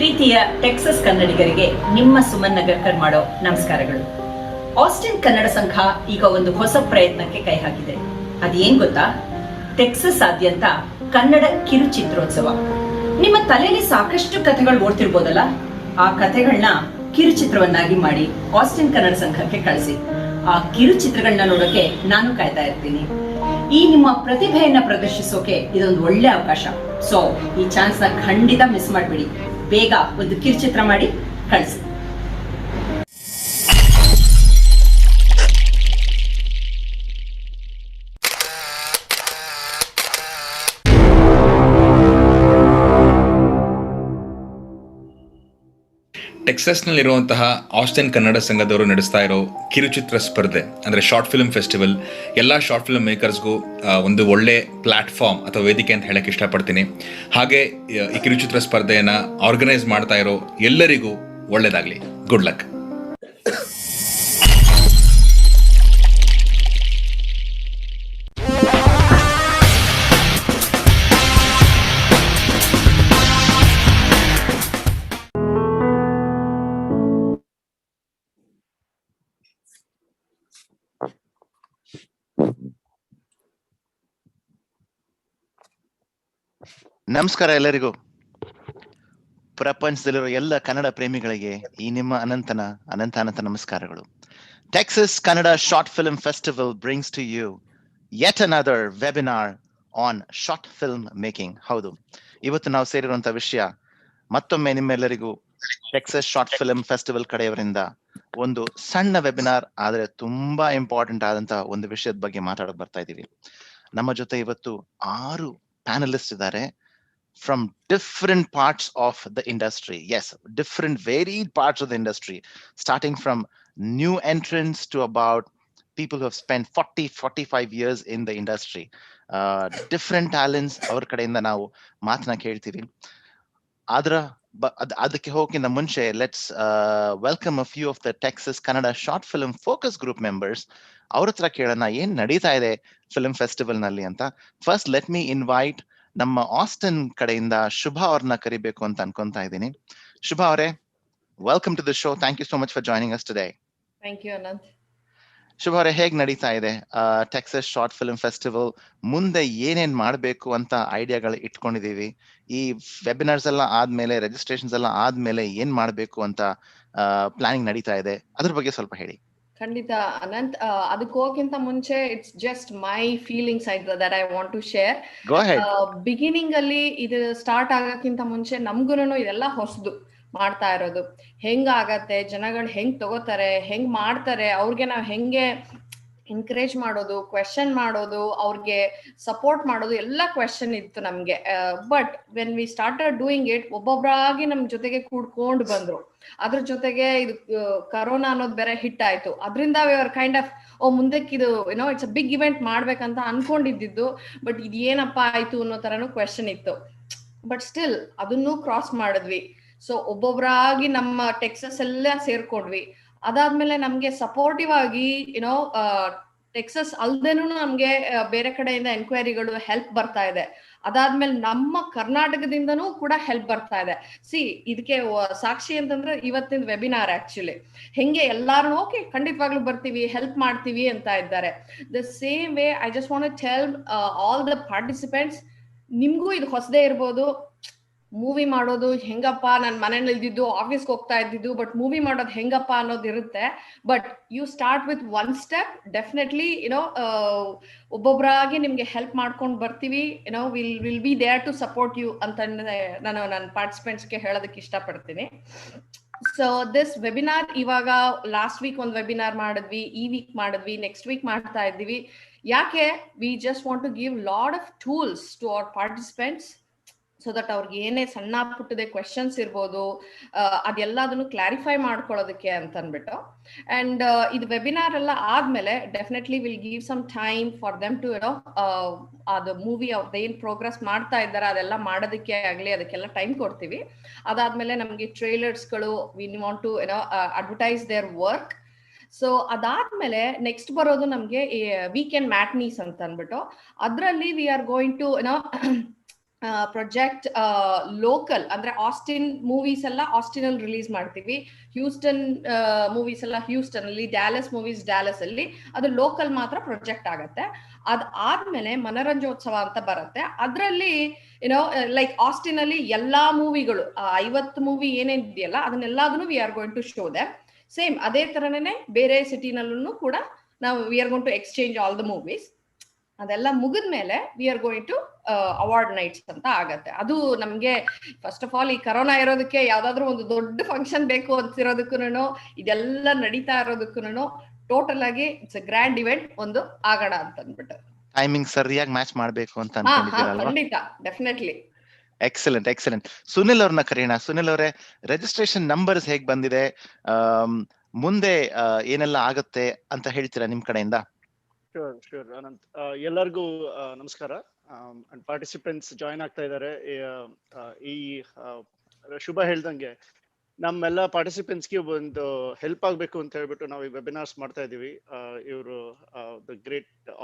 ಪ್ರೀತಿಯ ಟೆಕ್ಸಸ್ ಕನ್ನಡಿಗರಿಗೆ ನಿಮ್ಮ ಸುಮನ್ ನಗರ್ಕರ್ ಮಾಡೋ ನಮಸ್ಕಾರಗಳು. ಆಸ್ಟಿನ್ ಕನ್ನಡ ಸಂಘ ಈಗ ಒಂದು ಹೊಸ ಪ್ರಯತ್ನಕ್ಕೆ ಕೈ ಹಾಕಿದೆ. ಅದೇನ್ ಗೊತ್ತಾ? ಟೆಕ್ಸಸ್ ಆದ್ಯಂತ ಕನ್ನಡ ಕಿರುಚಿತ್ರೋತ್ಸವ. ನಿಮ್ಮ ತಲೆಯಲ್ಲಿ ಸಾಕಷ್ಟು ಕಥೆಗಳು ಓಡ್ತಿರ್ಬೋದಲ್ಲ, ಆ ಕಥೆಗಳನ್ನ ಕಿರುಚಿತ್ರವನ್ನಾಗಿ ಮಾಡಿ ಆಸ್ಟಿನ್ ಕನ್ನಡ ಸಂಘಕ್ಕೆ ಕಳಿಸಿ. ಆ ಕಿರುಚಿತ್ರಗಳನ್ನ ನೋಡೋಕೆ ನಾನು ಕಾಯ್ತಾ ಇರ್ತೀನಿ. ಈ ನಿಮ್ಮ ಪ್ರತಿಭೆಯನ್ನ ಪ್ರದರ್ಶಿಸೋಕೆ ಇದೊಂದು ಒಳ್ಳೆ ಅವಕಾಶ. ಸೊ ಈ ಚಾನ್ಸ್ ನ ಖಂಡಿತ ಮಿಸ್ ಮಾಡಬೇಡಿ. ಬೇಗ ಒಂದು ಕಿರುಚಿತ್ರ ಮಾಡಿ ಕಳಿಸಿ. ಟೆಕ್ಸಸ್ನಲ್ಲಿರುವಂತಹ ಆಸ್ಟಿನ್ ಕನ್ನಡ ಸಂಘದವರು ನಡೆಸ್ತಾ ಇರೋ ಕಿರುಚಿತ್ರ ಸ್ಪರ್ಧೆ ಅಂದರೆ ಶಾರ್ಟ್ ಫಿಲ್ಮ್ ಫೆಸ್ಟಿವಲ್ ಎಲ್ಲ ಶಾರ್ಟ್ ಫಿಲ್ಮ್ ಮೇಕರ್ಸ್ಗೂ ಒಂದು ಒಳ್ಳೆ ಪ್ಲಾಟ್ಫಾರ್ಮ್ ಅಥವಾ ವೇದಿಕೆ ಅಂತ ಹೇಳಕ್ಕೆ ಇಷ್ಟಪಡ್ತೀನಿ. ಹಾಗೆ ಈ ಕಿರುಚಿತ್ರ ಸ್ಪರ್ಧೆಯನ್ನು ಆರ್ಗನೈಸ್ ಮಾಡ್ತಾ ಇರೋ ಎಲ್ಲರಿಗೂ ಒಳ್ಳೆಯದಾಗಲಿ. Good luck. ನಮಸ್ಕಾರ ಎಲ್ಲರಿಗೂ. ಪ್ರಪಂಚದಲ್ಲಿರೋ ಎಲ್ಲ ಕನ್ನಡ ಪ್ರೇಮಿಗಳಿಗೆ ಈ ನಿಮ್ಮ ಅನಂತ ನಮಸ್ಕಾರಗಳು. Texas Kannada short film festival brings to you yet another webinar on short film making. ಹೌದು, ಇವತ್ತು ನಾವು ಸೇರಿರುವಂತಹ ವಿಷಯ ಮತ್ತೊಮ್ಮೆ ನಿಮ್ಮೆಲ್ಲರಿಗೂ ಟೆಕ್ಸಸ್ ಶಾರ್ಟ್ ಫಿಲ್ಮ್ ಫೆಸ್ಟಿವಲ್ ಕಡೆಯವರಿಂದ ಒಂದು ಸಣ್ಣ ವೆಬಿನಾರ್, ಆದರೆ ತುಂಬಾ ಇಂಪಾರ್ಟೆಂಟ್ ಆದಂತಹ ಒಂದು ವಿಷಯದ ಬಗ್ಗೆ ಮಾತಾಡಕ್ ಬರ್ತಾ ಇದೀವಿ. ನಮ್ಮ ಜೊತೆ ಇವತ್ತು 6 ಪ್ಯಾನಲಿಸ್ಟ್ ಇದ್ದಾರೆ from different parts of the industry. Yes, different varied parts of the industry, starting from new entrants to about people who have spent 40-45 years in the industry. Different talents our kadeinda ನಾವು ಮಾತನ್ನ ಕೇಳ್ತೀವಿ. ಅದಕ್ಕೆ ಹೋಗಿಂತ ಮುಂಚೆ let's welcome a few of the Texas Kannada short film focus group members. ಅವ್ರ ಹತ್ರ ಕೇಳೋಣ ಏನ್ ನಡೀತಾ ಇದೆ ಫಿಲ್ಮ್ ಫೆಸ್ಟಿವಲ್ ನಲ್ಲಿ ಅಂತ. ಫಸ್ಟ್ ಲೆಟ್ ಮಿ ಇನ್ವೈಟ್ ನಮ್ಮ ಆಸ್ಟಿನ್ ಕಡೆಯಿಂದ ಶುಭಾ ಅವ್ರನ್ನ ಕರಿಬೇಕು ಅಂತ ಅನ್ಕೊಂತಾ ಇದ್ದೀನಿ. ಶುಭಾ ಅವರೇ, welcome to the show. Thank you so much for joining us today. Thank you Anant. Shubha ಅವರೇ, ಹೇಗ್ ನಡೀತಾ ಇದೆ ಟೆಕ್ಸಸ್ ಶಾರ್ಟ್ ಫಿಲ್ಮ್ ಫೆಸ್ಟಿವಲ್? ಮುಂದೆ ಏನೇನ್ ಮಾಡ್ಬೇಕು ಅಂತ ಐಡಿಯಾಗಳು ಇಟ್ಕೊಂಡಿದೀವಿ? ಈ ವೆಬಿನಾರ್ಸ್ ಎಲ್ಲ ಆದ್ಮೇಲೆ, ರಿಜಿಸ್ಟ್ರೇಷನ್ಸ್ ಎಲ್ಲ ಆದ್ಮೇಲೆ ಏನ್ ಮಾಡ್ಬೇಕು ಅಂತ ಪ್ಲಾನಿಂಗ್ ನಡೀತಾ ಇದೆ, ಅದ್ರ ಬಗ್ಗೆ ಸ್ವಲ್ಪ ಹೇಳಿ. ಖಂಡಿತ ಅನಂತ್. ಅದಕ್ಕೆ ಹೋಗಕ್ಕಿಂತ ಮುಂಚೆ it's just my feelings that I want to share. Beginning ಅಲ್ಲಿ ಇದು ಸ್ಟಾರ್ಟ್ ಆಗಕ್ಕಿಂತ ಮುಂಚೆ ನಮ್ಗುನು ಇದೆಲ್ಲ ಹೊಸದು ಮಾಡ್ತಾ ಇರೋದು. ಹೆಂಗಾಗತ್ತೆ, ಜನಗಳು ಹೆಂಗ್ ತಗೋತಾರೆ, ಹೆಂಗ್ ಮಾಡ್ತಾರೆ, ಅವ್ರಿಗೆ ನಾವ್ ಹೆಂಗೆ ಎನ್ಕರೇಜ್ ಮಾಡೋದು, ಕ್ವೆಶನ್ ಮಾಡೋದು, ಅವ್ರಿಗೆ ಸಪೋರ್ಟ್ ಮಾಡೋದು, ಎಲ್ಲ ಕ್ವೆಶನ್ ಇತ್ತು ನಮ್ಗೆ. But when we started doing it, ಒಬ್ಬೊಬ್ಬರಾಗಿ ನಮ್ ಜೊತೆಗೆ ಕೂಡ್ಕೊಂಡು ಬಂದ್ರು. ಅದ್ರ ಜೊತೆಗೆ ಇದು ಕರೋನಾ ಅನ್ನೋದು ಬೇರೆ ಹಿಟ್ ಆಯ್ತು. ಅದ್ರಿಂದ ಕೈಂಡ್ ಆಫ್ ಮುಂದಕ್ಕೆ ಇದು ಇಟ್ಸ್ ಅ ಬಿಗ್ ಇವೆಂಟ್ ಮಾಡ್ಬೇಕಂತ ಅನ್ಕೊಂಡಿದ್ದು. ಬಟ್ ಇದು ಏನಪ್ಪಾ ಆಯ್ತು ಅನ್ನೋ ತರನು ಕ್ವೆಶನ್ ಇತ್ತು. ಬಟ್ ಸ್ಟಿಲ್ ಅದನ್ನು ಕ್ರಾಸ್ ಮಾಡಿದ್ವಿ. ಸೊ ಒಬ್ಬೊಬ್ಬರಾಗಿ ನಮ್ಮ ಟೆಕ್ಸಸ್ ಎಲ್ಲ ಸೇರ್ಕೊಂಡ್ವಿ. ಅದಾದ್ಮೇಲೆ ನಮ್ಗೆ ಸಪೋರ್ಟಿವ್ ಆಗಿ ಟೆಕ್ಸಸ್ ಅಲ್ದೇನು ನಮ್ಗೆ ಬೇರೆ ಕಡೆಯಿಂದ ಎನ್ಕ್ವೈರಿಗಳು ಹೆಲ್ಪ್ ಬರ್ತಾ ಇದೆ. ಅದಾದ್ಮೇಲೆ ನಮ್ಮ ಕರ್ನಾಟಕದಿಂದನೂ ಕೂಡ ಹೆಲ್ಪ್ ಬರ್ತಾ ಇದೆ. ಇದಕ್ಕೆ ಸಾಕ್ಷಿ ಅಂತಂದ್ರೆ ಇವತ್ತಿನ ವೆಬಿನಾರ್. ಆಕ್ಚುಲಿ ಹೆಂಗೆ ಎಲ್ಲಾರು ಓಕೆ ಖಂಡಿತವಾಗ್ಲೂ ಬರ್ತೀವಿ, ಹೆಲ್ಪ್ ಮಾಡ್ತೀವಿ ಅಂತ ಇದ್ದಾರೆ. The same way I just want to tell all the participants, ನಿಮ್ಗೂ ಇದು ಹೊಸದೇ ಇರ್ಬೋದು. ಮೂವಿ ಮಾಡೋದು ಹೆಂಗಪ್ಪ, ನನ್ ಮನೇಲಿ ಇದ್ದಿದ್ದು, ಆಫೀಸ್ಗೆ ಹೋಗ್ತಾ ಇದ್ದಿದ್ದು, ಬಟ್ ಮೂವಿ ಮಾಡೋದು ಹೆಂಗಪ್ಪ ಅನ್ನೋದು ಇರುತ್ತೆ. But you start with one step. Definitely ಒಬ್ಬೊಬ್ಬರಾಗಿ ನಿಮ್ಗೆ ಹೆಲ್ಪ್ ಮಾಡ್ಕೊಂಡು ಬರ್ತೀವಿ. Will be there to support you ಅಂತ ನಾನು ನನ್ನ ಪಾರ್ಟಿಸಿಪೆಂಟ್ಸ್ಗೆ ಹೇಳೋದಕ್ಕೆ ಇಷ್ಟಪಡ್ತೀನಿ. ಸೊ ದಿಸ್ ವೆಬಿನಾರ್, ಇವಾಗ ಲಾಸ್ಟ್ ವೀಕ್ ಒಂದು ವೆಬಿನಾರ್ ಮಾಡಿದ್ವಿ, ಈ ವೀಕ್ ಮಾಡಿದ್ವಿ, ನೆಕ್ಸ್ಟ್ ವೀಕ್ ಮಾಡ್ತಾ ಇದ್ದೀವಿ. ಯಾಕೆ? We just want to give lot of tools to our participants, so that ಅವ್ರಿಗೆ ಏನೇ ಸಣ್ಣ ಪುಟ್ಟದೆ ಕ್ವೆಶನ್ಸ್ ಇರ್ಬೋದು, ಅದೆಲ್ಲದನ್ನು ಕ್ಲಾರಿಫೈ ಮಾಡ್ಕೊಳ್ಳೋದಕ್ಕೆ ಅಂತ ಅಂದ್ಬಿಟ್ಟು. ಅಂಡ್ ಇದು ವೆಬಿನಾರ್ ಎಲ್ಲ ಆದ್ಮೇಲೆ definitely will give some time for them to ಅದು ಮೂವಿ ಅವ್ರದ್ದು ಏನ್ ಪ್ರೋಗ್ರೆಸ್ ಮಾಡ್ತಾ ಇದ್ದಾರೆ ಅದೆಲ್ಲ ಮಾಡೋದಕ್ಕೆ ಆಗ್ಲಿ, ಅದಕ್ಕೆಲ್ಲ ಟೈಮ್ ಕೊಡ್ತೀವಿ. ಅದಾದ್ಮೇಲೆ ನಮ್ಗೆ ಟ್ರೈಲರ್ಸ್ಗಳು, we want to advertise their work. So ಅದಾದ್ಮೇಲೆ ನೆಕ್ಸ್ಟ್ ಬರೋದು ನಮ್ಗೆ ವೀಕೆಂಡ್ ಮ್ಯಾಟ್ನೀಸ್ ಅಂತ ಅಂದ್ಬಿಟ್ಟು, ಅದ್ರಲ್ಲಿ we are going to project local ಅಂದ್ರೆ ಆಸ್ಟಿನ್ ಮೂವೀಸ್ ಎಲ್ಲ ಆಸ್ಟಿನ್ ಅಲ್ಲಿ ರಿಲೀಸ್ ಮಾಡ್ತೀವಿ, ಹ್ಯೂಸ್ಟನ್ ಮೂವೀಸ್ ಎಲ್ಲ ಹ್ಯೂಸ್ಟನ್ ಅಲ್ಲಿ, ಡ್ಯಾಲಸ್ ಮೂವೀಸ್ ಡ್ಯಾಲಸ್ ಅಲ್ಲಿ, ಅದು ಲೋಕಲ್ ಮಾತ್ರ ಪ್ರೊಜೆಕ್ಟ್ ಆಗತ್ತೆ. ಆದ್ಮೇಲೆ ಮನರಂಜೋತ್ಸವ ಅಂತ ಬರುತ್ತೆ, ಅದ್ರಲ್ಲಿ ಏನೋ ಲೈಕ್ ಆಸ್ಟಿನ್ ಅಲ್ಲಿ ಎಲ್ಲಾ ಮೂವಿಗಳು 50 ಮೂವಿ ಏನೇನ್ ಇದೆಯಲ್ಲ ಅದನ್ನೆಲ್ಲಾದನ್ನು we are going to show them. Same ಅದೇ ತರನೇ ಬೇರೆ ಸಿಟಿನಲ್ಲೂ ಕೂಡ ನಾವು we are going to exchange all the movies. ಅದೆಲ್ಲ ಮುಗಿದ್ಮೇಲೆ we are going to award nights ಅಂತ ಆಗತ್ತೆ. ಅದು ನಮ್ಗೆ ಫಸ್ಟ್ ಆಫ್ ಆಲ್ ಈ ಕರೋನಾ ಇರೋದಕ್ಕೆ ಯಾವ್ದಾದ್ರು ಒಂದು ದೊಡ್ಡ ಫಂಕ್ಷನ್ ಬೇಕು ಅಂತಿರೋದಕ್ಕೂ ಇದೆಲ್ಲ ನಡೀತಾ ಇರೋದಕ್ಕೂ ಟೋಟಲ್ ಆಗಿ ಇಟ್ಸ್ ಅ ಗ್ರ್ಯಾಂಡ್ ಇವೆಂಟ್ ಒಂದು ಆಗೋಣ ಅಂತ ಅಂದ್ಬಿಟ್ಟು ಟೈಮಿಂಗ್ ಸರಿಯಾಗಿ ಮ್ಯಾಚ್ ಮಾಡ್ಬೇಕು ಅಂತ ಅನ್ಕೊಂಡಿದ್ದೀರಲ್ವಾ? ಖಂಡಿತ, ಡೆಫಿನೆಟ್ಲಿ. ಎಕ್ಸಲೆಂಟ್. ಸುನಿಲ್ ಅವ್ರನ್ನ ಕರೆಯೋಣ. ಸುನಿಲ್ ಅವರೇ, ರಿಜಿಸ್ಟ್ರೇಷನ್ ನಂಬರ್ಸ್ ಹೇಗ್ ಬಂದಿದೆ, ಮುಂದೆ ಏನೆಲ್ಲ ಆಗುತ್ತೆ ಅಂತ ಹೇಳ್ತೀರಾ ನಿಮ್ ಕಡೆಯಿಂದ? ಶೂರ್ ಅನಂತ್. ಎಲ್ಲರಿಗೂ ನಮಸ್ಕಾರ. ಪಾರ್ಟಿಸಿಪೆಂಟ್ಸ್ ಜಾಯಿನ್ ಆಗ್ತಾ ಇದ್ದಾರೆ. ಈ ಶುಭ ಹೇಳ್ದಂಗೆ ನಮ್ಮೆಲ್ಲ ಪಾರ್ಟಿಸಿಪೆಂಟ್ಸ್ಗೆ ಒಂದು ಹೆಲ್ಪ್ ಆಗ್ಬೇಕು ಅಂತ ಹೇಳ್ಬಿಟ್ಟು ನಾವು ಈ ವೆಬಿನಾರ್ಸ್ ಮಾಡ್ತಾ ಇದೀವಿ. ಇವರು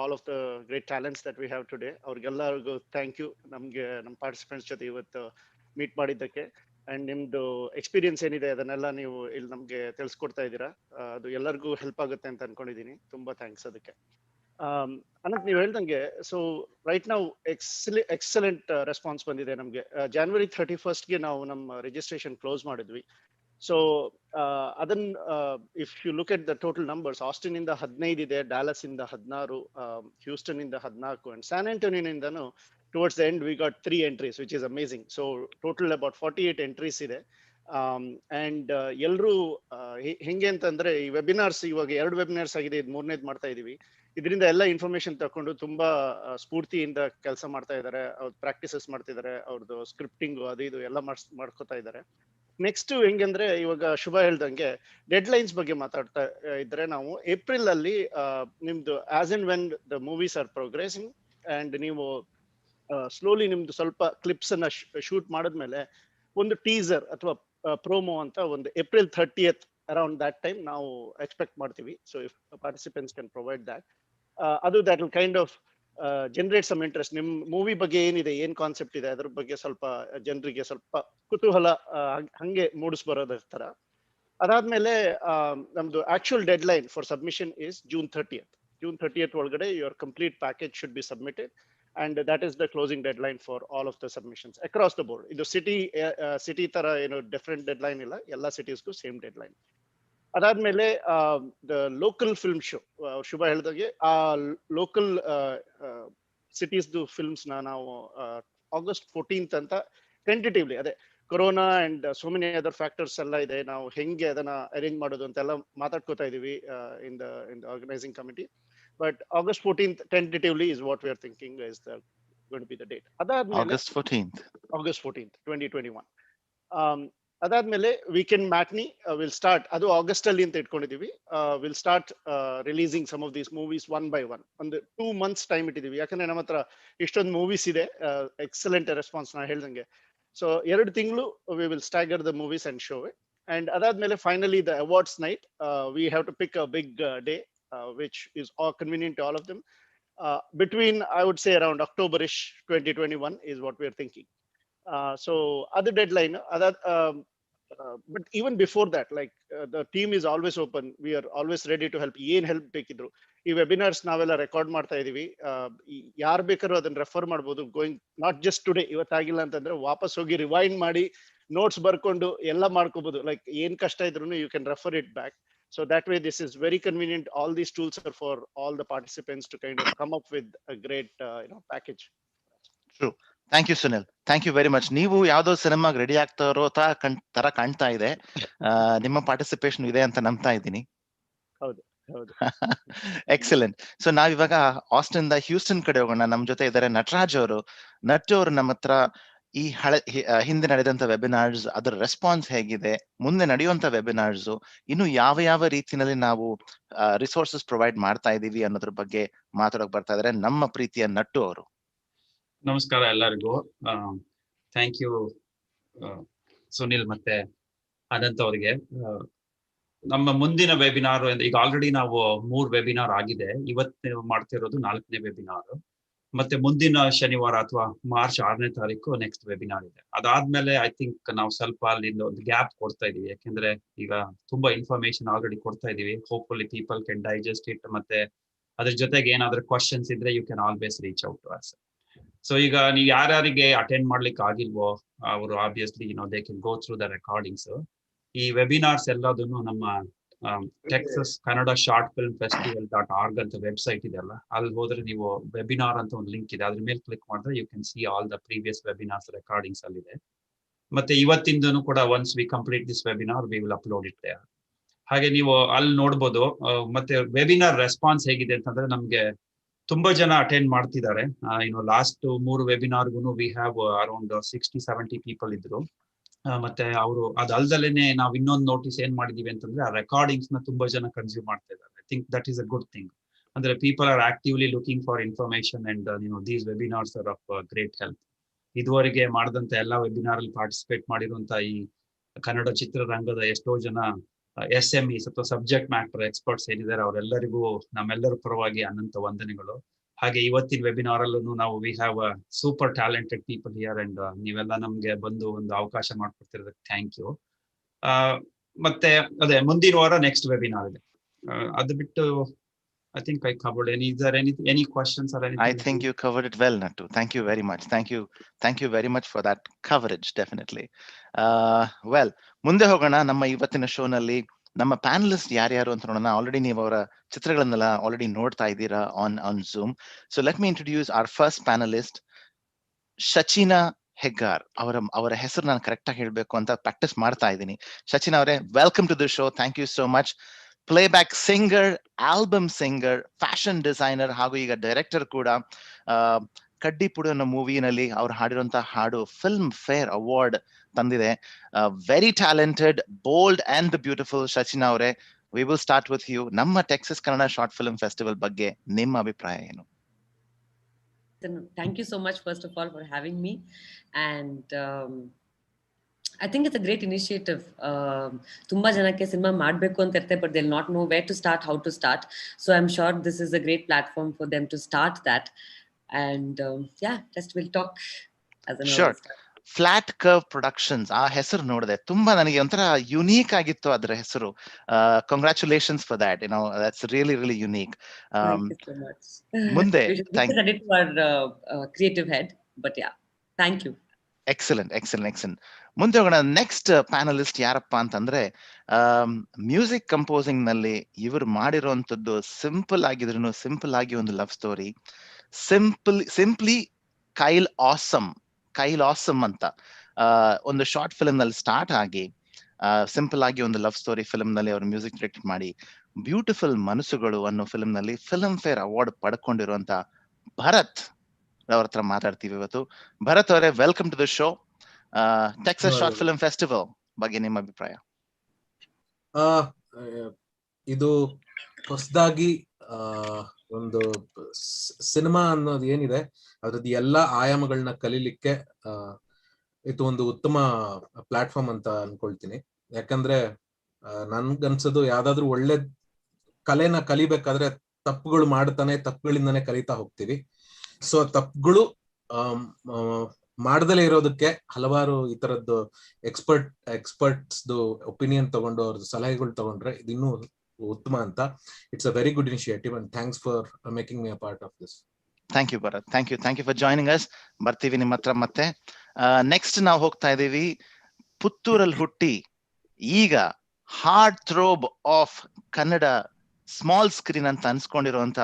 all of the great talents that we have today, ಅವ್ರಿಗೆಲ್ಲರಿಗೂ ಥ್ಯಾಂಕ್ ಯು ನಮ್ಗೆ ನಮ್ಮ ಪಾರ್ಟಿಸಿಪೆಂಟ್ಸ್ ಜೊತೆ ಇವತ್ತು ಮೀಟ್ ಮಾಡಿದ್ದಕ್ಕೆ. ಅಂಡ್ ನಿಮ್ದು ಎಕ್ಸ್ಪೀರಿಯನ್ಸ್ ಏನಿದೆ ಅದನ್ನೆಲ್ಲ ನೀವು ಇಲ್ಲಿ ನಮ್ಗೆ ತಿಳಿಸ್ಕೊಡ್ತಾ ಇದ್ದೀರಾ. ಅದು ಎಲ್ಲರಿಗೂ ಹೆಲ್ಪ್ ಆಗುತ್ತೆ ಅಂತ ಅನ್ಕೊಂಡಿದೀನಿ. ತುಂಬಾ ಥ್ಯಾಂಕ್ಸ್ ಅದಕ್ಕೆ. ಅನಂತ್, ನೀವು ಹೇಳ್ದಂಗೆ ಸೊ ರೈಟ್ ನಾವು ಎಕ್ಸಲೆಂಟ್ ರೆಸ್ಪಾನ್ಸ್ ಬಂದಿದೆ ನಮ್ಗೆ. January 31st ನಾವು ನಮ್ಮ ರಿಜಿಸ್ಟ್ರೇಷನ್ ಕ್ಲೋಸ್ ಮಾಡಿದ್ವಿ. ಸೊ ಅದನ್ನ if you look at the total numbers, Austin ಇಂದ 15 ಇದೆ, ಡ್ಯಾಲಸ್ ಇಂದ 16, ಹ್ಯೂಸ್ಟನ್ ಇಂದ 14, ಅಂಡ್ ಸ್ಯಾನ್ ಆಂಟೋನಿಯೋನಿಂದನು towards the end we got 3 entries, which is amazing. So total about 48 entries ಇದೆ. ಅಂಡ್ ಎಲ್ರು ಹೆಂಗೆ ಅಂತಂದ್ರೆ ಈ ವೆಬಿನಾರ್ಸ್ ಇವಾಗ 2 ವೆಬಿನಾರ್ಸ್ ಆಗಿದೆ, ಇದು 3ನೇದು ಮಾಡ್ತಾ ಇದೀವಿ. ಇದರಿಂದ ಎಲ್ಲ ಇನ್ಫಾರ್ಮೇಶನ್ ತಕೊಂಡು ತುಂಬಾ ಸ್ಫೂರ್ತಿಯಿಂದ ಕೆಲಸ ಮಾಡ್ತಾ ಇದ್ದಾರೆ. ಅವ್ರ ಪ್ರಾಕ್ಟೀಸಸ್ ಮಾಡ್ತಿದ್ದಾರೆ, ಅವ್ರದ್ದು ಸ್ಕ್ರಿಪ್ಟಿಂಗ್ ಅದು ಇದು ಎಲ್ಲ ಮಾಡ್ಕೋತಾ ಇದ್ದಾರೆ. ನೆಕ್ಸ್ಟ್ ಹೆಂಗಂದ್ರೆ ಇವಾಗ ಶುಭ ಹೇಳ್ದಂಗೆ ಡೆಡ್ ಲೈನ್ಸ್ ಬಗ್ಗೆ ಮಾತಾಡ್ತಾ ಇದ್ರೆ, ನಾವು ಏಪ್ರಿಲ್ ಅಲ್ಲಿ ನಿಮ್ದು as and when the movies are progressing and ನೀವು ಸ್ಲೋಲಿ ನಿಮ್ದು ಸ್ವಲ್ಪ ಕ್ಲಿಪ್ಸ್ ಅನ್ನ ಶೂಟ್ ಮಾಡಿದ್ಮೇಲೆ ಒಂದು ಟೀಸರ್ ಅಥವಾ ಪ್ರೋಮೋ ಅಂತ ಒಂದು April 30th around that time ನಾವು ಎಕ್ಸ್ಪೆಕ್ಟ್ ಮಾಡ್ತೀವಿ. So if participants can provide that, ಅದು that will kind of generate some interest. ನಿಮ್ ಮೂವಿ ಬಗ್ಗೆ ಏನಿದೆ, ಏನ್ ಕಾನ್ಸೆಪ್ಟ್ ಇದೆ ಅದ್ರ ಬಗ್ಗೆ ಸ್ವಲ್ಪ ಜನರಿಗೆ ಸ್ವಲ್ಪ ಕುತೂಹಲ ಹಂಗೆ ಮೂಡಿಸ್ಬರೋದ್ರ ತರ. ಅದಾದ್ಮೇಲೆ ನಮ್ದು actual dead line for submission is June 30th ಒಳಗಡೆ your complete package should be submitted, and that is the closing deadline for all of the submissions across the board. ಇದು ಸಿಟಿ ತರ ಏನು ಡಿಫರೆಂಟ್ ಡೆಡ್ಲೈನ್ ಇಲ್ಲ, ಎಲ್ಲ ಸಿಟೀಸ್ಗೂ same deadline. ಅದಾದ್ಮೇಲೆ the local film show, ಶುಭ ಹೇಳಿದಾಗೆ ಆ local ಸಿಟೀಸ್ದು films ನಾವು August 14th ಅಂತ ಟೆಂಟೇಟಿವ್ಲಿ, ಅದೇ corona and so many other factors ಎಲ್ಲ ಇದೆ, ನಾವು ಹೆಂಗೆ ಅದನ್ನ ಅರೇಂಜ್ ಮಾಡೋದು ಅಂತೆಲ್ಲ ಮಾತಾಡ್ಕೋತಾ ಇದೀವಿ in the organising committee. But August 14th tentatively is what we are thinking is going to be the date. August 14th, 2021. Adadmele weekend matinee will start. Adu August alli anta itkondidivi. We'll start releasing some of these movies one by one. On the 2 months time itiddivi. Yakandre ನಮ್ಮ ಹತ್ರ ಇಷ್ಟೊಂದು movies ಇದೆ. Excellent response na ಹೇಳ್ದಂಗೆ. So 2 ತಿಂಗಳು we will stagger the movies and show it. And adadmele finally the awards night, we have to pick a big day. Which is all convenient to all of them. Between, I would say, around October-ish 2021 is what we are thinking. So other deadline, but even before that, like the team is always open. We are always ready to help. Yen help bekidru. Ee webinars navella record ಮಾಡ್ತಾ ಇದೀವಿ. ಯಾರು ಬೇಕಾದ್ರೂ ಅದನ್ನ refer ಮಾಡಬಹುದು. Going not just today, ಇವತ್ತಾಗಿಲ್ಲ ಅಂತಂದ್ರೆ ವಾಪಸ್ ಹೋಗಿ rewind ಮಾಡಿ ನೋಟ್ಸ್ ಬರ್ಕೊಂಡು ಎಲ್ಲ ಮಾಡ್ಕೋಬಹುದು. ಲೈಕ್ ಏನ್ ಕಷ್ಟ ಇದ್ರು you can refer it back. So that way, this is very convenient. All these tools are for all the participants to kind of come up with a great, package. True. Thank you, Sunil. Thank you very much. ನೀವು ಯಾವ್ದೋ ಸಿನಿಮಾಗೆ ready ಆಗ್ತಾ ಇರೋ ತರ ಕಾಣ್ತಾ ಇದೆ. ನಿಮ್ಮ participation ಇದೆ ಅಂತ ನಂಬ್ತಾ ಇದ್ದೀನಿ. ಹೌದು. ಎಕ್ಸಲೆಂಟ್. ಸೊ ನಾವಿವಾಗ ಆಸ್ಟಿನ್ ದ ಹ್ಯೂಸ್ಟನ್ ಕಡೆ ಹೋಗೋಣ. ನಮ್ ಜೊತೆ ಇದ್ದಾರೆ ನಟರಾಜ್ ಅವರು. ನಟರು ನಮ್ಮ ಹತ್ರ ಈ ಹಿಂದೆ ನಡೆದಂತ ವೆಬಿನಾರ್ಸ್, ಅದರ ರೆಸ್ಪಾನ್ಸ್ ಹೇಗಿದೆ, ಮುಂದೆ ನಡೆಯುವಂತ ವೆಬಿನಾರ್ಸ್, ಇನ್ನು ಯಾವ ರೀತಿಯಲ್ಲಿ ನಾವು ರಿಸೋರ್ಸಸ್ ಪ್ರೊವೈಡ್ ಮಾಡ್ತಾ ಇದೀವಿ ಅನ್ನೋದ್ರ ಬಗ್ಗೆ ಮಾತಾಡೋಕೆ ಬರ್ತಾ ಇದ್ದಾರೆ ನಮ್ಮ ಪ್ರೀತಿಯ ನಟ್ಟು ಅವರು. ನಮಸ್ಕಾರ ಎಲ್ಲರಿಗೂ. ಥ್ಯಾಂಕ್ ಯು ಸುನಿಲ್ ಮತ್ತೆ ಅನಂತ್ ಅವರಿಗೆ. ನಮ್ಮ ಮುಂದಿನ ವೆಬಿನಾರ್ ಈಗ ಆಲ್ರೆಡಿ ನಾವು 3 ವೆಬಿನಾರ್ ಆಗಿದೆ. ಇವತ್ತು ಮಾಡ್ತಿರೋದು 4ನೇ ವೆಬಿನಾರ್. ಮತ್ತೆ ಮುಂದಿನ ಶನಿವಾರ ಅಥವಾ ಮಾರ್ಚ್ 6ನೇ ತಾರೀಕು ನೆಕ್ಸ್ಟ್ ವೆಬಿನಾರ್ ಇದೆ. ಅದಾದ್ಮೇಲೆ ಐ ಥಿಂಕ್ ನಾವು ಸ್ವಲ್ಪ ಅಲ್ಲಿಂದ ಒಂದು ಗ್ಯಾಪ್ ಕೊಡ್ತಾ ಇದೀವಿ, ಯಾಕೆಂದ್ರೆ ಈಗ ತುಂಬಾ ಇನ್ಫಾರ್ಮೇಶನ್ ಆಲ್ರೆಡಿ ಕೊಡ್ತಾ ಇದೀವಿ. Hopefully people can digest it. ಮತ್ತೆ ಅದ್ರ ಜೊತೆಗೆ ಏನಾದ್ರೂ ಕ್ವಶನ್ಸ್ ಇದ್ರೆ you can always reach out to us. So ಈಗ ನೀವು ಯಾರ್ಯಾರಿಗೆ ಅಟೆಂಡ್ ಮಾಡ್ಲಿಕ್ಕೆ ಆಗಿಲ್ವೋ ಅವರು obviously they can go through the recordings. ಈ ವೆಬಿನಾರ್ಸ್ ಎಲ್ಲದನ್ನು ನಮ್ಮ ಟೆಕ್ಸಸ್ ಕನ್ನಡ ಶಾರ್ಟ್ ಫಿಲ್ಮ್ ಫೆಸ್ಟಿವಲ್.org ಅಂತ ವೆಬ್ಸೈಟ್ ಇದೆಯಲ್ಲ, ಅಲ್ಲಿ ಹೋದ್ರೆ ನೀವು ವೆಬಿನಾರ್ ಅಂತ ಒಂದು ಲಿಂಕ್ ಇದೆ, ಅದ್ರ ಮೇಲೆ ಕ್ಲಿಕ್ ಮಾಡಿದ್ರೆ you can see all the previous webinars recordings ಅಲ್ಲಿದೆ. ಮತ್ತೆ ಇವತ್ತಿಂದನು ಕೂಡ once we complete this webinar we will upload it there. ಹಾಗೆ ನೀವು ಅಲ್ಲಿ ನೋಡ್ಬೋದು. ಮತ್ತೆ ವೆಬಿನಾರ್ ರೆಸ್ಪಾನ್ಸ್ ಹೇಗಿದೆ ಅಂತಂದ್ರೆ ನಮ್ಗೆ ತುಂಬಾ ಜನ ಅಟೆಂಡ್ ಮಾಡ್ತಿದ್ದಾರೆ. ಲಾಸ್ಟ್ 3 ವೆಬಿನಾರ್ಗೂ ವಿ ಹ್ಯಾವ್ ಅರೌಂಡ್ 60-70 ಪೀಪಲ್ ಇದ್ರು. ಮತ್ತೆ ಅವರು ಅದಲ್ದಲೇನೆ ನಾವು ಇನ್ನೊಂದು ನೋಟಿಸ್ ಏನ್ ಮಾಡಿದೀವಿ ಅಂತಂದ್ರೆ ಆ ರೆಕಾರ್ಡಿಂಗ್ಸ್ ನ ತುಂಬಾ ಜನ ಕನ್ಸ್ಯೂಮ್ ಮಾಡ್ತಾ ಇದ್ದಾರೆ. I think that is a good thing. ಅಂದ್ರೆ people are actively looking for information and these webinars are of great help. ಇದುವರೆಗೆ ಮಾಡಿದಂತ ಎಲ್ಲಾ ವೆಬಿನಾರ್ ಅಲ್ಲಿ ಪಾರ್ಟಿಸಿಪೇಟ್ ಮಾಡಿರುವಂತ ಈ ಕನ್ನಡ ಚಿತ್ರರಂಗದ ಎಷ್ಟೋ ಜನ SMEs ಅಥವಾ ಸಬ್ಜೆಕ್ಟ್ ಮ್ಯಾಟರ್ ಎಕ್ಸ್ಪರ್ಟ್ಸ್ ಏನಿದ್ದಾರೆ ಅವರೆಲ್ಲರಿಗೂ ನಮ್ಮೆಲ್ಲರ ಪರವಾಗಿ ಅನಂತ ವಂದನೆಗಳು. ಹಾಗೆ ಇವತ್ತಿನ ವೆಬಿನಾರ್ ಅಲ್ಲೂ ನಾವು we have super talented people here and ನೀವೆಲ್ಲ ನಮ್ಗೆ ಬಂದು ಒಂದು ಅವಕಾಶ ಮಾಡ್ಕೊಡ್ತಿರೋದಕ್ಕೆ ಥ್ಯಾಂಕ್ ಯು. ಮತ್ತೆ ಅದೇ ಮುಂದಿನ ವಾರ ನೆಕ್ಸ್ಟ್ ವೆಬಿನಾರ್ ಇದೆ. ಅದು ಬಿಟ್ಟು I think I covered is there any questions or anything? I think you covered it well, Nattu. Thank you very much. Thank you very much for that coverage, definitely. Well, ಮುಂದೆ ಹೋಗೋಣ. ನಮ್ಮ ಇವತ್ತಿನ show ನಲ್ಲಿ ನಮ್ಮ panellist ಯಾರ್ಯಾರು ಅಂತ ನೋಡೋಣ. Already ನೀವು ಅವರ ಚಿತ್ರಗಳನ್ನೆಲ್ಲ ಆಲ್ರೆಡಿ ನೋಡ್ತಾ ಇದ್ದೀರಾ on Zoom. So let me introduce our first panelist, ಶಚಿನಾ ಹೆಗ್ಗಾರ್. ಅವರ ಹೆಸರು ನಾನು ಕರೆಕ್ಟ್ ಆಗಿ ಹೇಳ್ಬೇಕು ಅಂತ ಪ್ರಾಕ್ಟೀಸ್ ಮಾಡ್ತಾ ಇದ್ದೀನಿ. ಶಚಿನಾ ಅವರೇ, welcome to the show. Thank you so much. Playback singer, album singer, fashion designer ಹಾಗೂ ಈಗ ಡೈರೆಕ್ಟರ್ ಕೂಡ. ಕಡ್ಡಿಪುಡು ಅನ್ನೋ ಮೂವಿನಲ್ಲಿ ಅವ್ರು ಹಾಡಿರುವಂತಹ ಹಾಡು ಫಿಲ್ಮ್ ಫೇರ್ ಅವಾರ್ಡ್ ತಂದಿದೆ. Very talented, bold and beautiful Shachina ಅವರೇ, we will start with you. ನಮ್ಮ Texas Kannada short film festival ಬಗ್ಗೆ ನಿಮ್ಮ ಅಭಿಪ್ರಾಯ ಏನು? Thank you so much, first of all, for having me. And I think it's a great initiative. Tumba janake cinema madbeku anta irte, but they'll not know where to start, how to start. So I'm sure this is a great platform for them to start that. And yeah, just we'll talk as an Sure. Flat curve productions, ಆ ಹೆಸರು ನೋಡಿದೆ, ತುಂಬಾ ನನಗೆ ಒಂಥರ unique ಆಗಿತ್ತು ಅದರ ಹೆಸರು. Congratulations for that. That's really really unique. ಮುಂದೆ creative head, but yeah, thank you. Excellent. ಮುಂದೆ ಹೋಗೋಣ. ನೆಕ್ಸ್ಟ್ ಪ್ಯಾನಲಿಸ್ಟ್ ಯಾರಪ್ಪ ಅಂತಂದ್ರೆ, ಮ್ಯೂಸಿಕ್ ಕಂಪೋಸಿಂಗ್ ನಲ್ಲಿ ಇವರು ಮಾಡಿರುವಂತದ್ದು ಸಿಂಪಲ್ ಆಗಿದ್ರು ಸಿಂಪಲ್ ಆಗಿ ಒಂದು ಲವ್ ಸ್ಟೋರಿ. ಸಿಂಪ್ಲಿ ಕೈಲ್ ಆಸಮ್ ಅಂತ ಒಂದು ಶಾರ್ಟ್ ಫಿಲ್ಮ್ ನಲ್ಲಿ ಸ್ಟಾರ್ಟ್ ಆಗಿ ಸಿಂಪಲ್ ಆಗಿ ಒಂದು ಲವ್ ಸ್ಟೋರಿ ಫಿಲ್ಮ್ ನಲ್ಲಿ ಅವರು ಮ್ಯೂಸಿಕ್ ಡೈರೆಕ್ಟ್ ಮಾಡಿ ಬ್ಯೂಟಿಫುಲ್ ಮನಸ್ಸುಗಳು ಅನ್ನೋ ಫಿಲ್ಮ್ ನಲ್ಲಿ ಫಿಲ್ಮ್ ಫೇರ್ ಅವಾರ್ಡ್ ಪಡ್ಕೊಂಡಿರುವಂತ ಭರತ್ ಅವ್ರ ಹತ್ರ ಮಾತಾಡ್ತೀವಿ ಇವತ್ತು. ಭರತ್ ಅವರೇ, welcome to the show. Texas short film festival ಬಗ್ಗೆ ನಿಮ್ಮ ಅಭಿಪ್ರಾಯ? ಇದು ಹೊಸದಾಗಿ ಒಂದು ಸಿನಿಮಾ ಅನ್ನೋದು ಏನಿದೆ ಅದ್ರದ್ದು ಎಲ್ಲಾ ಆಯಾಮಗಳನ್ನ ಕಲೀಲಿಕ್ಕೆ ಇದು ಒಂದು ಉತ್ತಮ ಪ್ಲಾಟ್ಫಾರ್ಮ್ ಅಂತ ಅನ್ಕೊಳ್ತೀನಿ. ಯಾಕಂದ್ರೆ ನನ್ಗನ್ಸೋದು ಯಾವ್ದಾದ್ರು ಒಳ್ಳೆ ಕಲೆನ ಕಲಿಬೇಕಾದ್ರೆ ತಪ್ಪುಗಳು ತಪ್ಪುಗಳಿಂದಾನೇ ಕಲಿತಾ ಹೋಗ್ತೀವಿ. ಸೊ ತಪ್ಪುಗಳು ಮಾಡ್ದಲೇ ಇರೋದಕ್ಕೆ ಹಲವಾರು ಈ ತರದ್ದು ಎಕ್ಸ್ಪರ್ಟ್ಸ್ ಒಪಿನಿಯನ್ ತಗೊಂಡು ಅವ್ರದ್ದು ಸಲಹೆಗಳು ತಗೊಂಡ್ರೆ ಇದು ಇನ್ನೂ ಉತ್ತಮ ಅಂತ. It's a very good initiative and thanks for making me a part of this. Thank you Bharath, thank you for joining us. ಬರ್ತೀವಿ ನಿಮ್ಮ ಹತ್ರ ಮತ್ತೆ. ನೆಕ್ಸ್ಟ್ ನಾವು ಹೋಗ್ತಾ ಇದೀವಿ, ಪುತ್ತೂರಲ್ಲಿ ಹುಟ್ಟಿ ಈಗ heart throb of Kannada small screen ಅಂತ ಅನ್ಸ್ಕೊಂಡಿರುವಂತ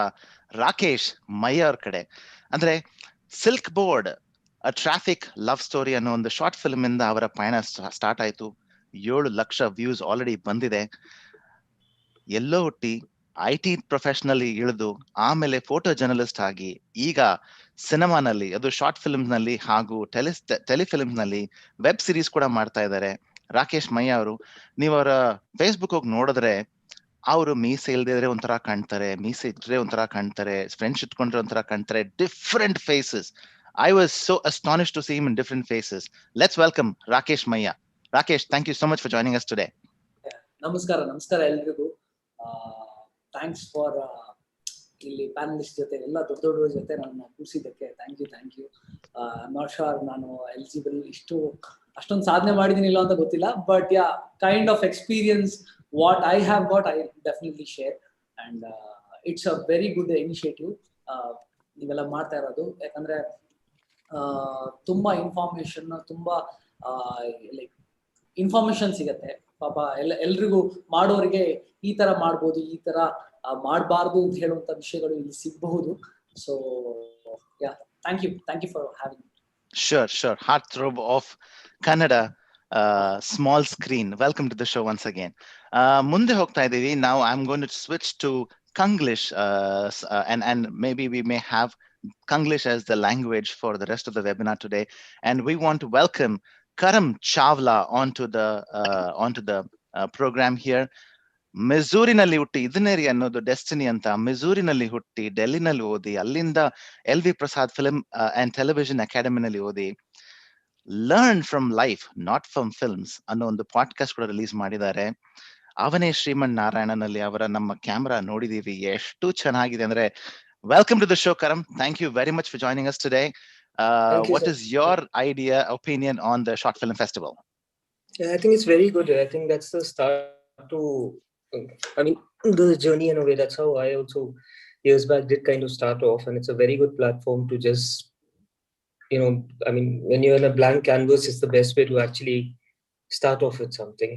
ರಾಕೇಶ್ ಮಯ್ಯ ಅವ್ರ ಕಡೆ. ಅಂದ್ರೆ silk board, a traffic love story ಅನ್ನೋ ಒಂದು ಶಾರ್ಟ್ ಫಿಲ್ಮ್ ಇಂದ ಅವರ ಪಯಣ ಸ್ಟಾರ್ಟ್ ಆಯ್ತು. 7 ಲಕ್ಷ ವ್ಯೂಸ್ ಆಲ್ರೆಡಿ ಬಂದಿದೆ. ಎಲ್ಲೋ ಹುಟ್ಟಿ IT ಪ್ರೊಫೆಷನಲ್ ಇಳಿದು ಆಮೇಲೆ ಫೋಟೋ ಜರ್ನಲಿಸ್ಟ್ ಆಗಿ ಈಗ ಸಿನಿಮಾನಲ್ಲಿ, ಅದು ಶಾರ್ಟ್ ಫಿಲ್ಮ್ ನಲ್ಲಿ ಹಾಗೂ ಟೆಲಿಫಿಲ್ಮ್ ನಲ್ಲಿ ವೆಬ್ ಸಿರೀಸ್ ಕೂಡ ಮಾಡ್ತಾ ಇದ್ದಾರೆ ರಾಕೇಶ್ ಮಯ್ಯ ಅವರು. ನೀವು ಅವರ ಫೇಸ್ಬುಕ್ ಹೋಗಿ ನೋಡಿದ್ರೆ ಅವರು ಮೀಸೆ ಇಲ್ದಿದ್ರೆ ಒಂಥರ ಕಾಣ್ತಾರೆ, ಮೀಸೆ ಇಟ್ರೆ ಒಂಥರ ಕಾಣ್ತಾರೆ, ಫ್ರೆಂಡ್ಸ್ ಇಟ್ಕೊಂಡ್ರೆ ಒಂಥರ ಕಾಣ್ತಾರೆ. Different faces. I was so astonished to see him in different faces. Let's welcome Rakesh Maya. Rakesh, thank you so much for joining us today. ನಮಸ್ಕಾರ ಎಲ್ರಿಗೂ. ಥ್ಯಾಂಕ್ಸ್ ಫಾರ್ ಇಲ್ಲಿ ಪ್ಯಾನಲಿಸ್ಟ್ ಜೊತೆ ಎಲ್ಲ ದೊಡ್ಡ ದೊಡ್ಡವ್ರ ಜೊತೆ ನನ್ನ ಕೂರಿಸಿದ್ದಕ್ಕೆ ಥ್ಯಾಂಕ್ ಯು. ನಾಟ್ ಶೋರ್ ನಾನು ಎಲಿಜಿಬಲ್ ಅಷ್ಟೊಂದು ಸಾಧನೆ ಮಾಡಿದೀನಿ ಇಲ್ಲ ಅಂತ ಗೊತ್ತಿಲ್ಲ, but yeah kind of experience what I have got I definitely share. And it's a very good initiative ನೀವೆಲ್ಲ ಮಾಡ್ತಾ ಇರೋದು. ಯಾಕಂದ್ರೆ ತುಂಬಾ ಇನ್ಫಾರ್ಮೇಶನ್, ತುಂಬಾ ಲೈಕ್ ಇನ್ಫಾರ್ಮೇಶನ್ ಸಿಗತ್ತೆ ಪಾಪ ಎಲ್ರಿಗೂ ಮಾಡೋರಿಗೆ ಈ ತರ ಮಾಡ್ಬೋದು, ಈ ತರ ಮಾಡಬಾರ್ದು ಅಂತ ಹೇಳುವಂತ ವಿಷಯಗಳು ಇಲ್ಲಿ ಸಿಗಬಹುದು. So yeah thank you for having. Sure. Heartthrob of Kannada small screen. Welcome to the show once again. Munde hogta idivi. Now I'm going to switch to Kanglish, and maybe we may have Kanglish as the language for the rest of the webinar today. And we want to welcome Karam Chawla onto the program here. ಮಿಝೂರಿನಲ್ಲಿ ಹುಟ್ಟಿ, ಇದನ್ನೇರಿ ಅನ್ನೋದು destiny ಅಂತ. ಮಿಝೂರಿನಲ್ಲಿ ಹುಟ್ಟಿ ಡೆಲ್ಲಿನಲ್ಲಿ ಓದಿ, ಅಲ್ಲಿಂದ LV Prasad film and television ಅಕಾಡೆಮಿನಲ್ಲಿ ಓದಿ, learn from life not from films ಅನ್ನೋ ಒಂದು ಪಾಡ್ಕಾಸ್ಟ್ ಕೂಡ ರಿಲೀಸ್ ಮಾಡಿದ್ದಾರೆ. ಅವನೇ ಶ್ರೀಮನ್ ನಾರಾಯಣನಲ್ಲಿ ಅವರ ನಮ್ಮ ಕ್ಯಾಮ್ರಾ ನೋಡಿದೀವಿ, ಎಷ್ಟು ಚೆನ್ನಾಗಿದೆ ಅಂದ್ರೆ. Welcome to the show Karam. Thank you very much for joining us today. What is your opinion on the short film festival? I think it's very good. I think that's the start to the journey in a way. That's how I also years back did kind of start off, and it's a very good platform to just, when you're in a blank canvas, it's the best way to actually start off with something.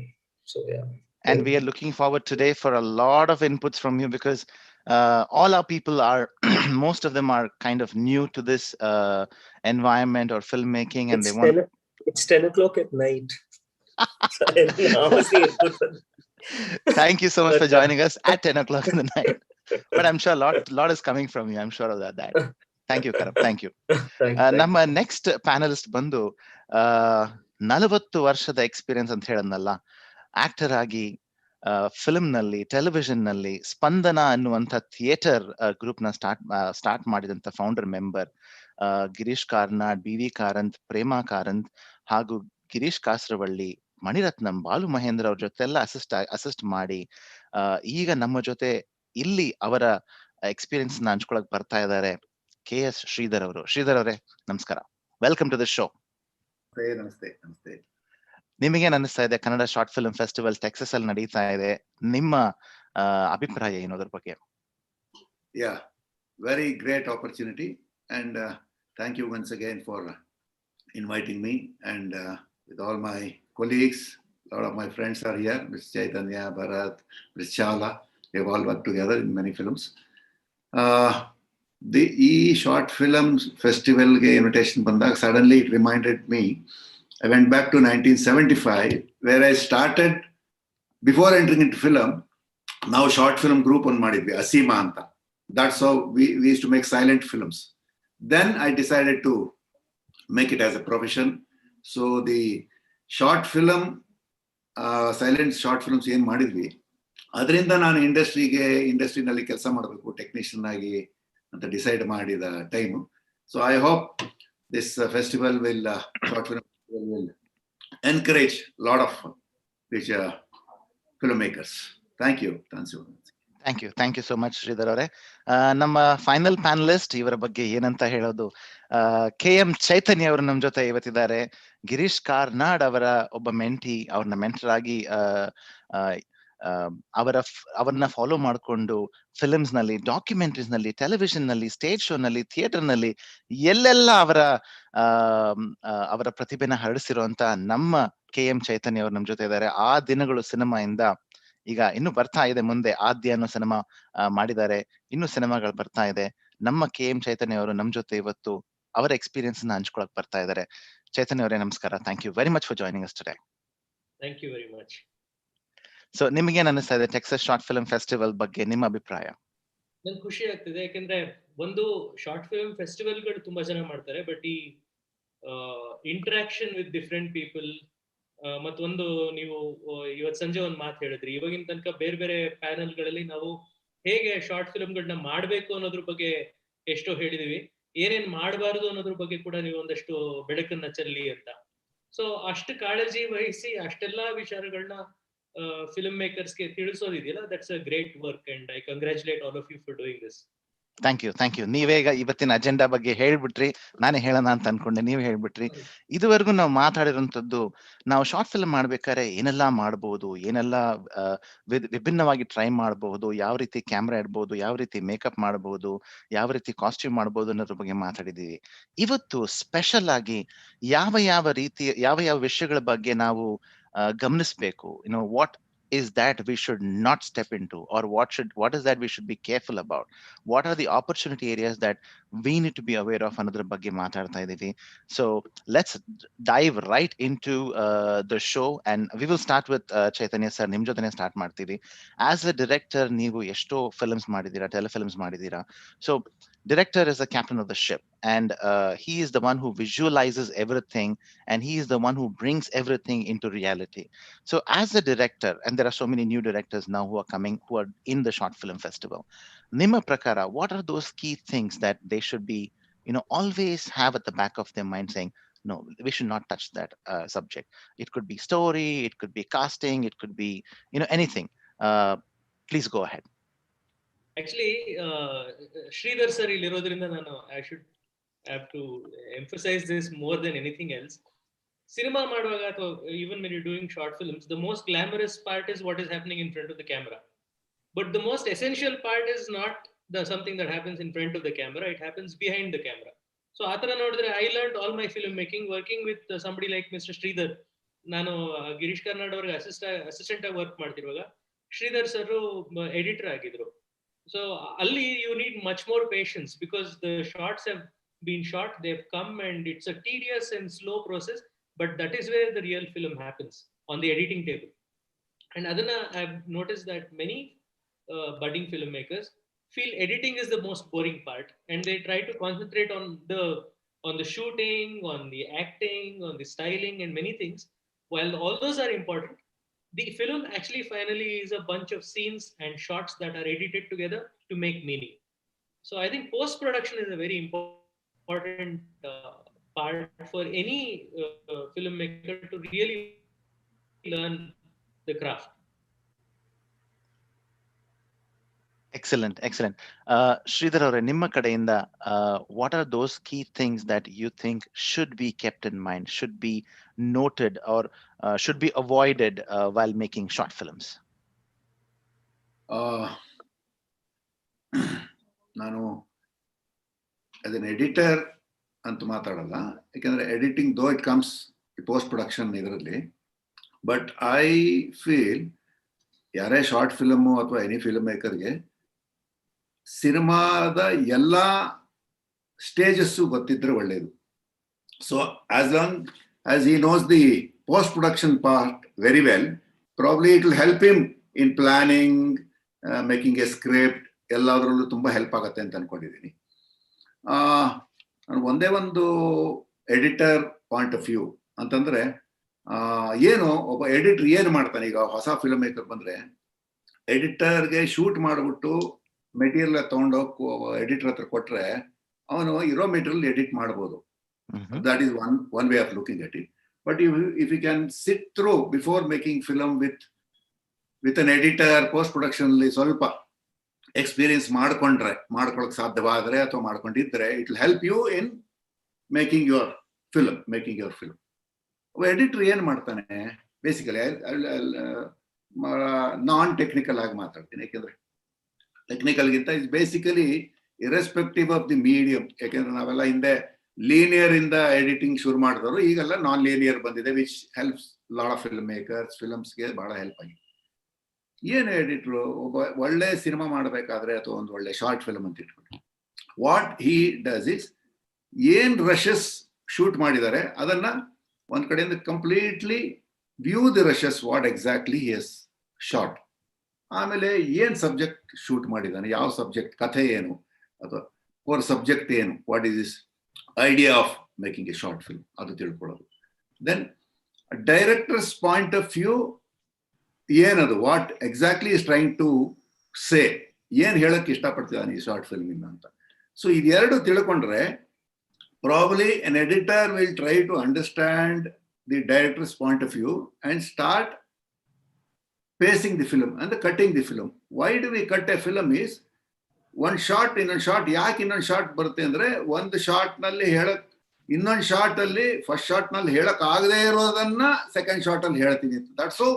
So yeah. And we are looking forward today for a lot of inputs from you, because all our people are most of them are kind of new to this environment or filmmaking, and it's 10 o'clock at night. Thank you so much for joining us at 10 o'clock in the night. But I'm sure a lot is coming from you. I'm sure of that. Thank you, Karam. Thank you. ನಮ್ಮ next panellist ಬಂದು 40 ವರ್ಷದ experience ಅಂತ ಹೇಳದ್ನಲ್ಲ, actor ಆಗಿ film ನಲ್ಲಿ, television ನಲ್ಲಿ ಸ್ಪಂದನ ಅನ್ನುವಂಥ theatre group ನ start ಮಾಡಿದಂತ founder member Girish Karnad, BV Karanth, Prema Karanth ಹಾಗೂ ಗಿರೀಶ್ ಕಾಸರವಳ್ಳಿ, ಮಣಿರತ್ನಂ, ಬಾಲು ಮಹೇಂದ್ರ ಅವ್ರ ಜೊತೆ ಎಲ್ಲ ಅಸಿಸ್ಟ್ ಮಾಡಿ ಈಗ ನಮ್ಮ ಜೊತೆ ಇಲ್ಲಿ ಅವರ ಎಕ್ಸ್ಪೀರಿಯನ್ಸ್ ನ ಹಂಚ್ಕೊಳಕ್ ಬರ್ತಾ ಇದ್ದಾರೆ KS ಶ್ರೀಧರ್ ಅವರು. ಶ್ರೀಧರ್ ಅವರೇ ನಮಸ್ಕಾರ, ವೆಲ್ಕಮ್ ಟು ದ ಶೋ. ನಮಸ್ತೆ. ನಿಮಗೇನ್ ಅನಿಸ್ತಾ ಇದೆ? Kannada short film festival Texas ಅಲ್ಲಿ ನಡೀತಾ ಇದೆ, ನಿಮ್ಮ ಅಭಿಪ್ರಾಯ ಏನು ಅದ್ರ ಬಗ್ಗೆ? Very great opportunity, and thank you once again for inviting me, and with all my colleagues. A lot of my friends are here, Mr. Chaitanya, Bharat, Mr. Chawla. We have all worked together in many films. The short film festival invitation bandag, suddenly it reminded me, I went back to 1975, where I started, before entering into film, now short film group on madidvi, Asima anta. That's how we used to make silent films. Then I decided to make it as a profession. So the short film, silent short films ಏನ್ ಮಾಡಿದ್ವಿ, ಅದರಿಂದ ನಾನು ಇಂಡಸ್ಟ್ರಿನಲ್ಲಿ ಕೆಲಸ ಮಾಡಬೇಕು technician ಆಗಿ ಅಂತ decide ಮಾಡಿದ time. So I hope this festival will short film will encourage lot of film makers. Thank you so much Sridhar ಅವರೇ. ನಮ್ಮ ಫೈನಲ್ ಪ್ಯಾನಲಿಸ್ಟ್, ಇವರ ಬಗ್ಗೆ ಏನಂತ ಹೇಳೋದು, KM ಚೈತನ್ಯ ಅವರು ನಮ್ಮ ಜೊತೆ ಇವತ್ತಿದ್ದಾರೆ. ಗಿರೀಶ್ ಕಾರ್ನಾಡ್ ಅವರ ಒಬ್ಬ ಮೆಂಟಿ, ಅವ್ರನ್ನ ಮೆಂಟರ್ ಆಗಿ ಅವರನ್ನ ಫಾಲೋ ಮಾಡಿಕೊಂಡು ಫಿಲ್ಮ್ಸ್ ನಲ್ಲಿ, ಡಾಕ್ಯುಮೆಂಟರೀಸ್ ನಲ್ಲಿ, ಟೆಲಿವಿಷನ್ ನಲ್ಲಿ, ಸ್ಟೇಜ್ ಶೋ ನಲ್ಲಿ, ಥಿಯೇಟರ್ ನಲ್ಲಿ ಎಲ್ಲೆಲ್ಲ ಅವರ ಪ್ರತಿಭೆನ ಹರಡಿಸಿರುವಂತ ನಮ್ಮ KM ಚೈತನ್ಯ ಅವರು ನಮ್ಮ ಜೊತೆ ಇದ್ದಾರೆ. ಆ ದಿನಗಳು ಸಿನಿಮಾ ಇಂದ ಈಗ ಇನ್ನು ಬರ್ತಾ ಇದೆ, ಮುಂದೆ ಆದ್ಯ ಅನ್ನೋ ಸಿನಿಮಾ ಮಾಡಿದ್ದಾರೆ, ಇನ್ನು ಸಿನಿಮಾಗಳು ಬರ್ತಾ ಇದೆ. ನಮ್ಮ KM ಚೈತನ್ಯ ಅವರು ನಮ್ಮ ಜೊತೆ ಇವತ್ತು ಅವರ ಎಕ್ಸ್ಪೀರಿಯನ್ಸ್ ನ ಹಂಚ್ಕೊಳಕ್ ಬರ್ತಾ ಇದ್ದಾರೆ. ಚೈತನ್ಯ ಅವರೇ ನಮಸ್ಕಾರ. Thank you very much for joining us today. Thank you very much. So ನಿಮಗೇನ್ ಅನಿಸ್ತಾ ಇದೆ ಟೆಕ್ಸಸ್ ಶಾರ್ಟ್ ಫಿಲ್ಮ್ ಫೆಸ್ಟಿವಲ್ ಬಗ್ಗೆ, ನಿಮ್ಮ ಅಭಿಪ್ರಾಯ? ನಂಗೆ ಖುಷಿ ಆಗ್ತಿದೆ, ಯಾಕಂದ್ರೆ ಒಂದು ಶಾರ್ಟ್ ಫಿಲ್ಮ್ ಫೆಸ್ಟಿವಲ್ಗಳು ತುಂಬಾ ಜನ ಮಾಡ್ತಾರೆ, ಬಟ್ ಈ ಇಂಟ್ರಾಕ್ಷನ್ ವಿತ್ ಡಿಫ್ರೆಂಟ್ ಪೀಪಲ್, ಮತ್ತೊಂದು ನೀವು ಇವತ್ತು ಸಂಜೆ ಒಂದು ಮಾತು ಹೇಳಿದ್ರಿ, ಇವಾಗಿನ ತನಕ ಬೇರೆ ಬೇರೆ ಪ್ಯಾನಲ್ಗಳಲ್ಲಿ ನಾವು ಹೇಗೆ ಶಾರ್ಟ್ ಫಿಲ್ಮ್ಗಳನ್ನ ಮಾಡ್ಬೇಕು ಅನ್ನೋದ್ರ ಬಗ್ಗೆ ಎಷ್ಟೋ ಹೇಳಿದೀವಿ, ಏನೇನ್ ಮಾಡಬಾರದು ಅನ್ನೋದ್ರ ಬಗ್ಗೆ ಕೂಡ ನೀವು ಒಂದಷ್ಟು ಬೆಳಕನ್ನ ಚೆಲ್ಲಿ ಅಂತ. ಸೊ ಅಷ್ಟು ಕಾಳಜಿ ವಹಿಸಿ ಅಷ್ಟೆಲ್ಲಾ ವಿಚಾರಗಳನ್ನ ಫಿಲ್ಮ್ ಮೇಕರ್ಸ್ಗೆ ತಿಳಿಸೋದಿದೆಯಲ್ಲ, that's a great work, and I congratulate all of you for doing this. Thank you. ನೀವೇ ಈಗ ಇವತ್ತಿನ ಅಜೆಂಡಾ ಬಗ್ಗೆ ಹೇಳ್ಬಿಟ್ರಿ, ನಾನೇ ಹೇಳೋಣ ಅಂತ ಅನ್ಕೊಂಡೆ, ನೀವು ಹೇಳ್ಬಿಟ್ರಿ. ಇದುವರೆಗೂ ನಾವು ಮಾತಾಡಿರೋಂಥದ್ದು, ನಾವು ಶಾರ್ಟ್ ಫಿಲ್ಮ್ ಮಾಡ್ಬೇಕಾದ್ರೆ ಏನೆಲ್ಲ ಮಾಡ್ಬೋದು, ಏನೆಲ್ಲ ವಿಭಿನ್ನವಾಗಿ ಟ್ರೈ ಮಾಡಬಹುದು, ಯಾವ ರೀತಿ ಕ್ಯಾಮ್ರಾ ಇಡ್ಬೋದು, ಯಾವ ರೀತಿ ಮೇಕಪ್ ಮಾಡಬಹುದು, ಯಾವ ರೀತಿ ಕಾಸ್ಟ್ಯೂಮ್ ಮಾಡಬಹುದು ಅನ್ನೋದ್ರ ಬಗ್ಗೆ ಮಾತಾಡಿದೀವಿ. ಇವತ್ತು ಸ್ಪೆಷಲ್ ಆಗಿ ಯಾವ ರೀತಿಯ ವಿಷಯಗಳ ಬಗ್ಗೆ ನಾವು ಗಮನಿಸಬೇಕು, what is that we should not step into, or what is that we should be careful about, what are the opportunity areas that we need to be aware of another ಬಗ್ಗೆ ಮಾತಾಡ್ತಾ ಇದೀವಿ. So let's dive right into the show, and we will start with Chaitanya sir. ನಿಮ್ ಜೊತೆನೆ start ಮಾಡ್ತೀವಿ. As a director, ನೀವು ಎಷ್ಟೋ films ಮಾಡಿದೀರಾ, ಟೆಲಿಫಿಲ್ಮ್ಸ್ ಮಾಡಿದೀರಾ. So director is the captain of the ship, and he is the one who visualizes everything, and he is the one who brings everything into reality. So as a director, and there are so many new directors now who are coming, who are in the short film festival, Nima Prakara, what are those key things that they should be, always have at the back of their mind, saying, no, we should not touch that subject. It could be story, it could be casting, it could be, anything. Please go ahead. Actually, Sridhar sir illirodrinda I should have to emphasize this more than anything else. Cinema ಮಾಡುವಾಗ ಅಥವಾ even when you're doing short films, the most glamorous part is what is happening in front of the camera. But the most essential part is not something that happens in front of the camera, it happens behind the camera. So ಆತರ ನೋಡಿದ್ರೆ I learned all my film making working with somebody like Mr. Sridhar. ನಾನು ಗಿರೀಶ್ ಕಾರ್ನಾಡ್ ಅವರಿಗೆ assistant ಆಗಿ work ಮಾಡ್ತಿರುವಾಗ Sridhar sir editor ಆಗಿದ್ರು. So Ali, you need much more patience because the shots have been shot, they've come, and it's a tedious and slow process, but that is where the real film happens, on the editing table. And Adana, I've noticed that many budding filmmakers feel editing is the most boring part, and they try to concentrate on the shooting, on the acting, on the styling, and many things. While all those are important, the film actually finally is a bunch of scenes and shots that are edited together to make meaning. So I think post-production is a very important part for any filmmaker to really learn the craft. Excellent. Sridhar avare, nimma kadeyinda, what are those key things that you think should be kept in mind, should be noted, or should be avoided while making short films? ನಾನು as N editor ಅಂತ ಮಾತಾಡಲ್ಲ, ಯಾಕೆಂದ್ರೆ editing though it comes post production ಇದರಲ್ಲಿ. But I feel ಯಾರೇ short film ಅಥವಾ any film ಮೇಕರ್ಗೆ ಸಿನಿಮಾದ ಎಲ್ಲ stages ಗೊತ್ತಿದ್ರೆ ಒಳ್ಳೆಯದು. So as long as he knows the post production part very well, probably it will help him in planning, making A script, ಎಲ್ಲದರಲ್ಲೂ ತುಂಬ help ಆಗುತ್ತೆ ಅಂತ ಅನ್ಕೊಂಡಿದ್ದೀನಿ. ಒಂದೇ ಒಂದು ಎಡಿಟರ್ ಪಾಯಿಂಟ್ ಆಫ್ ವ್ಯೂ ಅಂತಂದ್ರೆ, ಏನು ಒಬ್ಬ ಎಡಿಟರ್ ಏನು ಮಾಡ್ತಾನೆ, ಈಗ ಹೊಸ ಫಿಲ್ಮ್ ಮೇಕರ್ ಬಂದ್ರೆ ಎಡಿಟರ್ಗೆ ಶೂಟ್ ಮಾಡಿಬಿಟ್ಟು ಮೆಟೀರಿಯಲ್ ತಗೊಂಡೋಗಿ ಎಡಿಟರ್ ಹತ್ರ ಕೊಟ್ರೆ ಅವನು ಇರೋ ಮೆಟೀರಿಯಲ್ ಎಡಿಟ್ ಮಾಡ್ಬೋದು. That is one way of looking at it. But if you can sit through before making film with an editor, post production ಅಲ್ಲಿ ಸ್ವಲ್ಪ ಎಕ್ಸ್ಪೀರಿಯನ್ಸ್ ಮಾಡ್ಕೊಳಕ್ ಸಾಧ್ಯವಾದ್ರೆ ಅಥವಾ ಮಾಡ್ಕೊಂಡಿದ್ರೆ, it will help you in making your film. Editor ಏನ್ ಮಾಡ್ತಾನೆ basically, ನಾನ್ technical ಆಗಿ ಮಾತಾಡ್ತೀನಿ, ಯಾಕೆಂದ್ರೆ ಟೆಕ್ನಿಕಲ್ಗಿಂತ is basically irrespective of the medium. ಯಾಕೆಂದ್ರೆ ನಾವೆಲ್ಲ ಹಿಂದೆ ಲೀನಿಯರ್ ಇಂದ ಎಡಿಟಿಂಗ್ ಶುರು ಮಾಡಿದವರು, ಈಗೆಲ್ಲ ನಾನ್ ಲೀನಿಯರ್ ಬಂದಿದೆ, which helps lot of film makers, ಫಿಲ್ಮ್ಸ್ಗೆ ಬಹಳ ಹೆಲ್ಪ್ ಆಗಿದೆ. ಏನು ಎಡಿಟ್ರು ಒಬ್ಬ ಒಳ್ಳೆ ಸಿನಿಮಾ ಮಾಡಬೇಕಾದ್ರೆ ಅಥವಾ ಒಂದು ಒಳ್ಳೆ ಶಾರ್ಟ್ ಫಿಲ್ಮ್ ಅಂತ ಇಟ್ಕೊಂಡು, ವಾಟ್ ಹಿ ಡಸ್ ಇಸ್, ಏನ್ ರಶಸ್ ಶೂಟ್ ಮಾಡಿದ್ದಾರೆ ಅದನ್ನ ಒಂದ್ ಕಡೆಯಿಂದ completely view the rushes, what exactly he has shot. ಆಮೇಲೆ ಏನ್ ಸಬ್ಜೆಕ್ಟ್ ಶೂಟ್ ಮಾಡಿದ್ದಾನೆ, ಯಾವ ಸಬ್ಜೆಕ್ಟ್, ಕಥೆ ಏನು, ಅಥವಾ ಕೋರ್ ಸಬ್ಜೆಕ್ಟ್ ಏನು, what is this idea of making a short film, ಅದು ತಿಳ್ಕೊಳ್ಳೋದು. Then director's point of view ಏನದು, what exactly is trying to say, ಏನ್ ಹೇಳಕ್ ಇಷ್ಟಪಡ್ತಿದ್ದಾನೆ ಈ ಶಾರ್ಟ್ ಫಿಲ್ಮ್ ಇಂದ ಅಂತ. ಸೊ ಇದೆರಡು ತಿಳ್ಕೊಂಡ್ರೆ probably an editor will try to understand the director's point of view and start pacing the film and cutting the film. Why do we cut a film is, ಒಂದು short ಇನ್ನೊಂದು short ಯಾಕೆ ಇನ್ನೊಂದು short ಬರುತ್ತೆ ಅಂದ್ರೆ ಒಂದು short ನಲ್ಲಿ ಇನ್ನೊಂದು short ಅಲ್ಲಿ ಫಸ್ಟ್ ಶಾರ್ಟ್ ನಲ್ಲಿ ಹೇಳಕ್ ಆಗದೆ ಇರೋದನ್ನ ಸೆಕೆಂಡ್ ಶಾರ್ಟ್ ಅಲ್ಲಿ ಹೇಳ್ತೀನಿ. That's how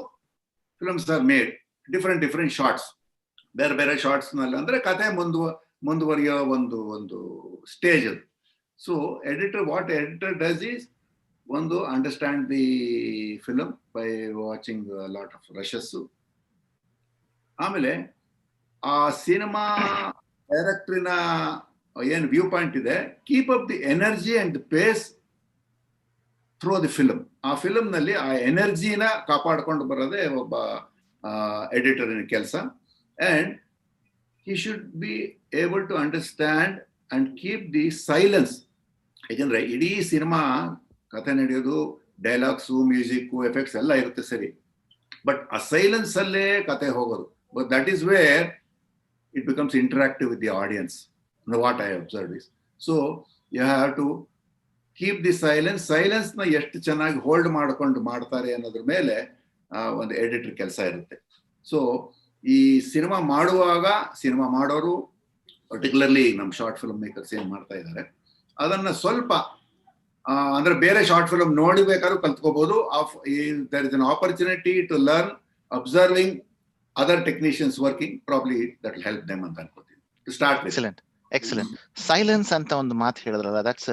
films are made. Different shorts, ಬೇರೆ ಬೇರೆ ಶಾರ್ಟ್ಸ್ ನಲ್ಲಿ ಅಂದ್ರೆ ಕತೆ ಮುಂದುವರಿಯೋ ಒಂದು ಸ್ಟೇಜ್ ಅದು. So what editor does is ಒಂದು understand the film by watching lot of rushes. ಆಮೇಲೆ ಆ ಸಿನಿಮಾ ಡೈರೆಕ್ಟ್ರಿನ ಏನ್ ವ್ಯೂ ಪಾಯಿಂಟ್ ಇದೆ, keep up the energy and the pace through the film. ಆ ಫಿಲಮ್ ನಲ್ಲಿ ಆ ಎನರ್ಜಿನ ಕಾಪಾಡ್ಕೊಂಡು ಬರೋದೇ ಒಬ್ಬ ಎಡಿಟರಿನ ಕೆಲಸ. And he should be able to understand and keep the silence. ಯಾಕಂದ್ರೆ ಇಡೀ ಸಿನಿಮಾ ಕಥೆ ನಡೆಯೋದು ಡೈಲಾಗ್ಸು, ಮ್ಯೂಸಿಕ್, ಎಫೆಕ್ಟ್ಸ್ ಎಲ್ಲ ಇರುತ್ತೆ ಸರಿ, ಬಟ್ ಆ ಸೈಲೆನ್ಸ್ ಅಲ್ಲೇ ಕತೆ ಹೋಗೋದು. But that is where it becomes interactive with the audience. What I observe is, so you have to keep the silence ನ ಎಷ್ಟು ಚೆನ್ನಾಗಿ ಹೋಲ್ಡ್ ಮಾಡ್ಕೊಂಡು ಮಾಡ್ತಾರೆ ಅನ್ನೋದ್ರ ಮೇಲೆ ಒಂದು ಎಡಿಟರ್ ಕೆಲಸ ಇರುತ್ತೆ. ಸೊ ಈ ಸಿನಿಮಾ ಮಾಡುವಾಗ ಸಿನಿಮಾ ಮಾಡೋರು, ಪರ್ಟಿಕ್ಯುಲರ್ಲಿ ನಮ್ಮ ಶಾರ್ಟ್ ಫಿಲ್ಮ್ ಮೇಕರ್ಸ್ ಏನ್ ಮಾಡ್ತಾ ಇದ್ದಾರೆ, ಅದನ್ನ ಸ್ವಲ್ಪ ಅಂದ್ರೆ ಬೇರೆ ಶಾರ್ಟ್ ಫಿಲ್ಮ್ ನೋಡಿಬೇಕಾದ್ರೂ ಕಲ್ತ್ಕೋಬಹುದು. There is an opportunity to learn observing other technicians working, probably that will help them ಅಂತ ಅನ್ಕೋತೀನಿ. To start with. Excellent. Silence ಅಂತ ಒಂದು ಮಾತು ಹೇಳಿದ್ರಲ್ಲ, that's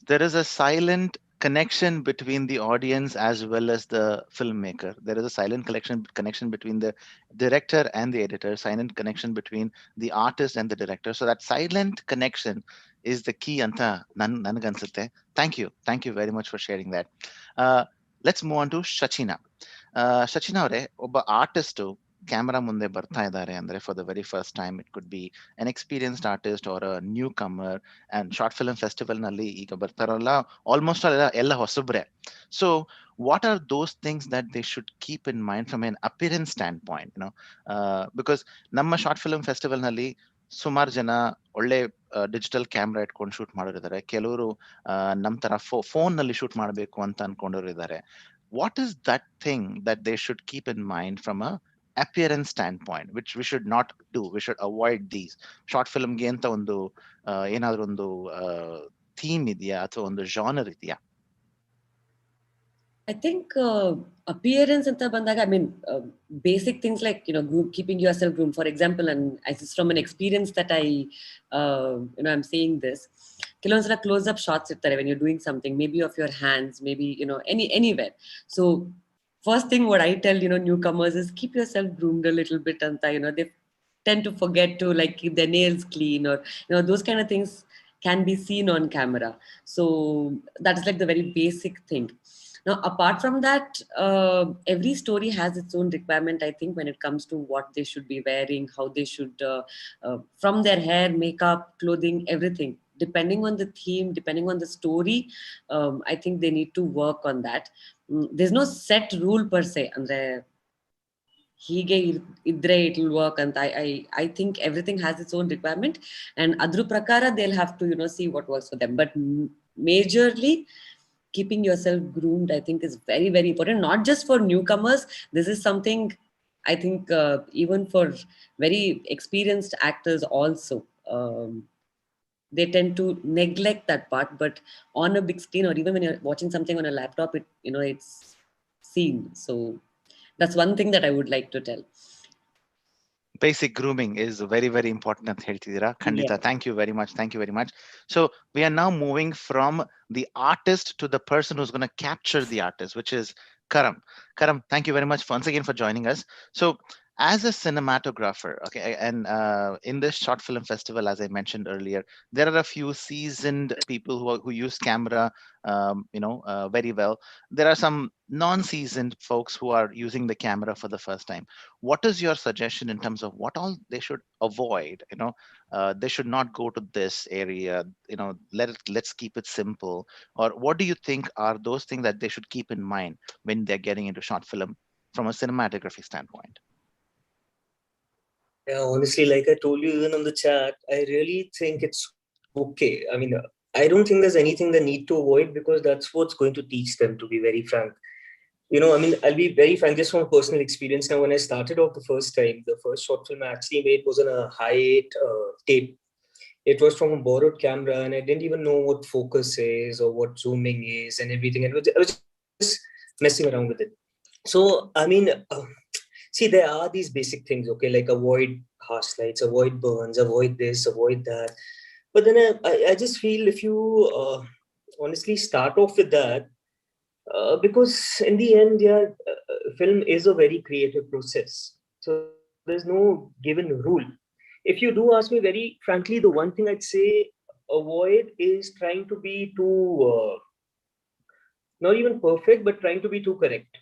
there is a silent connection between the audience as well as the filmmaker. There is a silent connection between the director and the editor, silent connection between the artist and the director. So that silent connection is the key anta nanagansutte. Thank you very much for sharing that. Let's move on to Shachina. Shachina avare obba artist camera ಮುಂದೆ ಬರ್ತಾ ಇದ್ದಾರೆ ಅಂದ್ರೆ for the very first time, it could be an experienced artist or a newcomer. And short film festival ನಲ್ಲಿ ಈಗ ಬರ್ತಾರಲ್ಲ almost ಎಲ್ಲ ಹೊಸಬ್ರೆ. So what are those things that they should keep in mind from an appearance standpoint, because ನಮ್ಮ short film festival ನಲ್ಲಿ ಸುಮಾರು ಜನ ಒಳ್ಳೆ ಡಿಜಿಟಲ್ ಕ್ಯಾಮ್ರಾ ಇಟ್ಕೊಂಡು ಶೂಟ್ ಮಾಡೋರಿದ್ದಾರೆ, ಕೆಲವರು ನಮ್ ತರ ಫೋನ್ ನಲ್ಲಿ ಶೂಟ್ ಮಾಡಬೇಕು ಅಂತ ಅನ್ಕೊಂಡವ್ರು ಇದ್ದಾರೆ. What is that thing that they should keep in mind from a appearance standpoint, which we should not do? We should avoid these. Short film ge anta ಒಂದು ಏನಾದರೂ ಒಂದು ಥೀಮ್ ಇದೆಯಾ ಅಥವಾ ಒಂದು ಜಾನರ್ ಇದೆಯಾ? I think appearance anta bandaga, I mean basic things like keeping yourself groomed, for example, and this is from an experience that I'm saying this. ಕೆಲವೊಂದ್ಸಲ close up shots ಇರ್ತಾರೆ when you're doing something, maybe of your hands, maybe anywhere. So first thing what I tell newcomers is keep yourself groomed a little bit anta. They tend to forget to like keep their nails clean, or those kind of things can be seen on camera. So that is like the very basic thing. Now apart from that, every story has its own requirement, I think, when it comes to what they should be wearing, how they should from their hair, makeup, clothing, everything, depending on the theme, depending on the story. I think they need to work on that. There's no set rule per se, andre hige idre it will work, and I think everything has its own requirement, and adru prakara they'll have to see what works for them. But majorly keeping yourself groomed, I think, is very, very important, not just for newcomers. This is something I think even for very experienced actors also. They tend to neglect that part, but on a big screen, or even when you're watching something on a laptop, it's seen. So that's one thing that I would like to tell. Basic grooming is very, very important ಅಂತ ಹೇಳ್ತಿದ್ದೀರಾ. ಖಂಡಿತ. Thank you very much. So we are now moving from the artist to the person who's going to capture the artist, which is Karam. Thank you very much once again for joining us. So as a cinematographer, okay, and in this short film festival, as I mentioned earlier, there are a few seasoned people who use camera very well. There are some non-seasoned folks who are using the camera for the first time. What is your suggestion in terms of what all they should avoid? They should not go to this area, let's keep it simple. Or what do you think are those things that they should keep in mind when they're getting into short film from a cinematography standpoint? Yeah, honestly, like I told you even on the chat, I really think it's okay. I mean, I don't think there's anything they need to avoid, because that's what's going to teach them, to be very frank. You know, I mean, I'll be very frank, just from personal experience. Now, when I started off the first time, the first short film I actually made was on a hi8 tape. It was from a borrowed camera, and I didn't even know what focus is or what zooming is and everything. I was just messing around with it. So, I mean, see, there are these basic things, okay, like avoid harsh lights, avoid burns, avoid this, avoid that. But then I just feel if you honestly start off with that, because in the end, yeah, film is a very creative process. So there's no given rule. If you do ask me very frankly, the one thing I'd say avoid is trying to be too, not even perfect, but trying to be too correct.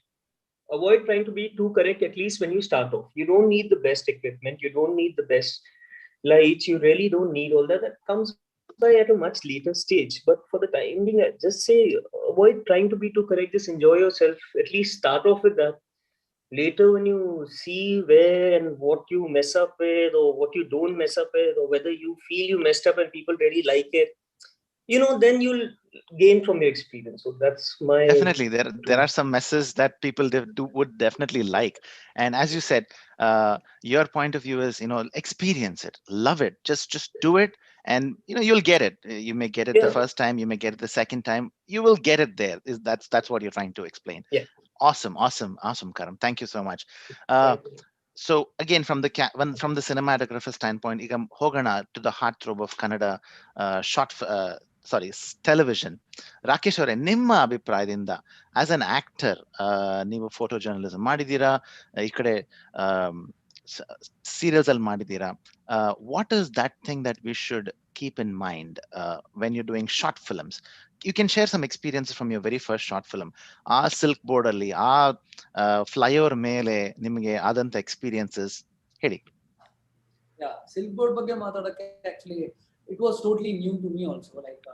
Avoid trying to be too correct, at least when you start off. You don't need the best equipment. You don't need the best lights. You really don't need all that. That comes by at a much later stage. But for the time being, I just say avoid trying to be too correct. Just enjoy yourself. At least start off with that. Later, when you see where and what you mess up with, or what you don't mess up with, or whether you feel you messed up and people really like it, you know, then you'll gain from your experience. So that's my Definitely, there are some messes that people would definitely like, and as you said, your point of view is, experience it, love it, just do it, and you'll get it. You may get it the first time, you may get it the second time, you will get it there. That's what you're trying to explain. Yeah. Awesome, Karan. Thank you so much. So again, from the cinematographer standpoint, ಈಗ ಹೋಗೋಣ to the heartthrob of Kannada television. Rakesh ಅವರೇ, ನಿಮ್ಮ ಅಭಿಪ್ರಾಯದಿಂದ as an actor, ನೀವು photo journalism ಮಾಡಿದ್ದೀರಾ, ಈ ಕಡೆ serials ಅಲ್ಲಿ ಮಾಡಿದ್ದೀರಾ. What is that thing that we should keep in mind when you doing short films? You can share some experiences from your very first short film. ಆ silk board ಅಲ್ಲಿ, ಆ flyover ಮೇಲೆ ನಿಮಗೆ ಆದಂತ ಎಕ್ಸ್ಪೀರಿಯನ್ಸಸ್ ಹೇಳಿ. Silk Board ಬಗ್ಗೆ ಮಾತಾಡಕ್ಕೆ actually it was totally new to me also. Like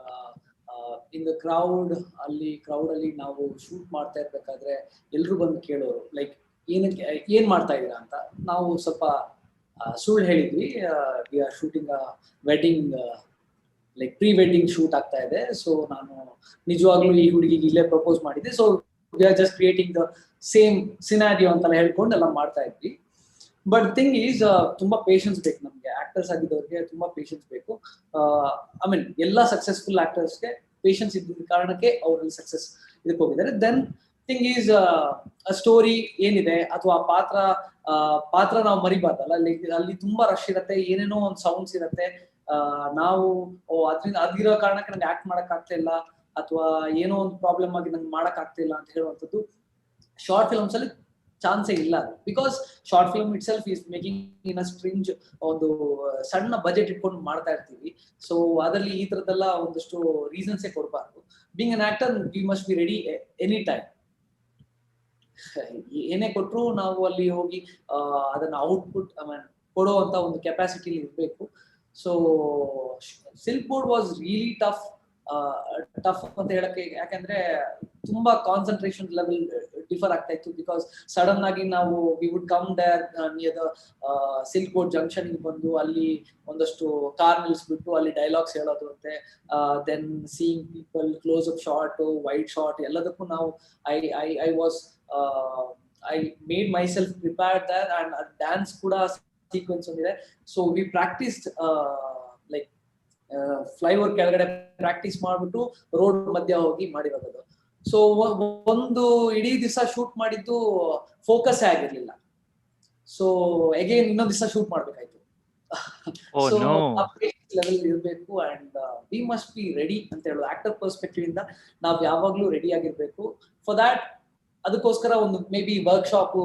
in the crowd ಅಲ್ಲಿ ನಾವು ಶೂಟ್ ಮಾಡ್ತಾ ಇರ್ಬೇಕಾದ್ರೆ ಎಲ್ರು ಬಂದು ಕೇಳೋರು, ಲೈಕ್ ಏನ್ ಮಾಡ್ತಾ ಇದೀರಾ ಅಂತ. ನಾವು ಸ್ವಲ್ಪ ಸುಳ್ಳು ಹೇಳಿದ್ವಿ, we are shooting wedding, like pre wedding shoot ಆಗ್ತಾ ಇದೆ. ಸೊ ನಾನು ನಿಜವಾಗ್ಲೂ ಈ ಹುಡುಗಿಗೆ ಇಲ್ಲೇ ಪ್ರಪೋಸ್ ಮಾಡಿದ್ದೆ. So we are just creating the same scenario ಅಂತೆಲ್ಲ ಹೇಳ್ಕೊಂಡು ಎಲ್ಲ ಮಾಡ್ತಾ ಇದ್ವಿ. ಬಟ್ ಥಿಂಗ್ ಈಸ್, ತುಂಬಾ ಪೇಷನ್ಸ್ ಬೇಕು ನಮ್ಗೆ. ಆಕ್ಟರ್ಸ್ ಆಗಿದ್ದವ್ರಿಗೆ ತುಂಬಾ ಪೇಷನ್ಸ್ ಬೇಕು. ಐ ಮೀನ್ ಎಲ್ಲ ಸಕ್ಸಸ್ಫುಲ್ ಆಕ್ಟರ್ಸ್ಗೆ ಪೇಷನ್ಸ್ ಇದ್ದ ಕಾರಣಕ್ಕೆ ಅವ್ರಲ್ಲಿ ಸಕ್ಸಸ್ ಇದಕ್ಕೆ ಹೋಗಿದ್ದಾರೆ. ದೆನ್ ಥಿಂಗ್ ಈಸ್, ಸ್ಟೋರಿ ಏನಿದೆ ಅಥವಾ ಪಾತ್ರ ನಾವು ಮರಿಬಾರ್ದಲ್ಲ. ಲೈಕ್ ಅಲ್ಲಿ ತುಂಬಾ ರಶ್ ಇರತ್ತೆ, ಏನೇನೋ ಒಂದು ಸೌಂಡ್ಸ್ ಇರತ್ತೆ. ನಾವು ಅದ್ರಿಂದ ಅದಿರೋ ಕಾರಣಕ್ಕೆ ನಂಗೆ ಆಕ್ಟ್ ಮಾಡಕ್ ಆಗ್ತಿಲ್ಲ, ಅಥವಾ ಏನೋ ಒಂದು ಪ್ರಾಬ್ಲಮ್ ಆಗಿ ನಂಗೆ ಮಾಡಕ್ ಆಗ್ತಿಲ್ಲ ಅಂತ ಹೇಳುವಂಥದ್ದು ಶಾರ್ಟ್ ಫಿಲ್ಮ್ಸ್ ಅಲ್ಲಿ ಚಾನ್ಸೇ ಇಲ್ಲ. Because short film itself is making in a stringent, ಒಂದು ಸಣ್ಣ ಬಜೆಟ್ ಇಟ್ಕೊಂಡು ಮಾಡ್ತಾ ಇರ್ತೀವಿ. ಸೊ ಅದರಲ್ಲಿ ಈ ತರದೆಲ್ಲ ಒಂದಷ್ಟು ರೀಸನ್ಸೇ ಕೊಡಬಾರ್ದು. Being an actor we must be ready any time. ಏನೇ ಕೊಟ್ರು ನಾವು ಅಲ್ಲಿ ಹೋಗಿ ಅದನ್ನ ಔಟ್ಪುಟ್ ಕೊಡೋ ಅಂತ ಒಂದು ಕೆಪಾಸಿಟಿ ಇರಬೇಕು. So silk board was really tough ಅಂತ ಹೇಳಕ್ಕೆ, ಯಾಕಂದ್ರೆ ತುಂಬಾ ಕಾನ್ಸಂಟ್ರೇಷನ್ ಲೆವೆಲ್ ಡಿಫರ್ ಆಗ್ತಾ ಇತ್ತು. ಬಿಕಾಸ್ ಸಡನ್ ಆಗಿ ನಾವು we would come there near the Silk Board junction ಬಂದು ಅಲ್ಲಿ ಒಂದಷ್ಟು ಕಾರ್ ನಿಲ್ಸ್ಬಿಟ್ಟು ಅಲ್ಲಿ ಡೈಲಾಗ್ಸ್ ಹೇಳೋದು ಅಂತೆ. Then seeing people, close up shot, wide shot, ಎಲ್ಲದಕ್ಕೂ ನಾವು I made myself prepared that. And dance ಕೂಡ ಸೀಕ್ವೆನ್ಸ್ ಒಂದಿದೆ. So we practised like flyover ಕೆಳಗಡೆ ಪ್ರಾಕ್ಟೀಸ್ ಮಾಡ್ಬಿಟ್ಟು ರೋಡ್ ಮಧ್ಯ ಹೋಗಿ ಮಾಡಿರೋದು. ಸೊ ಒಂದು ಇಡೀ ದಿವಸ ಶೂಟ್ ಮಾಡಿದ್ದು ಫೋಕಸ್ ಆಗಿರ್ಲಿಲ್ಲ. ಸೊ ಅಗೇನ್ ಇನ್ನೊಂದ್ ದಿವಸ ಶೂಟ್ ಮಾಡ್ಬೇಕಾಯ್ತು. ಸೊ ಲೆವೆಲ್ ಇರಬೇಕು. And we must be ready ಅಂತ ಹೇಳೋದು. ಆಕ್ಟರ್ ಪರ್ಸ್ಪೆಕ್ಟಿವ್ ಇಂದ ನಾವ್ ಯಾವಾಗ್ಲೂ ರೆಡಿ ಆಗಿರ್ಬೇಕು. ಫಾರ್ ದ್ಯಾಟ್ ಅದಕ್ಕೋಸ್ಕರ ಒಂದು ಮೇ ಬಿ ವರ್ಕ್ಶಾಪ್,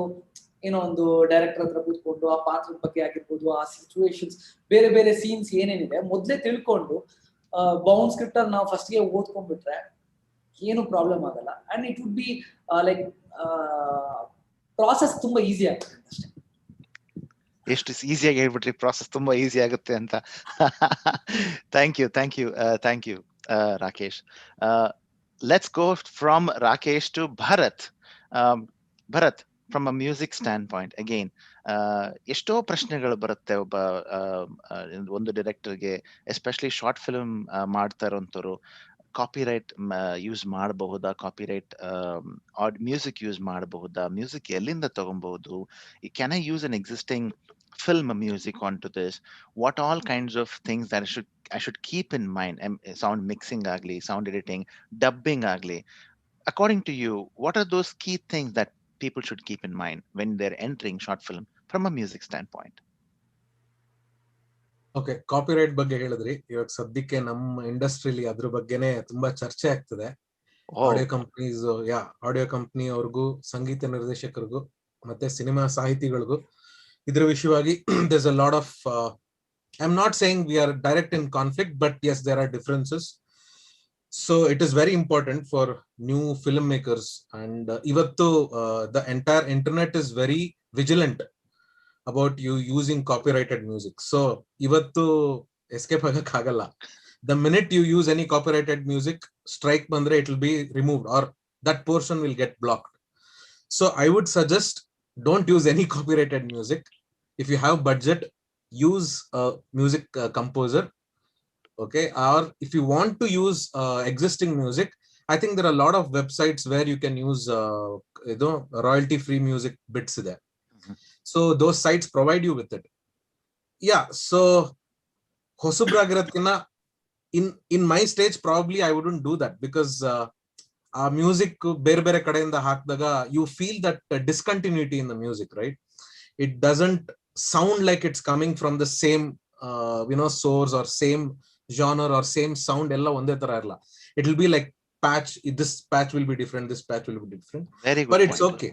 ಏನೋ ಒಂದು ಡೈರೆಕ್ಟರ್ ಹತ್ರ ಕೂತ್ಕೊಂಡು ಆ ಪಾತ್ರದ ಬಗ್ಗೆ ಆಗಿರ್ಬೋದು, ಆ ಸಿಚುವೇಶನ್ಸ್, ಬೇರೆ ಬೇರೆ ಸೀನ್ಸ್ ಏನೇನಿದೆ ಮೊದ್ಲೇ ತಿಳ್ಕೊಂಡು ಬೌಂಡ್ ಸ್ಕ್ರಿಪ್ಟ್ ನಾವು ಫಸ್ಟ್ ಗೆ ಓದ್ಕೊಂಡ್ಬಿಟ್ರೆ ಏನು ಪ್ರಾಬ್ಲಮ್ ಆಗಲ್ಲ. And it would be like process ತುಂಬಾ ಈಸಿ ಆಗುತ್ತೆ ಅಷ್ಟೇ. ಎಷ್ಟು ಈಸಿಯಾಗಿ ಹೇಳ್ಬಿಟ್ರಿ, ಪ್ರಾಸೆಸ್ ತುಂಬಾ ಈಸಿ ಆಗುತ್ತೆ ಅಂತ. Thank you Rakesh. Let's go from Rakesh to Bharat. Bharat, from a music standpoint again, ಎಷ್ಟೋ ಪ್ರಶ್ನೆಗಳು ಬರುತ್ತೆ ಒಂದು ಡೈರೆಕ್ಟರ್ಗೆ, ಎಸ್ಪೆಷಲಿ ಶಾರ್ಟ್ ಫಿಲ್ಮ್ ಮಾಡ್ತಾ ಇರೋಂಥವ್ರು. ಕಾಪಿರೈಟ್ ಯೂಸ್ ಮಾಡಬಹುದಾ, ಕಾಪಿರೈಟ್ ಮ್ಯೂಸಿಕ್ ಯೂಸ್ ಮಾಡಬಹುದಾ, ಮ್ಯೂಸಿಕ್ ಎಲ್ಲಿಂದ ತಗೊಬಹುದು, can I use an existing film music onto this, what all kinds of things that I should keep in mind, sound mixing agli, sound editing, dubbing agli, according to you, what are those key things that people should keep in mind when they're entering short film from a music standpoint? Okay, copyright ಬಗ್ಗೆ ಹೇಳಿದ್ರಿ. ಇವಾಗ ಸದ್ಯಕ್ಕೆ ನಮ್ಮ ಇಂಡಸ್ಟ್ರಿಲಿ ಅದ್ರ ಬಗ್ಗೆನೆ ತುಂಬಾ ಚರ್ಚೆ ಆಗ್ತದೆ. Audio companies, audio company ಅವ್ರಿಗೂ, ಸಂಗೀತ ನಿರ್ದೇಶಕರಿಗೂ, ಮತ್ತೆ ಸಿನಿಮಾ ಸಾಹಿತಿಗಳಿಗೂ ಇದ್ರ ವಿಷಯವಾಗಿ there's a lot of I'm not saying we are direct in conflict, but yes, there are differences. So it is very important for new filmmakers, and ivattu the entire internet is very vigilant about you using copyrighted music. So ivattu escape agakagalla. The minute you use any copyrighted music, strike bandre, it will be removed, or that portion will get blocked. So I would suggest, don't use any copyrighted music. If you have budget, use a music composer, okay? Or if you want to use existing music, I think there are a lot of websites where you can use royalty free music bits there. So those sites provide you with it. Yeah, so hosubragiradkina in my stage probably I wouldn't do that, because music ಬೇರೆ ಬೇರೆ ಕಡೆಯಿಂದ ಹಾಕಿದಾಗ you feel that discontinuity in the music, right? It doesn't sound like it's coming from the same source or same genre or same sound. Ella onde tara irala. It will be like patch, this patch will be different, this patch will be different. Very good but point. It's okay,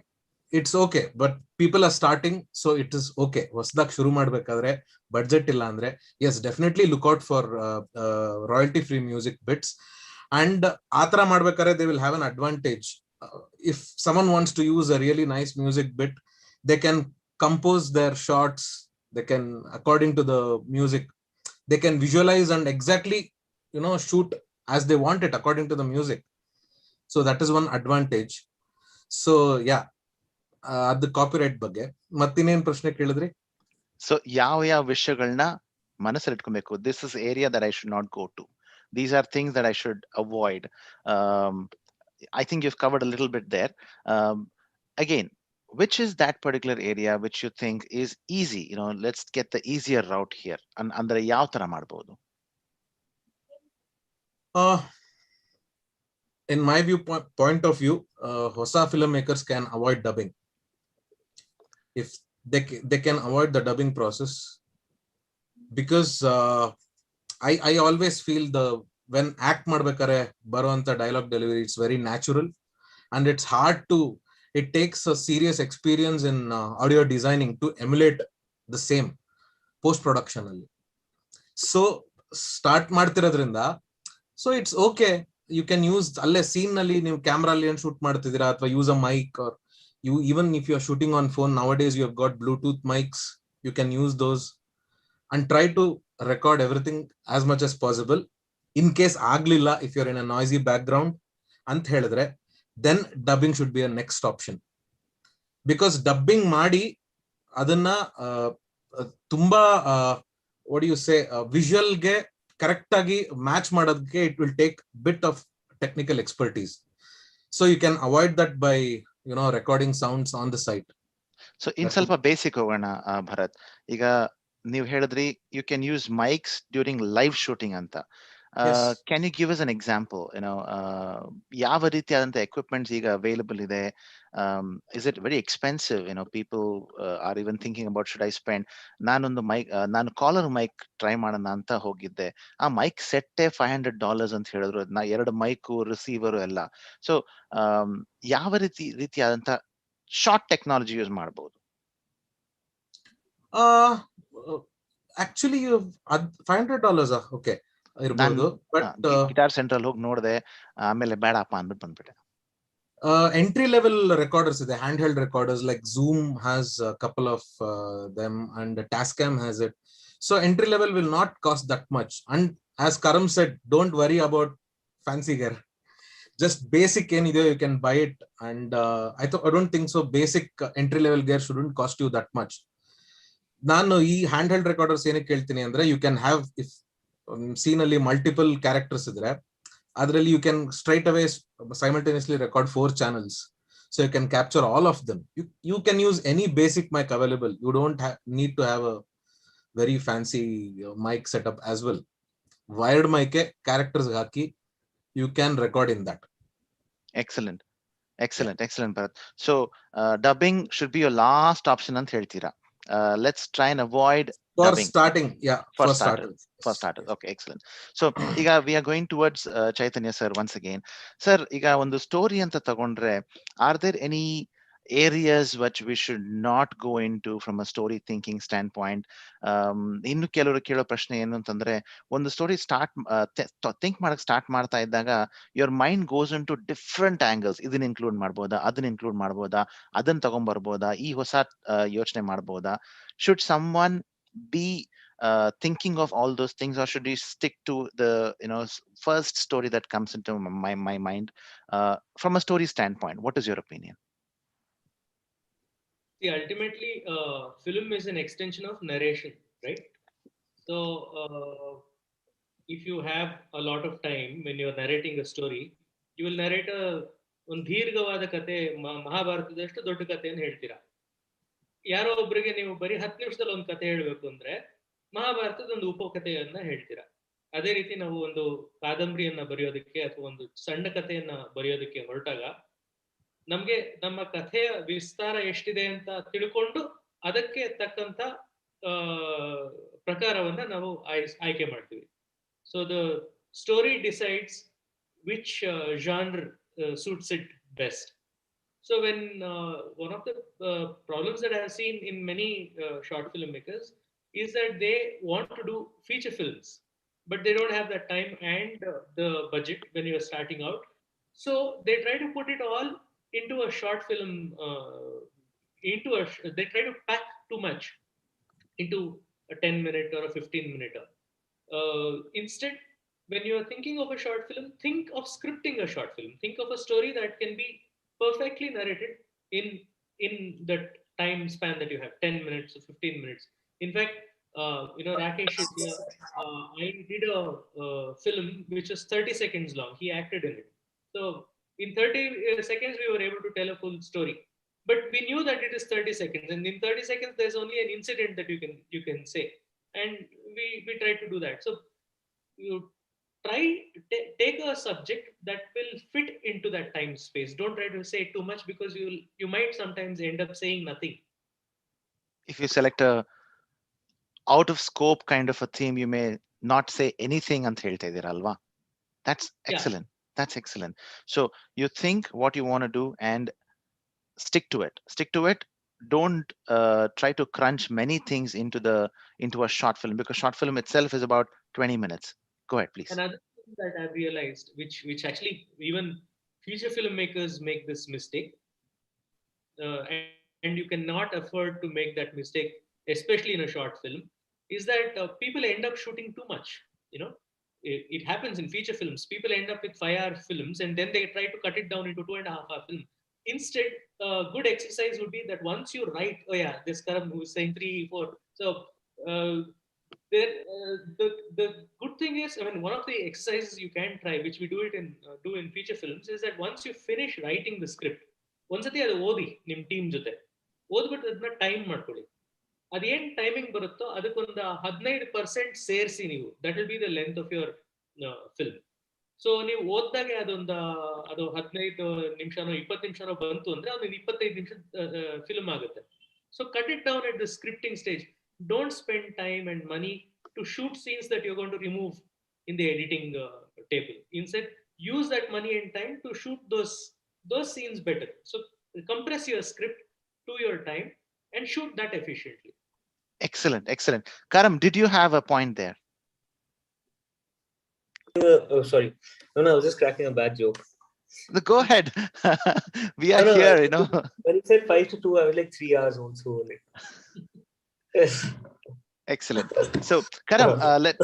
it's okay. But people are starting, so it is okay. ಹೊಸದಾಗಿ ಶುರು ಮಾಡಬೇಕಾದ್ರೆ budget ಇಲ್ಲ ಅಂದ್ರೆ, yes, definitely look out for royalty free music bits. And ಆತರ ಮಾಡ್ಬೇಕಾದ್ರೆ they will have an advantage. If someone wants to use a really nice music bit, they can compose their shots, they can, according to the music, they can visualize and exactly shoot as they want it according to the music. So that is one advantage. So yeah, the copyright ಬಗ್ಗೆ ಮತ್ತಿನ್ನೇನ್ ಪ್ರಶ್ನೆ ಕೇಳಿದ್ರಿ? So ಯಾವ ವಿಷಯಗಳನ್ನ ಮನಸ್ಸಲ್ಲಿ ಇಟ್ಕೊಬೇಕು, this is area that I should not go to, these are things that I should avoid. I think you've covered a little bit there. Again, which is that particular area which you think is easy, let's get the easier route here, andre yav tara ಮಾಡಬಹುದು? In my point of view, hosa filmmakers can avoid dubbing. If they can avoid the dubbing process, because I always feel when act ಮಾಡ್ಬೇಕಾದ್ರೆ ಬರುವಂತ dialogue delivery, it's very natural, and it's hard to, it takes a serious experience in audio designing to emulate the same post production alli. So start ಮಾಡ್ತಿರೋದ್ರಿಂದ, so it's okay, you can use alle scene ನಲ್ಲಿ ನೀವು camera ಅಲ್ಲಿ ಏನು shoot ಮಾಡ್ತಿದ್ದೀರಾ, ಅಥವಾ use a mic, or you, even if you are shooting on phone nowadays, you have got Bluetooth mics, you can use those and try to record everything as much as possible. In case ಆಗ್ಲಿಲ್ಲ, if you're in a noisy background ಅಂತ ಹೇಳಿದ್ರೆ, then dubbing should be a next option. Because dubbing ಮಾಡಿ ಅದನ್ನ ತುಂಬಾ what do you say, visual ಗೆ correct ಆಗಿ match ಮಾಡೋದಕ್ಕೆ it will take bit of technical expertise. So you can avoid that by recording sounds on the site. So in ಸ್ವಲ್ಪ basic ಹೋಗೋಣ ಭರತ್. ಈಗ ನೀವು ಹೇಳಿದ್ರಿ you can use mics during live shooting ಅಂತ. Can you give us an example? ಯಾವ ರೀತಿಯಾದಂತ equipments ಈಗ available ಇದೆ? Is it very expensive? People are even thinking about, should I spend? ನಾನು ಕಾಲರ್ ಮೈಕ್ ಟ್ರೈ ಮಾಡೋಣ ಅಂತ ಹೋಗಿದ್ದೆ. ಆ ಮೈಕ್ ಸೆಟ್ಟೆ $500 ಅಂತ ಹೇಳಿದ್ರು. 2 ಮೈಕು, ರಿಸೀವರು ಎಲ್ಲ. ಸೊ ಯಾವ ರೀತಿಯಾದಂತ ಶಾರ್ಟ್ ಟೆಕ್ನಾಲಜಿ ಯೂಸ್ ಮಾಡಬಹುದು? Actually $500 okay ಇರಬಹುದು, ಬಟ್ ಗಿಟಾರ್ ಸೆಂಟ್ರಲ್ ಹೋಗಿ ನೋಡಿದೆ, ಆಮೇಲೆ ಬೇಡಪ್ಪ ಅಂದ್ಬಿಟ್ಟು ಬಂದ್ಬಿಟ್ಟೆ. Entry level recorders ಇದೆ, handheld recorders, like Zoom has a couple of them, and Tascam has it. So entry level will not cost that much, and as Karam said, don't worry about fancy gear, just basic ಏನಿದೆ you can buy it. And I don't think so basic entry level gear shouldn't cost you that much. ನಾನು ಈ handheld recorders ಏನಕ್ಕೆ ಹೇಳ್ತೀನಿ ಅಂದ್ರೆ, you can have, if scene ಅಲ್ಲಿ multiple characters ಇದ್ರೆ, Adರಲ್ಲಿ you can straight away simultaneously record 4 channels. So you can capture all of them. You can use any basic mic available. You don't need to have a very fancy mic setup as well. Wired mic characters haki, you can record in that. Excellent. Excellent, Bharat. So dubbing should be your last option ant heltira. Let's try and avoid For dubbing. starting, yeah, For starters. For starters. Okay, excellent. So ಈಗ we are going towards Chaitanya sir once again. Sir, ಈಗ ಒಂದು story ಅಂತ ತಗೊಂಡ್ರೆ, are there any areas which we should not go into from a story thinking standpoint? ಇನ್ನು ಕೆಲವರು ಕೇಳೋ ಪ್ರಶ್ನೆ ಏನು ಅಂತಂದ್ರೆ, ಒಂದು ಸ್ಟೋರಿ ಥಿಂಕ್ ಮಾಡಕ್ ಸ್ಟಾರ್ಟ್ ಮಾಡ್ತಾ ಇದ್ದಾಗ your mind goes into different angles. ಇದನ್ನ ಇನ್ಕ್ಲೂಡ್ ಮಾಡ್ಬೋದಾ, ಅದನ್ನ ಇನ್ಕ್ಲೂಡ್ ಮಾಡ್ಬೋದಾ, ಅದನ್ನ ತಗೊಂಡ್ಬರ್ಬೋದಾ, ಈ ಹೊಸ ಯೋಚನೆ ಮಾಡ್ಬೋದಾ? Should someone be thinking of all those things, or should we stick to the first story that comes into my mind from a story standpoint? What is your opinion? See, ultimately, film is an extension of narration, right? So if you have a lot of time when you're narrating a story, you will narrate ಒಂದು ದೀರ್ಘವಾದ ಕತೆ, ಮಹಾಭಾರತದಷ್ಟು ದೊಡ್ಡ ಕಥೆಯನ್ನು ಹೇಳ್ತೀರಾ. ಯಾರೋ ಒಬ್ಬರಿಗೆ ನೀವು ಬರೀ 10 ನಿಮಿಷದಲ್ಲಿ ಒಂದು ಕತೆ ಹೇಳ್ಬೇಕು ಅಂದ್ರೆ ಮಹಾಭಾರತದ ಒಂದು ಉಪಕಥೆಯನ್ನ ಹೇಳ್ತೀರಾ. ಅದೇ ರೀತಿ ನಾವು ಒಂದು ಕಾದಂಬರಿಯನ್ನ ಬರೆಯೋದಕ್ಕೆ ಅಥವಾ ಒಂದು ಸಣ್ಣ ಕಥೆಯನ್ನ ಬರೆಯೋದಕ್ಕೆ ಹೊರಟಾಗ ನಮ್ಗೆ ನಮ್ಮ ಕಥೆಯ ವಿಸ್ತಾರ ಎಷ್ಟಿದೆ ಅಂತ ತಿಳ್ಕೊಂಡು ಅದಕ್ಕೆ ತಕ್ಕಂತ ಪ್ರಕಾರವನ್ನ ನಾವು ಆಯ್ಕೆ ಮಾಡ್ತೀವಿ. So the story decides which genre suits it best. So when one of the problems that I have seen in many short filmmakers is that they want to do feature films, but they don't have that time and the budget when you are starting out. So they try to put it all into a short film, they try to pack too much into a 10-minute or a 15-minute. Instead, when you are thinking of a short film, think of scripting a short film. Think of a story that can be perfectly narrated in the time span that you have, 10 minutes or 15 minutes. In fact, Rakesh is here. I did a film which was 30 seconds long. He acted in it. So in 30 seconds, we were able to tell a full story. But we knew that it is 30 seconds. And in 30 seconds, there's only an incident that you can say. And we tried to do that. So you take a subject that will fit into that time space. Don't try to say too much, because you might sometimes end up saying nothing. If you select a out of scope kind of a theme, you may not say anything ant helta idira alva. That's excellent. Yeah. That's excellent. So you think what you want to do and stick to it. Don't try to crunch many things into a short film, because short film itself is about 20 minutes. Go ahead, please. Another thing that I've realized, which actually even feature filmmakers make this mistake, and you cannot afford to make that mistake, especially in a short film, is that people end up shooting too much. It happens in feature films. People end up with 5-hour films, and then they try to cut it down into 2.5-hour film. Instead, a good exercise would be that once you write, oh yeah, this Karam who is saying 3, 4. So the good thing is, I mean, one of the exercises you can try, which we do in feature films, is that once you finish writing the script, ಒಂದ್ಸತಿ ಅದು ಓದಿ ನಿಮ್ team ಜೊತೆ ಓದ್ಬಿಟ್ಟು ಅದನ್ನ time ಮಾಡ್ಕೊಳ್ಳಿ. ಅದೇನ್ timing ಬರುತ್ತೋ ಅದಕ್ಕೊಂದು 15% ಸೇರಿಸಿ ನೀವು, that will be the length of your film. So ನೀವು ಓದ್ದಾಗೆ ಅದು 15 ನಿಮಿಷನೋ 20 ನಿಮಿಷನೋ ಬಂತು ಅಂದ್ರೆ ಅದು 25 ನಿಮಿಷ ಫಿಲ್ಮ್ ಆಗುತ್ತೆ. So cut it down at the scripting stage. Don't spend time and money to shoot scenes that you're going to remove in the editing table. Instead, use that money and time to shoot those scenes better. So compress your script to your time and shoot that efficiently. Excellent. Karam, did you have a point there? Oh, sorry. No, I was just cracking a bad joke. Go ahead. We are here, When you said 5 to 2, I was like 3 hours also. Yes. Excellent. So, Karam,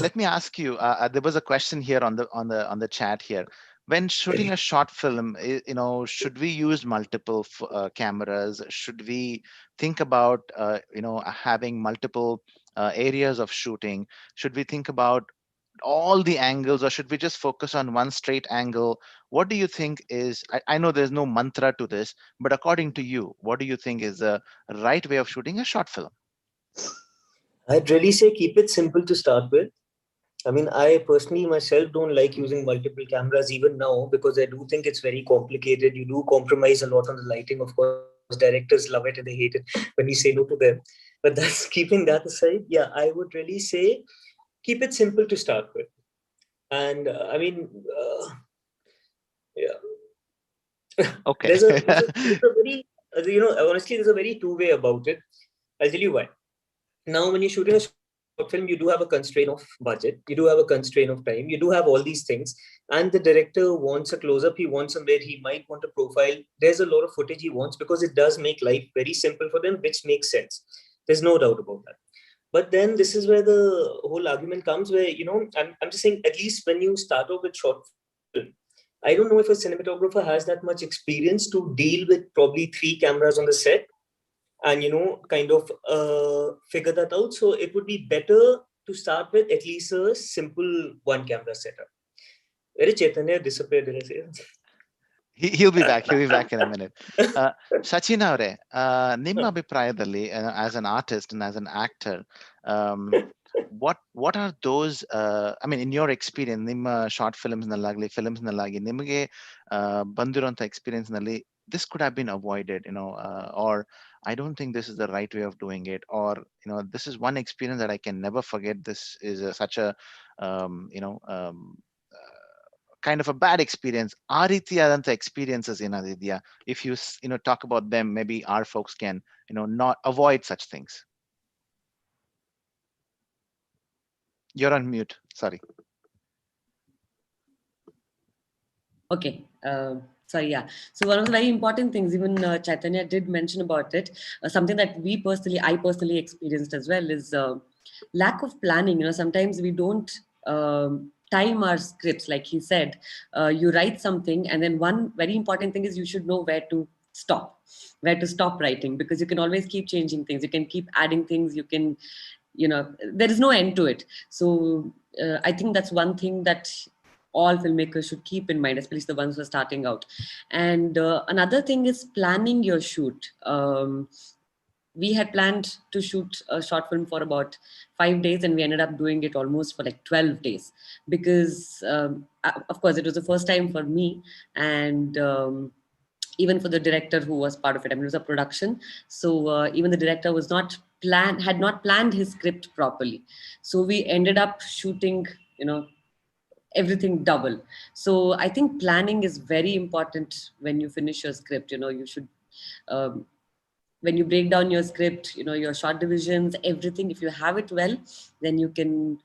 let me ask you. There was a question here on the chat here. When shooting a short film, should we use multiple cameras? Should we think about having multiple areas of shooting? Should we think about all the angles, or should we just focus on one straight angle? What do you think is, I know there's no mantra to this, but according to you, what do you think is the right way of shooting a short film? I'd really say keep it simple to start with. I mean, I personally myself don't like using multiple cameras even now, because I do think it's very complicated. You do compromise a lot on the lighting. Of course, directors love it and they hate it when we say no to them. But that's keeping that aside. Yeah, I would really say keep it simple to start with. And Okay. there's a very, honestly, there's a very two-way about it. I'll tell you why. Now, when you're shooting a short film, you do have a constraint of budget, you do have a constraint of time, you do have all these things, and the director wants a close-up, he wants somewhere, he might want a profile. There's a lot of footage he wants, because it does make life very simple for them, which makes sense. There's no doubt about that. But then this is where the whole argument comes, where, I'm just saying, at least when you start off with short film, I don't know if a cinematographer has that much experience to deal with probably 3 cameras on the set and, kind of figure that out. So it would be better to start with at least a simple 1 camera setup. Where did Chaitanya disappear? Did I say that? He'll be back. He'll be back in a minute. Sachin avre, nimma abhiprayadalli, as an artist and as an actor, what are those? I mean, in your experience, nimma short films nallagli, nimage bandiranta experience nalli, this could have been avoided, or I don't think this is the right way of doing it, or this is one experience that I can never forget. This is such a kind of a bad experience. Aa reetiyadanta experiences ಏನದಿದೆಯಾ? If you talk about them, maybe our folks can not avoid such things. You're on mute. Sorry. Okay. Sorry, yeah. So one of the very important things, even Chaitanya did mention about it, something that I personally experienced as well, is lack of planning. Sometimes we don't time our scripts, like he said. You write something, and then one very important thing is you should know where to stop writing, because you can always keep changing things. You can keep adding things. You can, there is no end to it. So I think that's one thing that all filmmakers should keep in mind, especially the ones who are starting out. And another thing is planning your shoot. We had planned to shoot a short film for about 5 days, and we ended up doing it almost for like 12 days. Because, of course, it was the first time for me, and even for the director who was part of it. I mean, it was a production. So even the director had not planned his script properly. So we ended up shooting, everything double. So I think planning is very important when you finish your script. You should, when you break down your script, your short divisions, everything, if you have it well, then you can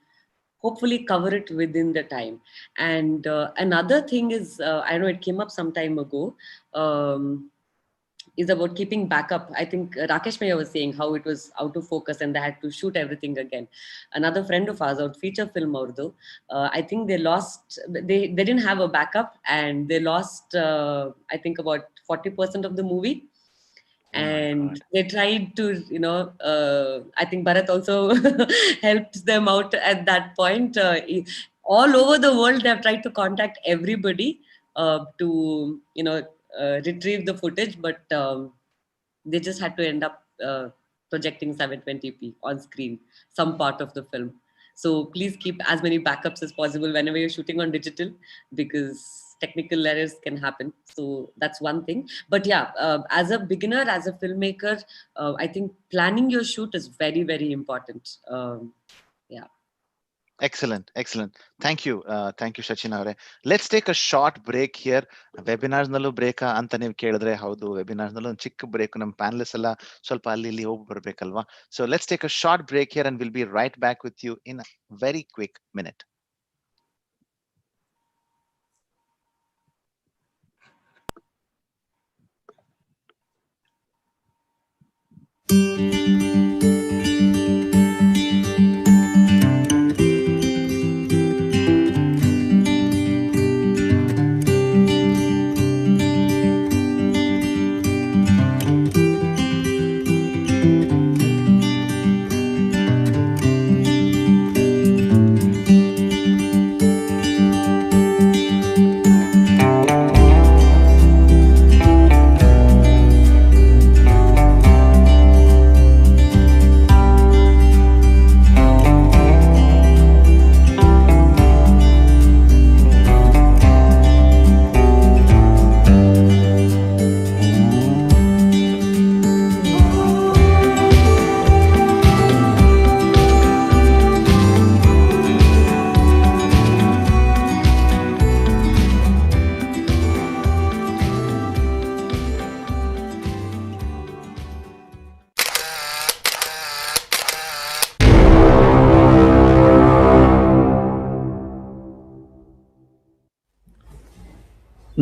hopefully cover it within the time. And another thing is, I know it came up some time ago, is about keeping backup. I think Rakesh Maya was saying how it was out of focus and they had to shoot everything again. Another friend of ours, out feature film Urdu, I think they didn't have a backup, and they lost, I think, about 40% of the movie. And they tried to, I think Bharat also helped them out at that point. All over the world, they have tried to contact everybody to, retrieve the footage, but they just had to end up projecting 720p on screen, some part of the film. So please keep as many backups as possible whenever you're shooting on digital, because technical errors can happen. So that's one thing. But yeah, as a beginner, as a filmmaker, I think planning your shoot is very, very important. Yeah. Excellent. Thank you, Sachin avre. Let's take a short break here. Webinars nallu break anta ನೀವು ಕೇಳಿದ್ರೆ ಹೌದು, webinars nallu ಒಂದು ಚಿಕ್ಕ break, ನಮ್ಮ panelists ಎಲ್ಲ ಸ್ವಲ್ಪ ಅಲ್ಲಿ ಇಲ್ಲಿ ಹೋಗಿ ಬರ್ಬೇಕಲ್ವಾ. So let's take a short break here and we'll be right back with you in a very quick minute.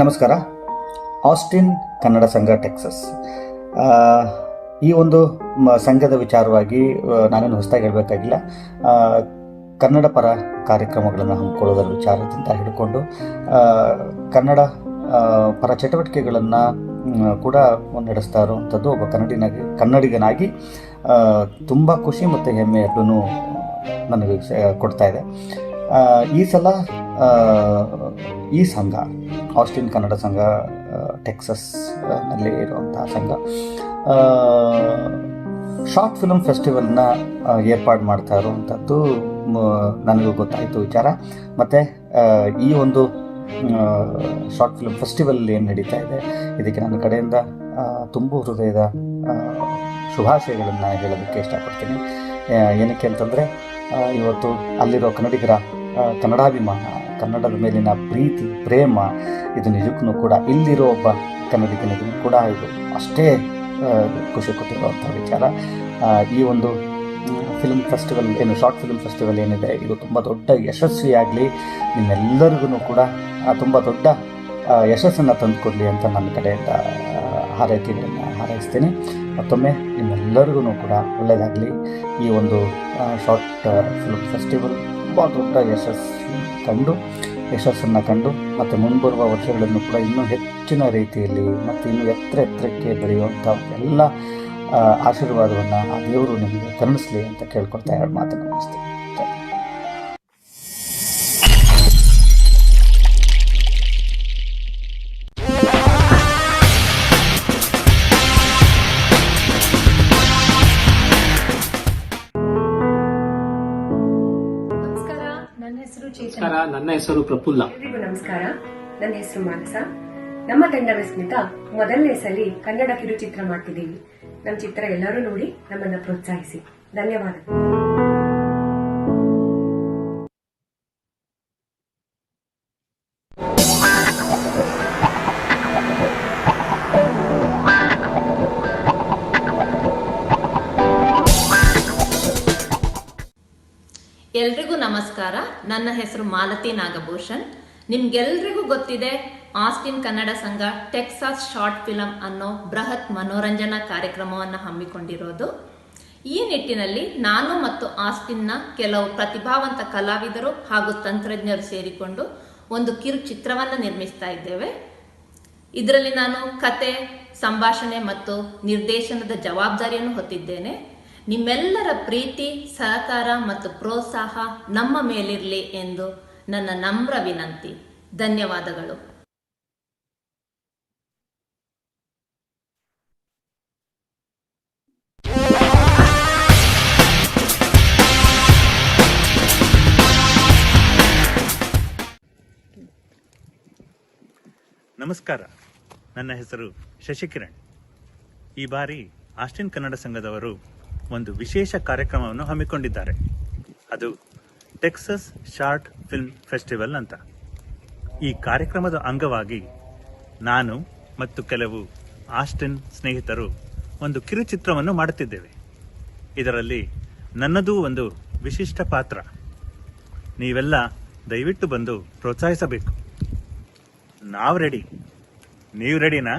ನಮಸ್ಕಾರ. ಆಸ್ಟಿನ್ ಕನ್ನಡ ಸಂಘ ಟೆಕ್ಸಸ್, ಈ ಒಂದು ಸಂಘದ ವಿಚಾರವಾಗಿ ನಾನೇನು ಹೊಸದಾಗಿ ಹೇಳಬೇಕಾಗಿಲ್ಲ. ಕನ್ನಡ ಪರ ಕಾರ್ಯಕ್ರಮಗಳನ್ನು ಹಮ್ಮಿಕೊಳ್ಳೋದರ ವಿಚಾರದಿಂದ ಹಿಡ್ಕೊಂಡು ಕನ್ನಡ ಪರ ಚಟುವಟಿಕೆಗಳನ್ನು ಕೂಡ ನಡೆಸ್ತಾ ಇರುವಂಥದ್ದು ಒಬ್ಬ ಕನ್ನಡಿಗನಾಗಿ ತುಂಬ ಖುಷಿ ಮತ್ತು ಹೆಮ್ಮೆ ಎರಡೂ ನನಗೆ ಕೊಡ್ತಾ ಇದೆ. ಈ ಸಲ ಈ ಸಂಘ ಆಸ್ಟಿನ್ ಕನ್ನಡ ಸಂಘ ಟೆಕ್ಸಸ್ ನಲ್ಲಿ ಇರುವಂತಹ ಸಂಘ ಶಾರ್ಟ್ ಫಿಲ್ಮ್ ಫೆಸ್ಟಿವಲ್ನ ಏರ್ಪಾಡು ಮಾಡ್ತಾ ಇರುವಂಥದ್ದು ನನಗೂ ಗೊತ್ತಾಯಿತು ವಿಚಾರ. ಮತ್ತು ಈ ಒಂದು ಶಾರ್ಟ್ ಫಿಲ್ಮ್ ಫೆಸ್ಟಿವಲ್ ಏನು ನಡೀತಾ ಇದೆ ಇದಕ್ಕೆ ನನ್ನ ಕಡೆಯಿಂದ ತುಂಬ ಹೃದಯದ ಶುಭಾಶಯಗಳನ್ನು ಹೇಳೋದಕ್ಕೆ ಇಷ್ಟಪಡ್ತೀನಿ. ಏನಕ್ಕೆ ಅಂತಂದರೆ ಇವತ್ತು ಅಲ್ಲಿರೋ ಕನ್ನಡಿಗರ ಕನ್ನಡಾಭಿಮಾನ, ಕನ್ನಡದ ಮೇಲಿನ ಪ್ರೀತಿ ಪ್ರೇಮ, ಇದು ನಿಜಕ್ಕೂ ಕೂಡ ಇಲ್ಲಿರೋ ಒಬ್ಬ ಕನ್ನಡಿಗನಿಗೂ ಕೂಡ ಇದು ಅಷ್ಟೇ ಖುಷಿ ಕೊಟ್ಟಿರುವಂಥ ವಿಚಾರ. ಈ ಒಂದು ಫಿಲ್ಮ್ ಫೆಸ್ಟಿವಲ್ ಏನು ಶಾರ್ಟ್ ಫಿಲ್ಮ್ ಫೆಸ್ಟಿವಲ್ ಏನಿದೆ ಇದು ತುಂಬ ದೊಡ್ಡ ಯಶಸ್ವಿಯಾಗಲಿ, ನಿಮ್ಮೆಲ್ಲರಿಗೂ ಕೂಡ ತುಂಬ ದೊಡ್ಡ ಯಶಸ್ಸನ್ನು ತಂದುಕೊಡಲಿ ಅಂತ ನನ್ನ ಕಡೆಯಿಂದ ಹಾರೈಕೆಗಳನ್ನು ಹಾರೈಸ್ತೀನಿ. ಮತ್ತೊಮ್ಮೆ ನಿಮ್ಮೆಲ್ಲರಿಗೂ ಕೂಡ ಒಳ್ಳೆಯದಾಗಲಿ. ಈ ಒಂದು ಶಾರ್ಟ್ ಫಿಲ್ಮ್ ಫೆಸ್ಟಿವಲ್ ತುಂಬ ದೊಡ್ಡ ಯಶಸ್ಸನ್ನು ಕಂಡು ಮತ್ತು ಮುಂಬರುವ ವರ್ಷಗಳನ್ನು ಕೂಡ ಇನ್ನೂ ಹೆಚ್ಚಿನ ರೀತಿಯಲ್ಲಿ ಮತ್ತು ಇನ್ನೂ ಎತ್ತರಕ್ಕೆ ಬೆಳೆಯುವಂಥ ಎಲ್ಲ ಆಶೀರ್ವಾದವನ್ನು ಆ ದೇವರು ನಿಮಗೆ ಕರುಣಿಸಲಿ ಅಂತ ಕೇಳ್ಕೊಳ್ತಾ ಎರಡು ಮಾತನ್ನು ಮುಗಿಸ್ತೀನಿ. ನಮಸ್ಕಾರ, ನನ್ನ ಹೆಸರು ಪ್ರಫುಲ್ಲ. ಎಲ್ರಿಗೂ ನಮಸ್ಕಾರ, ನನ್ನ ಹೆಸರು ಮಾನಸ. ನಮ್ಮ ತಂಡ ವಿಸ್ಮಿತ ಮೊದಲನೇ ಸಲ ಕನ್ನಡ ಕಿರುಚಿತ್ರ ಮಾಡ್ತಿದ್ದೀವಿ. ನಮ್ಮ ಚಿತ್ರ ಎಲ್ಲರೂ ನೋಡಿ ನಮ್ಮನ್ನ ಪ್ರೋತ್ಸಾಹಿಸಿ. ಧನ್ಯವಾದ. ಎಲ್ರಿಗೂ ನಮಸ್ಕಾರ, ನನ್ನ ಹೆಸರು ಮಾಲತಿ ನಾಗಭೂಷಣ್. ನಿಮ್ಗೆಲ್ರಿಗೂ ಗೊತ್ತಿದೆ ಆಸ್ಟಿನ್ ಕನ್ನಡ ಸಂಘ ಟೆಕ್ಸಾಸ್ ಶಾರ್ಟ್ ಫಿಲಮ್ ಅನ್ನೋ ಬೃಹತ್ ಮನೋರಂಜನಾ ಕಾರ್ಯಕ್ರಮವನ್ನು ಹಮ್ಮಿಕೊಂಡಿರೋದು. ಈ ನಿಟ್ಟಿನಲ್ಲಿ ನಾನು ಮತ್ತು ಆಸ್ಟಿನ್ನ ಕೆಲವು ಪ್ರತಿಭಾವಂತ ಕಲಾವಿದರು ಹಾಗೂ ತಂತ್ರಜ್ಞರು ಸೇರಿಕೊಂಡು ಒಂದು ಕಿರು ಚಿತ್ರವನ್ನು ನಿರ್ಮಿಸ್ತಾ ಇದ್ದೇವೆ. ಇದರಲ್ಲಿ ನಾನು ಕತೆ, ಸಂಭಾಷಣೆ ಮತ್ತು ನಿರ್ದೇಶನದ ಜವಾಬ್ದಾರಿಯನ್ನು ಹೊತ್ತಿದ್ದೇನೆ. ನಿಮ್ಮೆಲ್ಲರ ಪ್ರೀತಿ, ಸಹಕಾರ ಮತ್ತು ಪ್ರೋತ್ಸಾಹ ನಮ್ಮ ಮೇಲಿರಲಿ ಎಂದು ನನ್ನ ನಮ್ರ ವಿನಂತಿ. ಧನ್ಯವಾದಗಳು. ನಮಸ್ಕಾರ, ನನ್ನ ಹೆಸರು ಶಶಿಕಿರಣ್. ಈ ಬಾರಿ ಆಸ್ಟಿನ್ ಕನ್ನಡ ಸಂಘದವರು ಒಂದು ವಿಶೇಷ ಕಾರ್ಯಕ್ರಮವನ್ನು ಹಮ್ಮಿಕೊಂಡಿದ್ದಾರೆ. ಅದು ಟೆಕ್ಸಸ್ ಶಾರ್ಟ್ ಫಿಲ್ಮ್ ಫೆಸ್ಟಿವಲ್ ಅಂತ. ಈ ಕಾರ್ಯಕ್ರಮದ ಅಂಗವಾಗಿ ನಾನು ಮತ್ತು ಕೆಲವು ಆಸ್ಟಿನ್ ಸ್ನೇಹಿತರು ಒಂದು ಕಿರುಚಿತ್ರವನ್ನು ಮಾಡುತ್ತಿದ್ದೇವೆ. ಇದರಲ್ಲಿ ನನ್ನದೂ ಒಂದು ವಿಶಿಷ್ಟ ಪಾತ್ರ. ನೀವೆಲ್ಲ ದಯವಿಟ್ಟು ಬಂದು ಪ್ರೋತ್ಸಾಹಿಸಬೇಕು. ನಾವು ರೆಡಿ, ನೀವು ರೆಡಿನಾ?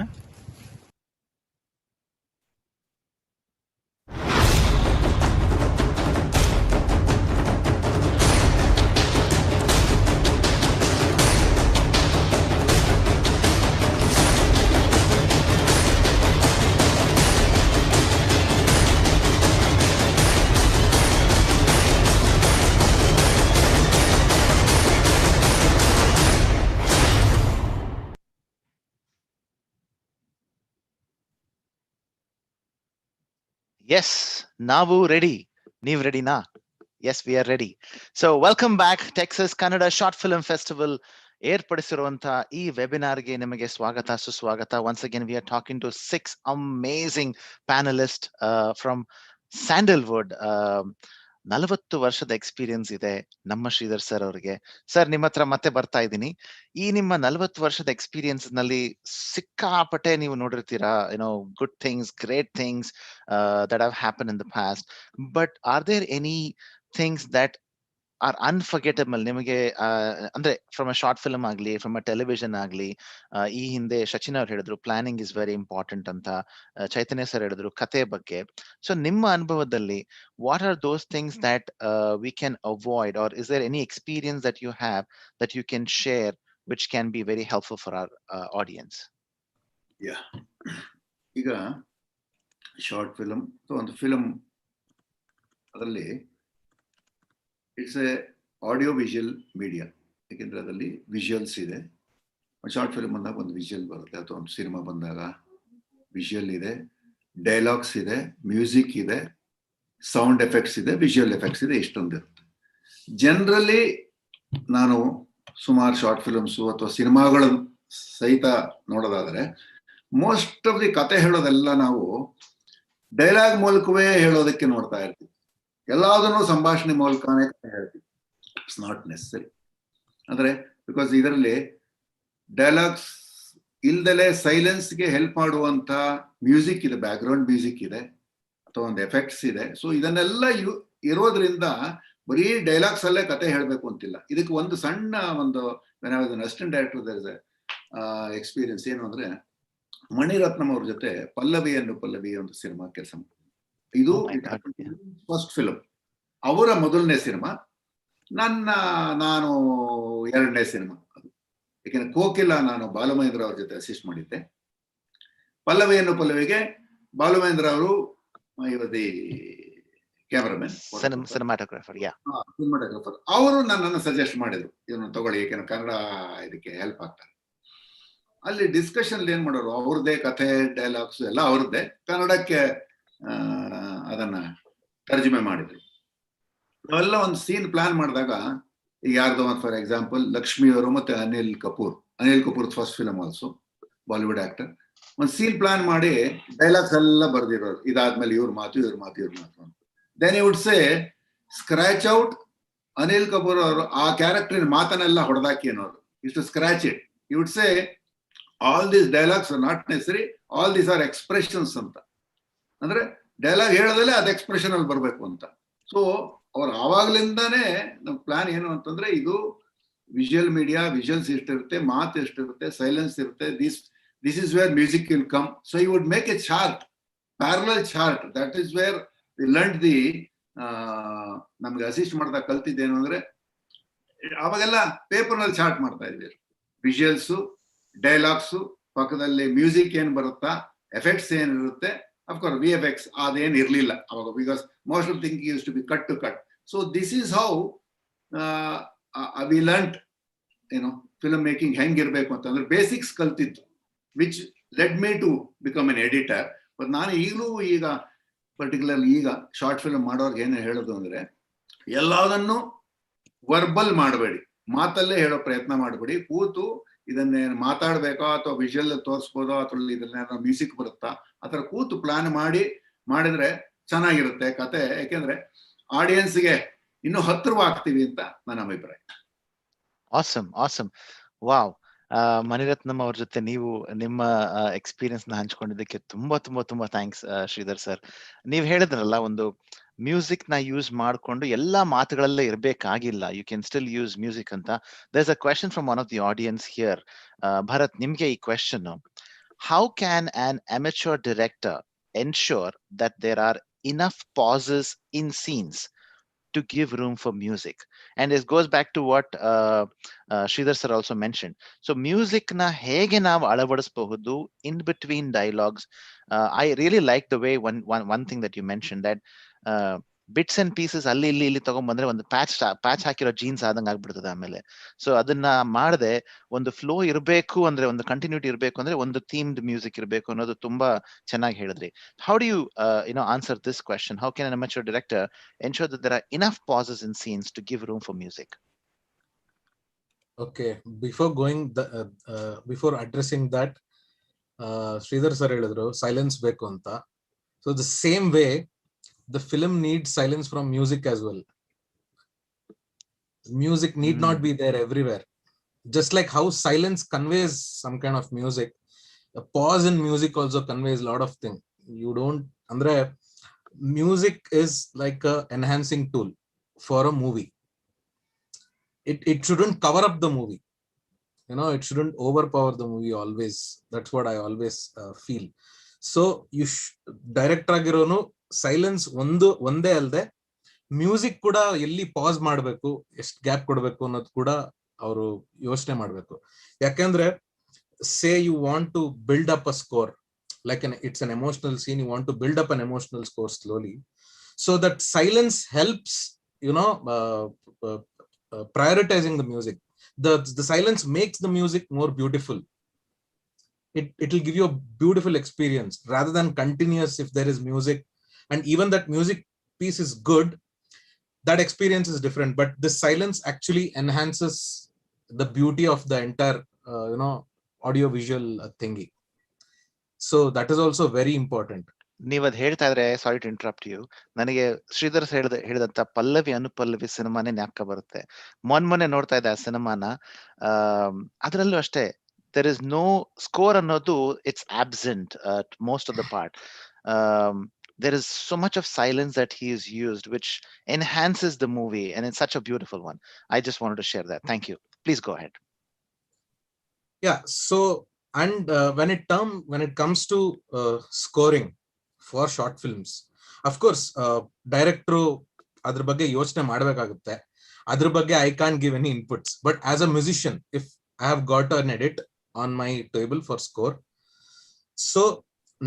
Yes, Navu ready. Neev ready na? Yes, we are ready. So welcome back, Texas Kannada Short Film Festival. ಏರ್ಪಡಿಸಿರುವಂತಹ ಈ ವೆಬಿನಾರ್ಗೆ ನಿಮಗೆ ಸ್ವಾಗತ ಸುಸ್ವಾಗತ. Once again, we are talking to 6 amazing panelists from Sandalwood. 40 ವರ್ಷದ ಎಕ್ಸ್ಪೀರಿಯನ್ಸ್ ಇದೆ ನಮ್ಮ ಶ್ರೀಧರ್ ಸರ್ ಅವರಿಗೆ. ಸರ್, ನಿಮ್ಮ ಹತ್ರ ಮತ್ತೆ ಬರ್ತಾ ಇದ್ದೀನಿ. ಈ ನಿಮ್ಮ 40 ವರ್ಷದ ಎಕ್ಸ್ಪೀರಿಯನ್ಸ್ ನಲ್ಲಿ ಸಿಕ್ಕಾಪಟ್ಟೆ ನೀವು ನೋಡಿರ್ತೀರಾ, good things, great things that have happened in the past. But are there any things that are unforgettable ನಿಮಗೆ ಅಂದ್ರೆ ಫ್ರಮ್ ಅ ಶಾರ್ಟ್ ಫಿಲ್ಮ್ ಆಗ್ಲಿ, ಫ್ರಮ್ ಅ ಟೆಲಿವಿಷನ್ ಆಗ್ಲಿ? ಈ ಹಿಂದೆ ಸಚಿನ್ ಅವ್ರು ಹೇಳಿದ್ರು ಪ್ಲಾನಿಂಗ್ ಇಸ್ ವೆರಿ ಇಂಪಾರ್ಟೆಂಟ್ ಅಂತ, ಚೈತನ್ಯ ಸರ್ ಹೇಳಿದ್ರು ಕತೆ ಬಗ್ಗೆ. ಸೊ ನಿಮ್ಮ ಅನುಭವದಲ್ಲಿ what are those things that we can avoid, or is there any experience that you have that you can share which can be very helpful for our audience? Yeah, ಈಗ short film ಒಂದು film, ಅದರಲ್ಲಿ it's a audio visual media. ಏಕೆಂದರೆ ಅದರಲ್ಲಿ visuals ಇದೆ. ಒಂದು short film ಬಂದಾಗ ಒಂದು visual ಬರುತ್ತೆ, ಅಥವಾ ಒಂದು ಸಿನಿಮಾ ಬಂದಾಗ ವಿಜುವಲ್ ಇದೆ, ಡೈಲಾಗ್ಸ್ ಇದೆ, ಮ್ಯೂಸಿಕ್ ಇದೆ, ಸೌಂಡ್ ಎಫೆಕ್ಟ್ಸ್ ಇದೆ, ವಿಜುವಲ್ ಎಫೆಕ್ಟ್ಸ್ ಇದೆ, ಇಷ್ಟೊಂದು ಇರುತ್ತೆ. ಜನರಲಿ ನಾನು ಸುಮಾರು ಶಾರ್ಟ್ ಫಿಲ್ಮ್ಸು ಅಥವಾ ಸಿನಿಮಾಗಳ ಸಹಿತ ನೋಡೋದಾದರೆ ಮೋಸ್ಟ್ ಆಫ್ ದಿ ಕತೆ ಹೇಳೋದೆಲ್ಲ ನಾವು ಡೈಲಾಗ್ ಮೂಲಕವೇ ಹೇಳೋದಕ್ಕೆ ನೋಡ್ತಾ ಇರ್ತೀವಿ. ಎಲ್ಲದನ್ನು ಸಂಭಾಷಣೆ ಮೂಲಕನೇ ಹೇಳ್ತೀವಿ. It's not necessary. ಅಂದ್ರೆ ಬಿಕಾಸ್ ಇದರಲ್ಲಿ ಡೈಲಾಗ್ಸ್ ಇಲ್ದಲೆ ಸೈಲೆನ್ಸ್ಗೆ ಹೆಲ್ಪ್ ಮಾಡುವಂತ ಮ್ಯೂಸಿಕ್ ಇದೆ, ಬ್ಯಾಕ್ ಗ್ರೌಂಡ್ ಮ್ಯೂಸಿಕ್ ಇದೆ, ಅಥವಾ ಒಂದು ಎಫೆಕ್ಟ್ಸ್ ಇದೆ. ಸೊ ಇದನ್ನೆಲ್ಲ ಇರೋದ್ರಿಂದ ಬರೀ ಡೈಲಾಗ್ಸ್ ಅಲ್ಲೇ ಕತೆ ಹೇಳಬೇಕು ಅಂತಿಲ್ಲ. ಇದಕ್ಕೆ ಒಂದು ಸಣ್ಣ ಒಂದು ಅಸಿಸ್ಟೆಂಟ್ ಡೈರೆಕ್ಟರ್ ಎಕ್ಸ್ಪೀರಿಯನ್ಸ್ ಏನು ಅಂದ್ರೆ, ಮಣಿರತ್ನಂ ಅವ್ರ ಜೊತೆ ಪಲ್ಲವಿ ಒಂದು ಸಿನಿಮಾ ಕೆಲಸ ಮಾಡಿದ್ರು. ಇದು ಫಸ್ಟ್ ಫಿಲಮ್, ಅವರ ಮೊದಲನೇ ಸಿನಿಮಾ, ನಾನು ಎರಡನೇ ಸಿನಿಮಾ. ಅದು ಯಾಕೆಂದ್ರೆ ಕೋಕಿಲ ನಾನು ಬಾಲಮಹೇಂದ್ರ ಅವ್ರ ಜೊತೆ ಅಸಿಸ್ಟ್ ಮಾಡಿದ್ದೆ. ಪಲ್ಲವಿಗೆ ಬಾಲಮಹೇಂದ್ರ ಅವರು ಕ್ಯಾಮರಾಮನ್, ಸಿನಿಮಾಟೋಗ್ರಾಫರ್. ಅವರು ನನ್ನನ್ನು ಸಜೆಸ್ಟ್ ಮಾಡಿದ್ರು, ಇದನ್ನು ತಗೊಳ್ಳಿ, ಯಾಕೆಂದ್ರೆ ಕನ್ನಡ ಇದಕ್ಕೆ ಹೆಲ್ಪ್ ಆಗ್ತಾರೆ. ಅಲ್ಲಿ ಡಿಸ್ಕಷನ್ ಏನ್ ಮಾಡೋರು, ಅವ್ರದ್ದೇ ಕಥೆ, ಡೈಲಾಗ್ಸ್ ಎಲ್ಲ ಅವ್ರದ್ದೇ, ಕನ್ನಡಕ್ಕೆ ಅದನ್ನ ತರ್ಜುಮೆ ಮಾಡಿದ್ರು. ಅವೆಲ್ಲ ಒಂದು ಸೀನ್ ಪ್ಲಾನ್ ಮಾಡಿದಾಗ, ಈಗ ಯಾರ್ದೋ ಒಂದು ಫಾರ್ ಎಕ್ಸಾಂಪಲ್ ಲಕ್ಷ್ಮಿ ಅವರು ಮತ್ತೆ Anil Kapoor first film also, Bollywood actor. ಒಂದು ಸೀನ್ ಪ್ಲಾನ್ ಮಾಡಿ ಡೈಲಾಗ್ಸ್ ಎಲ್ಲ ಬರ್ದಿರೋರು, ಇದಾದ್ಮೇಲೆ ಇವ್ರ ಮಾತು ಅಂತ. Then would say scratch out Anil Kapoor ಅವರು ಆ ಕ್ಯಾರೆಕ್ಟರ್ ಮಾತನ್ನೆಲ್ಲ ಹೊಡೆದಾಕಿ ಅನ್ನೋರು, ಇಷ್ಟು scratch it. You would say all these dialogues are not necessary, all these are expressions ಅಂತ. ಅಂದ್ರೆ ಡೈಲಾಗ್ ಹೇಳೋದಲ್ಲೇ ಅದು ಎಕ್ಸ್ಪ್ರೆಷನ್ ಅಲ್ಲಿ ಬರ್ಬೇಕು ಅಂತ. ಸೊ ಅವ್ರು ಆವಾಗ್ಲಿಂದಾನೇ ನಮ್ ಪ್ಲಾನ್ ಏನು ಅಂತಂದ್ರೆ, ಇದು ವಿಜುವಲ್ ಮೀಡಿಯಾ, ವಿಜುವಲ್ಸ್ ಎಷ್ಟಿರುತ್ತೆ, ಮಾತು ಎಷ್ಟಿರುತ್ತೆ, ಸೈಲೆನ್ಸ್ ಇರುತ್ತೆ, this is where music will come. So you would make a chart, parallel chart. That is where we learn the ನಮ್ಗೆ ಅಸಿಸ್ಟ್ ಮಾಡ್ತಾ ಕಲ್ತಿದ್ದೇನು ಅಂದ್ರೆ, ಅವಾಗೆಲ್ಲ ಪೇಪರ್ನಲ್ಲಿ ಚಾರ್ಟ್ ಮಾಡ್ತಾ ಇದ್ವಿ. ವಿಜುವಲ್ಸು, ಡೈಲಾಗ್ಸು, ಪಕ್ಕದಲ್ಲಿ ಮ್ಯೂಸಿಕ್ ಏನ್ ಬರುತ್ತಾ, ಎಫೆಕ್ಟ್ಸ್ ಏನಿರುತ್ತೆ, ಅಫ್ಕೋರ್ಸ್ VFX ಅದೇನು ಇರ್ಲಿಲ್ಲ ಅವಾಗ, because most of thing used to be cut to cut. So this is how we learn film making ಹೆಂಗಿರ್ಬೇಕು ಅಂತಂದ್ರೆ ಬೇಸಿಕ್ಸ್ ಕಲ್ತಿತ್ತು, which led me to become an editor. But ನಾನು ಈಗ ಪರ್ಟಿಕ್ಯುಲರ್ಲಿ ಈಗ ಶಾರ್ಟ್ ಫಿಲ್ಮ್ ಮಾಡೋರ್ಗೆ ಏನು ಹೇಳೋದು ಅಂದ್ರೆ, ಎಲ್ಲದನ್ನು ವರ್ಬಲ್ ಮಾಡಬೇಡಿ, ಮಾತಲ್ಲೇ ಹೇಳೋ ಪ್ರಯತ್ನ ಮಾಡಬೇಡಿ. ಕೂತು ಇದನ್ನೇನು ಮಾತಾಡ್ಬೇಕೋ ಅಥವಾ ವಿಜುವಲ್ ತೋರಿಸ್ಬೋದೋ ಅಥವಾ ಇದನ್ನೇನೋ ಮ್ಯೂಸಿಕ್ ಬರುತ್ತಾ, ಆ ಥರ ಕೂತು ಪ್ಲಾನ್ ಮಾಡಿದ್ರೆ ಚೆನ್ನಾಗಿರುತ್ತೆ ಕತೆ. ಯಾಕೆಂದ್ರೆ ಆಡಿಯನ್ಸ್ಗೆ ಇನ್ನೂ ಹತ್ತಿರವಾಗ್ತೀವಿ ಅಂತ ನನ್ನ ಅಭಿಪ್ರಾಯ. ಆಸಮ್. ವಾವ್. ಮಣಿರತ್ನಂ ಅವ್ರ ಜೊತೆ ನೀವು ನಿಮ್ಮ ಎಕ್ಸ್ಪೀರಿಯನ್ಸ್ ನ ಹಂಚ್ಕೊಂಡಿದ್ದಕ್ಕೆ ತುಂಬಾ ಥ್ಯಾಂಕ್ಸ್ ಶ್ರೀಧರ್ ಸರ್. ನೀವ್ ಹೇಳಿದ್ರಲ್ಲ, ಒಂದು ಮ್ಯೂಸಿಕ್ ನ ಯೂಸ್ ಮಾಡ್ಕೊಂಡು ಎಲ್ಲಾ ಮಾತುಗಳಲ್ಲೇ ಇರ್ಬೇಕಾಗಿಲ್ಲ, you can still use music ಅಂತ. There is a question from one of the audience here. Bharat, ನಿಮ್ಗೆ ಈ question: how can an amateur director ensure that there are enough pauses in scenes to give room for music? And this goes back to what Sridhar sir also mentioned. So music na hege ನಾವು ಅಳವಡಿಸಬಹುದು in between dialogues. I really like the way one thing that you mentioned, that bits and pieces ಅಲ್ಲಿ ಇಲ್ಲಿ ತಗೊಂಡ್ಬಂದ್ರೆ ಒಂದು patch ಹಾಕಿರೋ jeans ಆದಂಗೆ ಆಗ್ಬಿಡ್ತದೆ ಆಮೇಲೆ. So ಅದನ್ನ ಮಾಡದೆ ಒಂದು ಫ್ಲೋ ಇರಬೇಕು ಅಂದ್ರೆ, ಒಂದು ಕಂಟಿನ್ಯೂಟಿ ಇರಬೇಕು ಅಂದ್ರೆ ಒಂದು ಥೀಮ್ಡ್ ಮ್ಯೂಸಿಕ್ ಇರಬೇಕು ಅನ್ನೋದು ತುಂಬಾ ಚೆನ್ನಾಗಿ ಹೇಳಿದ್ರಿ. How do you answer this question? How can an amateur director ensure that there are enough pauses in scenes to give room for music? Okay, before addressing that, Sridhar sir ಹೇಳಿದ್ರು silence ಬೇಕು ಅಂತ. So the same way the film needs silence from music as well. Music need not be there everywhere. Just like how silence conveys some kind of music, a pause in music also conveys a lot of things. You don't, music is like a enhancing tool for a movie. it shouldn't cover up the movie. It shouldn't overpower the movie always. That's what I always feel. So director ಆಗಿರೋನು silence ಒಂದೇ ಅಲ್ಲದೆ music ಕೂಡ ಎಲ್ಲಿ pass ಮಾಡಬೇಕು, ಎಷ್ಟು gap ಕೊಡಬೇಕು ಅನ್ನೋದು ಕೂಡ ಅವರು ಯೋಚನೆ ಮಾಡಬೇಕು. ಯಾಕೆಂದ್ರೆ say you want to build up a score, like it's an emotional scene, you want to build up an emotional score slowly, so that silence helps prioritizing the music. The silence makes the music more beautiful. It will give you a beautiful experience rather than continuous. If there is music and even that music piece is good, that experience is different, but the silence actually enhances the beauty of the entire audio visual thingy. So that is also very important. ನೀವ್ ಅದ್ ಹೇಳ್ತಾ ಇದ್ರೆ, sorry to interrupt you, ನನಗೆ ಶ್ರೀಧರ್ ಹೇಳಿದಂತ ಪಲ್ಲವಿ ಅನುಪಲ್ಲವಿ ಸಿನಿಮಾನೇ ಜ್ಞಾಪಕ ಬರುತ್ತೆ. ಮೊನ್ನೆ ನೋಡ್ತಾ ಇದ್ದೆ ಆ ಸಿನಿಮಾನ. ಅದರಲ್ಲೂ ಅಷ್ಟೇ, there is no score ಅನ್ನೋದು, it's absent at most of the part. There is so much of silence that he is used, which enhances the movie, and it's such a beautiful one. I just wanted to share that. Thank you. Please go ahead. Yeah, so and when it comes to scoring for short films, of course director adr bagge yochne madbekagutte. Adr bagge I can't give any inputs, but as a musician, if I have got an edit on my table for score, so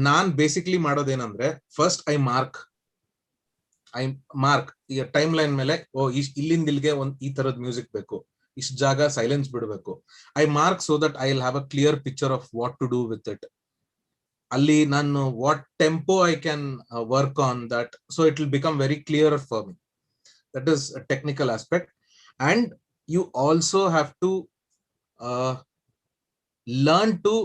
nan basically madodenandre, first I mark ಈ timeline ಮೇಲೆ, ಇಲ್ಲಿಂದ ಇಲ್ಲಿಗೆ ಈ ತರದ music ಬೇಕು, ಇಷ್ಟು ಜಾಗ silence ಬಿಡಬೇಕು. I mark so that I will have a clear picture of what to do with it. ಅಲ್ಲಿ ನಾನು what tempo I can work on that, so it will become very clear for me. That is a technical aspect. And you also have to learn to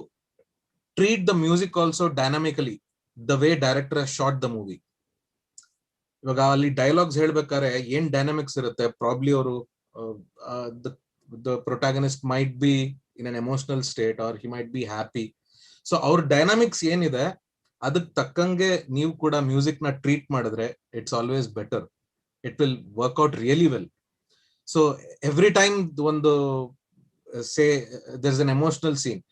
treat the music also dynamically, the way director has shot the movie. ಇವಾಗ ಅಲ್ಲಿ dialogues ಹೇಳ್ಬೇಕಾದ್ರೆ ಏನ್ dynamics ಇರುತ್ತೆ, probably ಅವರು the protagonist might be in an emotional state or he might be happy. So our dynamics ಏನಿದೆ ಅದಕ್ಕೆ ತಕ್ಕಂಗೆ ನೀವು ಕೂಡ ಮ್ಯೂಸಿಕ್ ನ ಟ್ರೀಟ್ ಮಾಡಿದ್ರೆ it's always better. It will work out really well. So every time ಒಂದು say there's an emotional scene,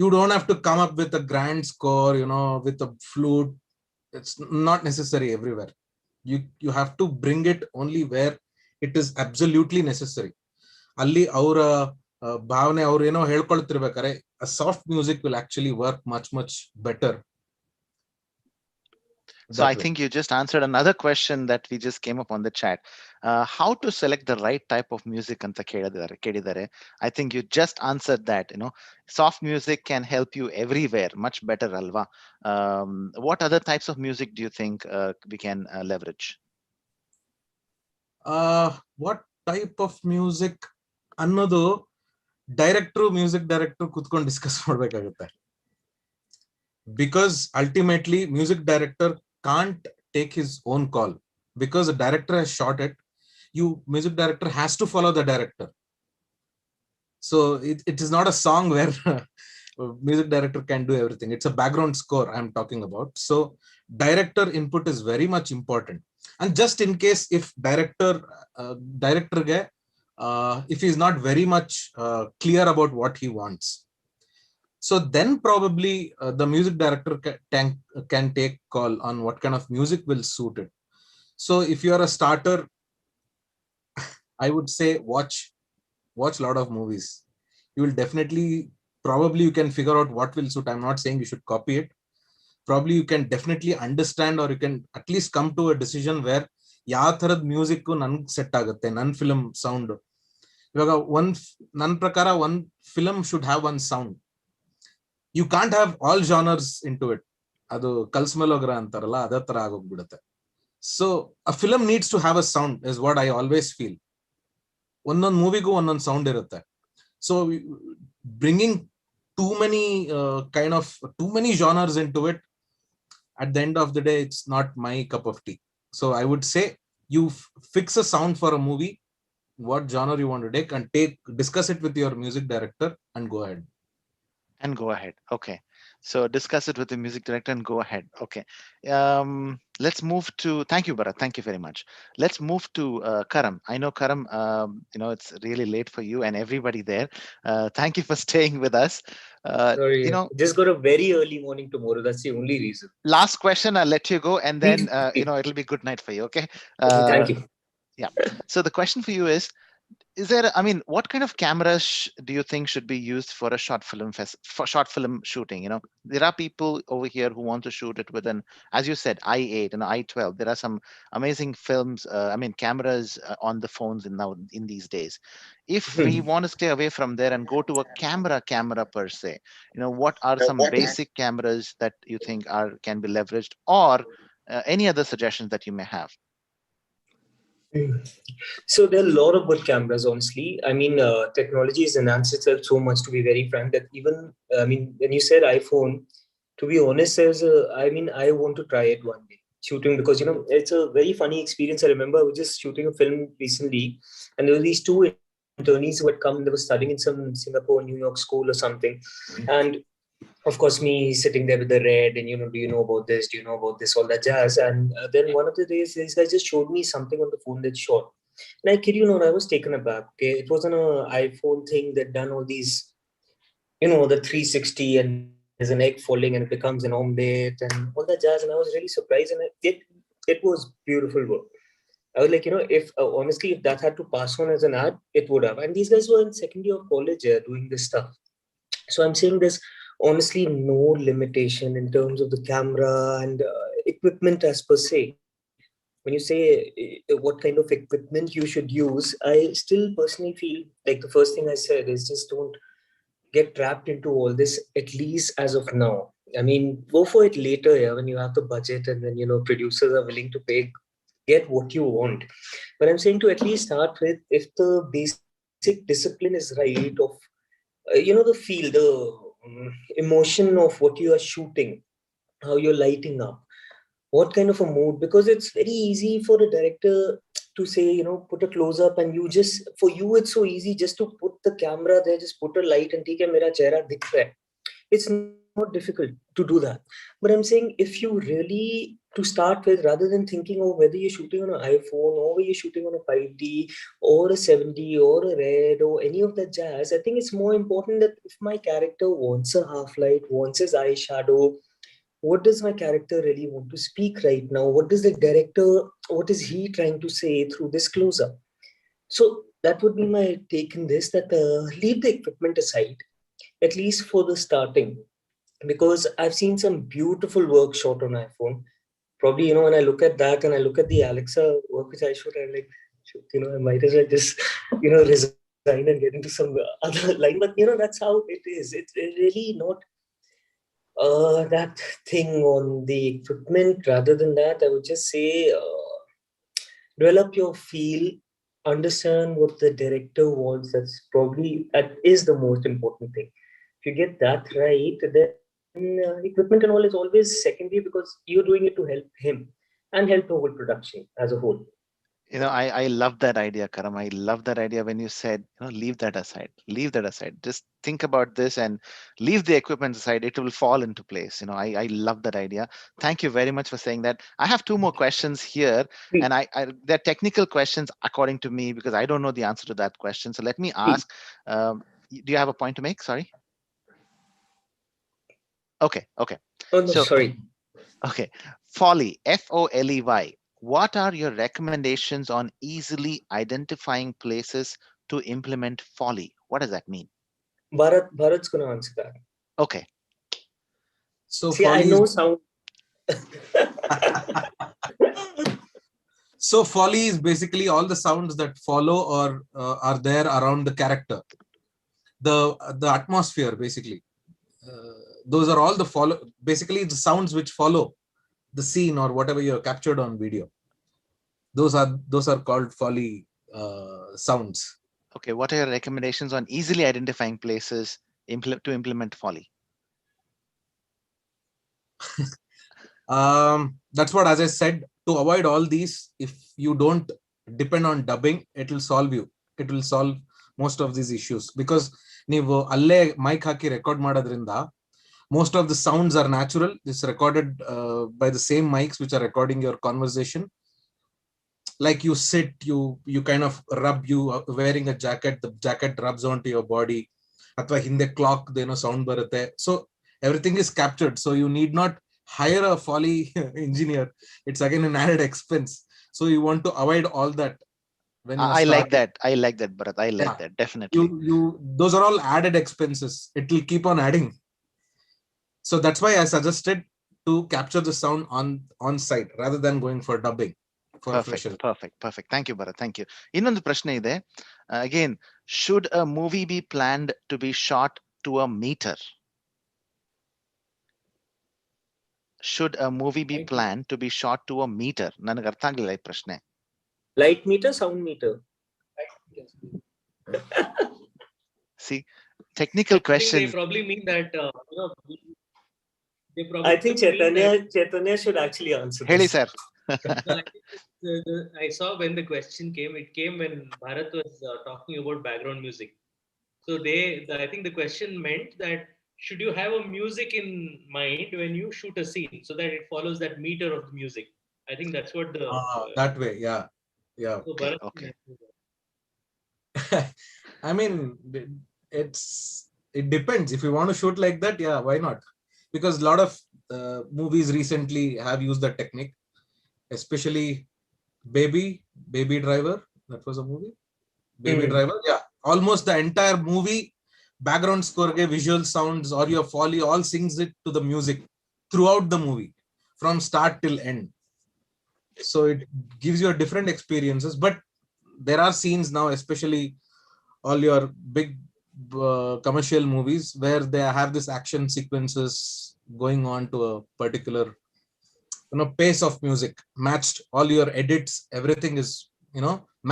you don't have to come up with a grand score, with a flute. It's not necessary everywhere. You have to bring it only where it is absolutely necessary. ಅಲ್ಲಿ ಅವರ ಭಾವನೆ ಅವ್ರು ಏನೋ ಹೇಳ್ಕೊಳ್ತಿರ್ಬೇಕಾರೆ soft music will actually work much better. So I think you just answered another question that we just came up on the chat. How to select the right type of music anta kedidare. I think you just answered that. Soft music can help you everywhere much better, alva. What other types of music do you think we can leverage? What type of music ಅನ್ನೋದು music director ಕುತ್ಕೊಂಡು discuss ಮಾಡ್ಬೇಕಾಗುತ್ತೆ. Because ultimately music director can't take his own call, because the director has shot it. Music director has to follow the director. So it is not a song where music director can do everything. It's a background score I'm talking about. So director input is very much important. And just in case if director ge if he is not very much clear about what he wants, so then probably the music director can take call on what kind of music will suit it. So if you are a starter, I would say watch a lot of movies. You will definitely, probably you can figure out what will suit. I'm not saying you should copy it. Probably you can definitely understand, or you can at least come to a decision where ಯಾವ ತರದ music ನನ್ಗೆ set ಆಗುತ್ತೆ, ನನ್ನ film sound. ಇವಾಗ ನನ್ನ ಪ್ರಕಾರ one film should have one sound. You can't have all genres into it. ಅದು ಕಲ್ಸ್ಮೆಲೋಗ್ರ ಅಂತಾರಲ್ಲ, ಅದೇ ತರ ಆಗೋಗ್ಬಿಡುತ್ತೆ. So a film needs to have a sound is what I always feel. ಒಂದೊಂದು ಮೂವಿಗೂ ಒಂದೊಂದು ಸೌಂಡ್ ಇರುತ್ತೆ. So bringing too many genres into it, at the end of the day it's not my cup of tea. So I would say you fix a sound for a movie, what genre you want to take, and discuss it with your music director and go ahead. Okay. So discuss it with the music director and go ahead. Okay. Let's move to, thank you, Bharat. Thank you very much. Let's move to Karam. I know Karam, it's really late for you and everybody there. Thank you for staying with us. Sorry, just got a very early morning tomorrow. That's the only reason. Last question, I'll let you go, and then it'll be good night for you. Okay. Thank you. Yeah. So the question for you is there, I mean, what kind of cameras do you think should be used for a short film for short film shooting? There are people over here who want to shoot it with an, as you said, i8 and i12. There are some amazing films, cameras on the phones in these days. If we want to stay away from there and go to a camera per se, what are some basic cameras that you think can be leveraged, or any other suggestions that you may have? So there are a lot of good cameras, honestly. I mean, technology has enhanced itself so much, to be very frank, that even, when you said iPhone, to be honest, I want to try it one day, shooting, because, it's a very funny experience. I remember I was just shooting a film recently, and there were these two internees who had come, they were studying in some Singapore, New York school or something. And of course, me sitting there with the red and, do you know about this? Do you know about this? All that jazz. And then one of the days, these guys just showed me something on the phone that shot. And I kid you not, I was taken aback. Okay, it wasn't an iPhone thing that done all these, the 360 and there's an egg falling and it becomes an omelette and all that jazz. And I was really surprised, and it was beautiful work. I was like, if honestly, if that had to pass on as an art, it would have. And these guys were in second year of college doing this stuff. So I'm saying this. Honestly, no limitation in terms of the camera and equipment as per se. When you say what kind of equipment you should use, I still personally feel like the first thing I said is just don't get trapped into all this, at least as of now. I mean, go for it later, when you have the budget and then, producers are willing to pay, get what you want. But I'm saying to at least start with, if the basic discipline is right, of, the feel, the emotion of what you are shooting, how you're lighting up, what kind of a mood, because it's very easy for a director to say, put a close up, and for you it's so easy just to put the camera there, just put a light and take mera chehra dikh raha hai. It's not difficult to do that. But I'm saying, if you really, to start with, rather than thinking of whether you're shooting on an iPhone or whether you're shooting on a 5D or a 7D or a Red or any of that jazz, I think it's more important that if my character wants a half light, wants his eyeshadow, what does my character really want to speak right now? What does the director, what is he trying to say through this close-up? So that would be my take in this, that leave the equipment aside, at least for the starting, because I've seen some beautiful work shot on iPhone. Probably, when I look at that and I look at the Alexa work which I shot, I'm like, I might as well just, resign and get into some other line. But, that's how it is. It's really not that thing on the equipment. Rather than that, I would just say, develop your feel, understand what the director wants. That is the most important thing. If you get that right, then equipment and all is always secondary, because you're doing it to help him and help the whole production as a whole. I love that idea, Karam. I love that idea when you said, leave that aside. Leave that aside. Just think about this and leave the equipment aside. It will fall into place. I love that idea. Thank you very much for saying that. I have two more questions here, and they're technical questions according to me, because I don't know the answer to that question. So let me ask, do you have a point to make? Sorry. Okay. Oh, no, sorry. Okay. Foley, Foley. What are your recommendations on easily identifying places to implement Foley? What does that mean? Bharat's going to answer that. Okay. So see, I know sound. So Foley is basically all the sounds that follow or are there around the character. The atmosphere, basically. Those are all basically the sounds which follow the scene or whatever you have captured on video. Those are called Foley sounds. Okay, what are your recommendations on easily identifying places to implement Foley? That's what, as I said, to avoid all these, if you don't depend on dubbing, it will solve most of these issues, because ನೀವು ಅಲ್ಲೇ mic ಹಾಕಿ record ಮಾಡೋದ್ರಿಂದ Most of the sounds are natural. It's recorded by the same mics which are recording your conversation. Like you sit, you kind of rub, you wearing a jacket, the jacket rubs onto your body. Athwa hinde clock deno sound barutte. So everything is captured. So you need not hire a Foley engineer. It's again an added expense. So you want to avoid all that. When I like that. I like that, Bharat. I like that. Definitely. Those are all added expenses. It will keep on adding. So that's why I suggested to capture the sound on site rather than going for dubbing. Perfect. Thank you, Bharat. Thank you. Innondu prashne ide. Again, should a movie be planned to be shot to a meter? Should a movie be planned to be shot to a meter? Nanaga artha agಲಿಲ್ಲ ಈ ಪ್ರಶ್ನೆ. Light meter, sound meter. See, technical questions. They probably mean that I think Chaitanya should actually answer this. Heli sir. I saw when the question came, it came when Bharat was talking about background music. So I think the question meant that should you have a music in mind when you shoot a scene so that it follows that meter of the music. I think that's what the that way, yeah. So Bharat, okay. I mean, it depends. If you want to shoot like that, yeah, why not? Because a lot of movies recently have used that technique, especially Baby Driver. That was a movie. Baby Driver, yeah. Almost the entire movie, background score, visual sounds, or your Foley, all sings it to the music throughout the movie, from start till end. So it gives you a different experiences. But there are scenes now, especially all your big commercial movies, where they have this action sequences going on to a particular pace of music, matched. All your edits, everything is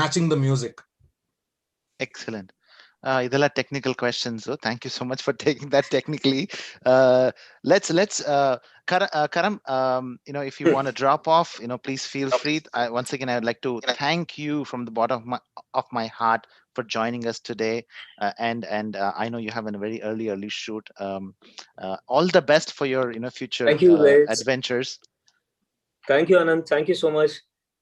matching the music. Excellent. Idella technical questions. So thank you so much for taking that technically. Let's Karam, if you want to drop off, please feel free. Once again, I would like to thank you from the bottom of my heart for joining us today. And I know you have a very early shoot. All the best for your future adventures. Thank you, Anand. Thank you so much.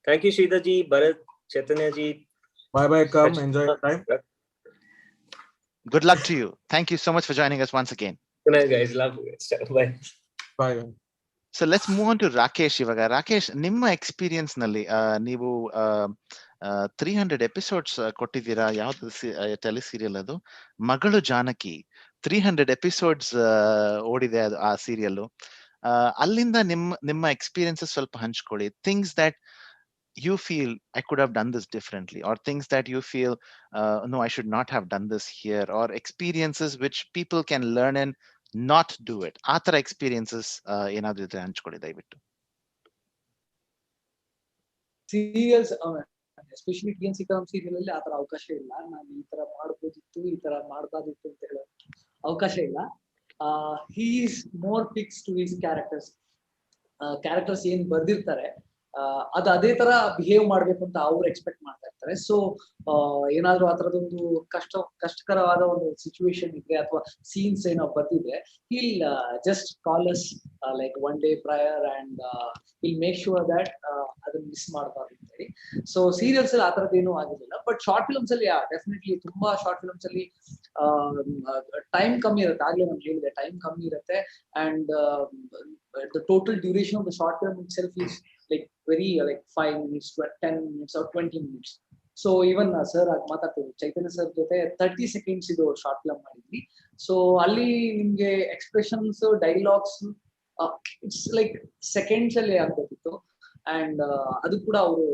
Thank you, Sridhar ji, Bharat, Chaitanya ji. Bye, come enjoy your time. Good luck to you. Thank you so much for joining us once again. Good night, guys. Love you. Bye. Bye. So let's move on to Rakesh ivaga. Rakesh, ನಿಮ್ಮ experience ನಲ್ಲಿ ನೀವು 300 episodes ಕೊಟ್ಟಿದ್ದೀರಾ. ಯಾವ್ದು tele serial ಅದು? ಮಗಳು Janaki. 300 episodes ಓಡಿದೆ ಅದು ಆ ಸೀರಿಯಲ್. ಅಲ್ಲಿಂದ ನಿಮ್ಮ ಎಕ್ಸ್ಪೀರಿಯನ್ಸಸ್ ಸ್ವಲ್ಪ ಹಂಚ್ಕೊಳ್ಳಿ. Things that you feel I could have done this differently, or things that you feel no, I should not have done this here, or experiences which people can learn and not do it. Athara experiences enadru idre hanchkoli dayavitu. Serials especially TNC Karam serial alli athara avakasha illa. ನಾನು ಈ ತರ ಮಾಡಬಹುದಿತ್ತು, ಈ ತರ ಮಾಡಬಾದಿತ್ತು ಅಂತ ಹೇಳೋ ಅವಕಾಶ ಇಲ್ಲ. He is more fixed to his characters ಏನ್ ಬರ್ದಿರ್ತಾರೆ ಅದು ಅದೇ ತರ ಬಿಹೇವ್ ಮಾಡ್ಬೇಕು ಅಂತ ಅವ್ರು ಎಕ್ಸ್ಪೆಕ್ಟ್ ಮಾಡ್ತಾ ಇರ್ತಾರೆ. ಸೊ ಏನಾದ್ರು ಆ ತರದೊಂದು ಕಷ್ಟಕರವಾದ ಒಂದು ಸಿಚುವೇಶನ್ ಇದ್ರೆ ಅಥವಾ ಸೀನ್ಸ್ ಏನೋ ಬರ್ತಿದ್ರೆ, he'll just call us like one day prior and he'll make sure that ಅದನ್ನ ಮಿಸ್ ಮಾಡಬಾರ್ದು ಅಂತ ಹೇಳಿ. ಸೊ ಸೀರಿಯಲ್ಸ್ ಅಲ್ಲಿ ಆ ತರದ್ದೇನೂ ಆಗಿರಲಿಲ್ಲ. ಬಟ್ ಶಾರ್ಟ್ ಫಿಲ್ಮ್ಸ್ ಅಲ್ಲಿ ಡೆಫಿನೆಟ್ಲಿ ತುಂಬಾ ಶಾರ್ಟ್ ಫಿಲ್ಮ್ಸ್ ಅಲ್ಲಿ ಟೈಮ್ ಕಮ್ಮಿ ಇರುತ್ತೆ. ಆಗ್ಲೇ ನಾನು ಹೇಳಿದೆ, ಟೈಮ್ ಕಮ್ಮಿ ಇರುತ್ತೆ. And the total duration of the short film itself is very 5 minutes, 10 minutes or 20 minutes. So even sir ಮಾತಾಡ್ತಿದ್ರು ಚೈತನ್ಯ ಸರ್ ಜೊತೆ 30 seconds ಇದು ಶಾರ್ಟ್ ಫಿಲ್ಮ್ ಮಾಡಿದ್ವಿ. ಸೊ ಅಲ್ಲಿ ನಿಮ್ಗೆ ಎಕ್ಸ್ಪ್ರೆಷನ್ಸ್, ಡೈಲಾಗ್ಸ್ ಇಟ್ಸ್ ಸೆಕೆಂಡ್ಸ್ ಅಲ್ಲಿ ಆಗ್ಬೇಕಿತ್ತು. ಅಂಡ್ ಅದು ಕೂಡ ಅವರು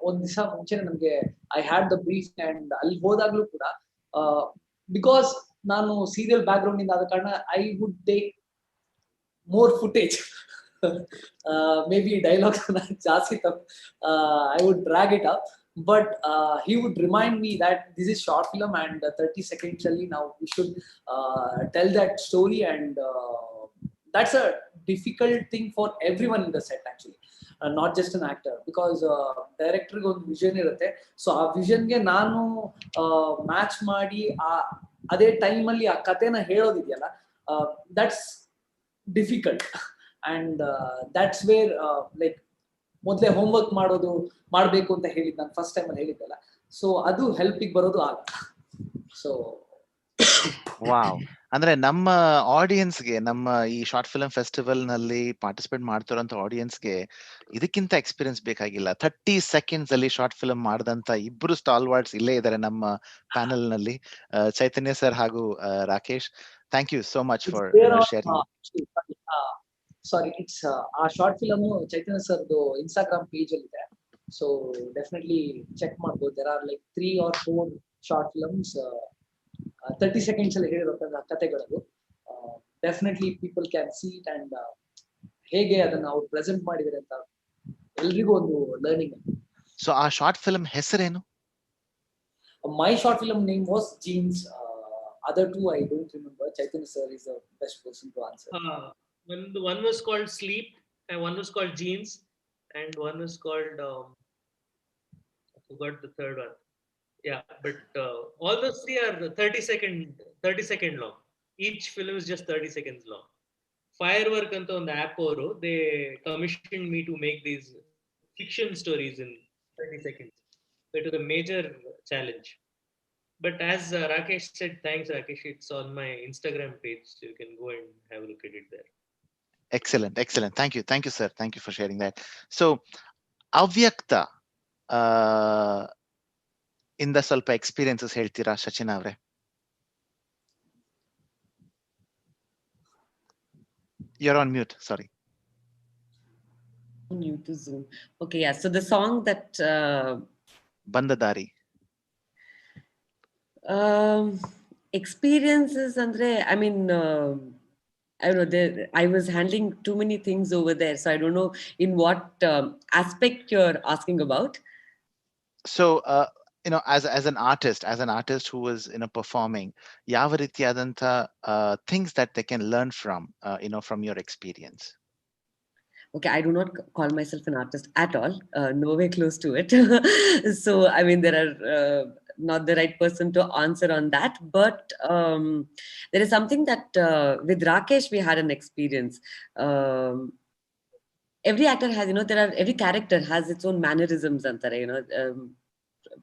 ಒಂದ್ ದಿವಸ ಮುಂಚೆನೆ ನಮ್ಗೆ I had the brief. And ಅಲ್ಲಿ ಹೋದಾಗ್ಲೂ ಕೂಡ ಬಿಕಾಸ್ ನಾನು ಸೀರಿಯಲ್ ಬ್ಯಾಕ್ ಗ್ರೌಂಡ್ ಇಂದ ಆದ ಕಾರಣ I would take more footage. Maybe dialogues ಜಾಸ್ತಿ I would drag it up, but he would remind me that this is short film and 30 seconds only. Now we should tell that story, and that's a difficult thing for everyone in the set actually, not just an actor, because director ಗೆ ಒಂದು vision ಇರುತ್ತೆ. So ಆ ವಿಷನ್ಗೆ ನಾನು match ಮಾಡಿ ಅದೇ ಟೈಮಲ್ಲಿ ಆ ಕಥೆನ ಹೇಳೋದಿದೆಯಲ್ಲ, that's difficult. And that's where like ಮೊದಲೇ ಹೋಮ್ವರ್ಕ್ ಮಾಡಬೇಕು ಅಂತ ಹೇಳಿದ್ದು ನಾನು ಫಸ್ಟ್ ಟೈಮ್ ಅಲ್ಲಿ ಹೇಳಿದ್ದಲ್ಲ, ಸೊ ಅದು ಹೆಲ್ಪಿಗೆ ಬರೋದು ಆಗ. ಸೊ ವಾವ್, ಅಂದ್ರೆ ನಮ್ಮ ಆಡಿಯನ್ಸ್ಗೆ, ನಮ್ಮ ಈ ಶಾರ್ಟ್ ಫಿಲ್ಮ್ ಫೆಸ್ಟಿವಲ್ ನಲ್ಲಿ ಪಾರ್ಟಿಸಿಪೇಟ್ ಮಾಡ್ತಿರೋಂಥ ಆಡಿಯನ್ಸ್ಗೆ ಇದಕ್ಕಿಂತ ಎಕ್ಸ್ಪೀರಿಯನ್ಸ್ ಬೇಕಾಗಿಲ್ಲ. 30 seconds ಅಲ್ಲಿ ಶಾರ್ಟ್ ಫಿಲ್ಮ್ ಮಾಡಿದಂತ ಇಬ್ರು ಸ್ಟಾಲ್ವಾರ್ಡ್ಸ್ ಇಲ್ಲೇ ಇದ್ದಾರೆ ನಮ್ಮ ಪ್ಯಾನೆಲ್ ನಲ್ಲಿ, ಚೈತನ್ಯ ಸರ್ ಹಾಗೂ Rakesh. Thank you so much for sharing. Sorry, it's a short film Chaitanya ಸರ್ದು ಇನ್ಸ್ಟಾಗ್ರಾಮ್ ಪೇಜ್ ಅಲ್ಲಿ ಇದೆ, ಸೊ ಡೆಫಿನೆಟ್ಲಿ ಚೆಕ್ ಮಾಡ್ಬೋದು. There are like 3 or 4 short films 30 seconds ಅಲ್ಲಿ ಹೇಳಿರೋ ಕಥೆಗಳು. Definitely people can see it and ಹೇಗೆ ಅದನ್ನ ಅವ್ರು ಪ್ರೆಸೆಂಟ್ ಮಾಡಿದ್ದಾರೆ ಅಂತ ಎಲ್ರಿಗೂ ಒಂದು ಲರ್ನಿಂಗ್. ಸೊ ಆ ಶಾರ್ಟ್ ಫಿಲ್ಮ್ ಹೆಸರೇನು? My short film name was Jeans. Other two I don't remember. Chaitanya sir is the best person to answer. One was called Sleep, and one was called Jeans, and one was called I forgot the third one. Yeah, but all those three are 30 second long. Each film is just 30 seconds long. Firework anta on the app ಅವರು they commissioned me to make these fiction stories in 30 seconds. It was a major challenge. But as Rakesh said, thanks Rakesh, it's on my Instagram page, so you can go and have a look at it there. Excellent. Thank you sir, thank you for sharing that. So ಅವ್ಯಕ್ತ ಇಂದ ಸ್ವಲ್ಪ experiences ಹೇಳ್ತೀರಾ ಸಚಿನ್ ಅವರೇ? You're on mute, sorry. New to Zoom. Okay, yeah. So the song that Bandadari. Experiences andre, I mean, I don't know, I was handling too many things over there, so I don't know in what aspect you're asking about. So you know, as an artist who is performing, ಯಾವ ರೀತಿಯಾದಂತ things that they can learn from from your experience? Okay, I do not call myself an artist at all, nowhere close to it. So I mean, there are not the right person to answer on that, but there is something that with Rakesh we had an experience. Every actor has, every character has its own mannerisms, antare,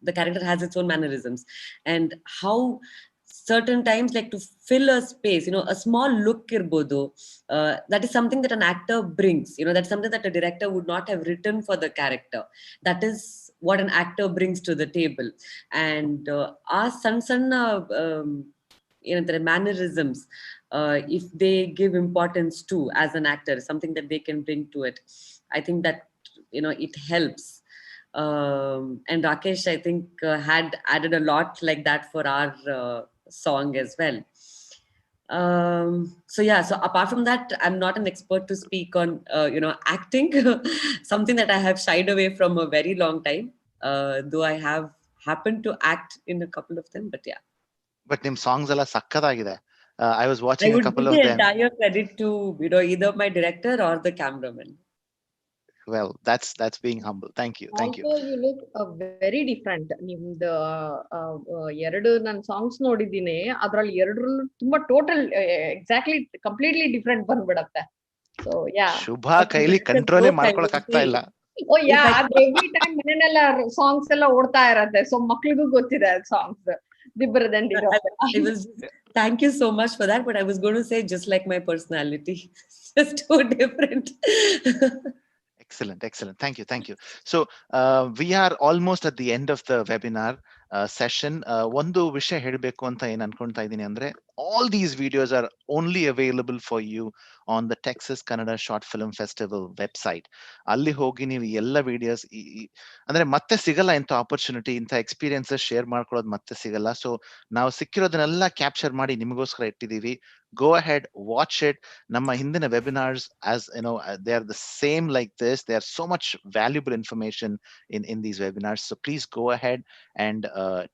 the character has its own mannerisms, and how certain times, like to fill a space, a small look irbodu, that is something that an actor brings, that's something that a director would not have written for the character. That is what an actor brings to the table. And our sanna mannerisms, if they give importance to as an actor, something that they can bring to it, I think that it helps. And Rakesh, I think, had added a lot like that for our song as well. So yeah, so apart from that, I'm not an expert to speak on acting. Something that I have shied away from a very long time, though I have happened to act in a couple of them, but yeah. But nim songs alla sakkadagide. I was watching a couple of them. I would give the entire credit to either my director or the cameraman. Well, that's being humble. Thank you. Also, you look very different. ನಿಮ್ದು ಎರಡು ನಾನು songs ನೋಡಿದ್ದೀನಿ, ಅದ್ರಲ್ಲಿ ಎರಡರಲ್ಲೂ ತುಂಬಾ total exactly completely different ಬಂದ್ಬಿಡತ್ತೆ. So yeah, Shubha ಕೈಲಿ ಕಂಟ್ರೋಲೇ ಮಾಡ್ಕೊಳಕ್ ಆಗ್ತಾ ಇಲ್ಲ. ಓ ಯಾ, ಎವ್ರಿ ಟೈಮ್ ಮನೆಯಲ್ಲ ಸಾಂಗ್ಸ್ ಎಲ್ಲ ಓಡ್ತಾ ಇರತ್ತೆ, ಸೊ ಮಕ್ಳಿಗೂ ಗೊತ್ತಿದೆ ಸಾಂಗ್ಸ್ ದಿಬ್ಬರದಂಡಿರೋ. Thank you so much for that, but I was going to say just like my personality, just too different. Excellent. Thank you. So we are almost at the end of the webinar session. ಒಂದು ವಿಷಯ ಹೇಳಬೇಕು ಅಂತ ಏನ್ ಅನ್ಕೊಂತಾ ಇದೀನಿ ಅಂದ್ರೆ, all these videos are only available for you on the Texas Kannada Short Film Festival website. ಅಲ್ಲಿ ಹೋಗಿ ನೀವು ಎಲ್ಲ ವಿಡಿಯೋಸ್ ಅಂದ್ರೆ ಮತ್ತೆ ಸಿಗಲ್ಲ, ಇಂಥ ಆಪರ್ಚುನಿಟಿ, ಇಂಥ ಎಕ್ಸ್ಪೀರಿಯನ್ಸಸ್ ಶೇರ್ ಮಾಡ್ಕೊಳ್ಳೋದು ಮತ್ತೆ ಸಿಗಲ್ಲ. ಸೊ ನಾವು ಸಿಕ್ಕಿರೋದನ್ನೆಲ್ಲ ಕ್ಯಾಪ್ಚರ್ ಮಾಡಿ ನಿಮಗೋಸ್ಕರ ಇಟ್ಟಿದೀವಿ. Go ahead, watch it. Namma hindina webinars, as they are the same like this. There's so much valuable information in these webinars. So please go ahead and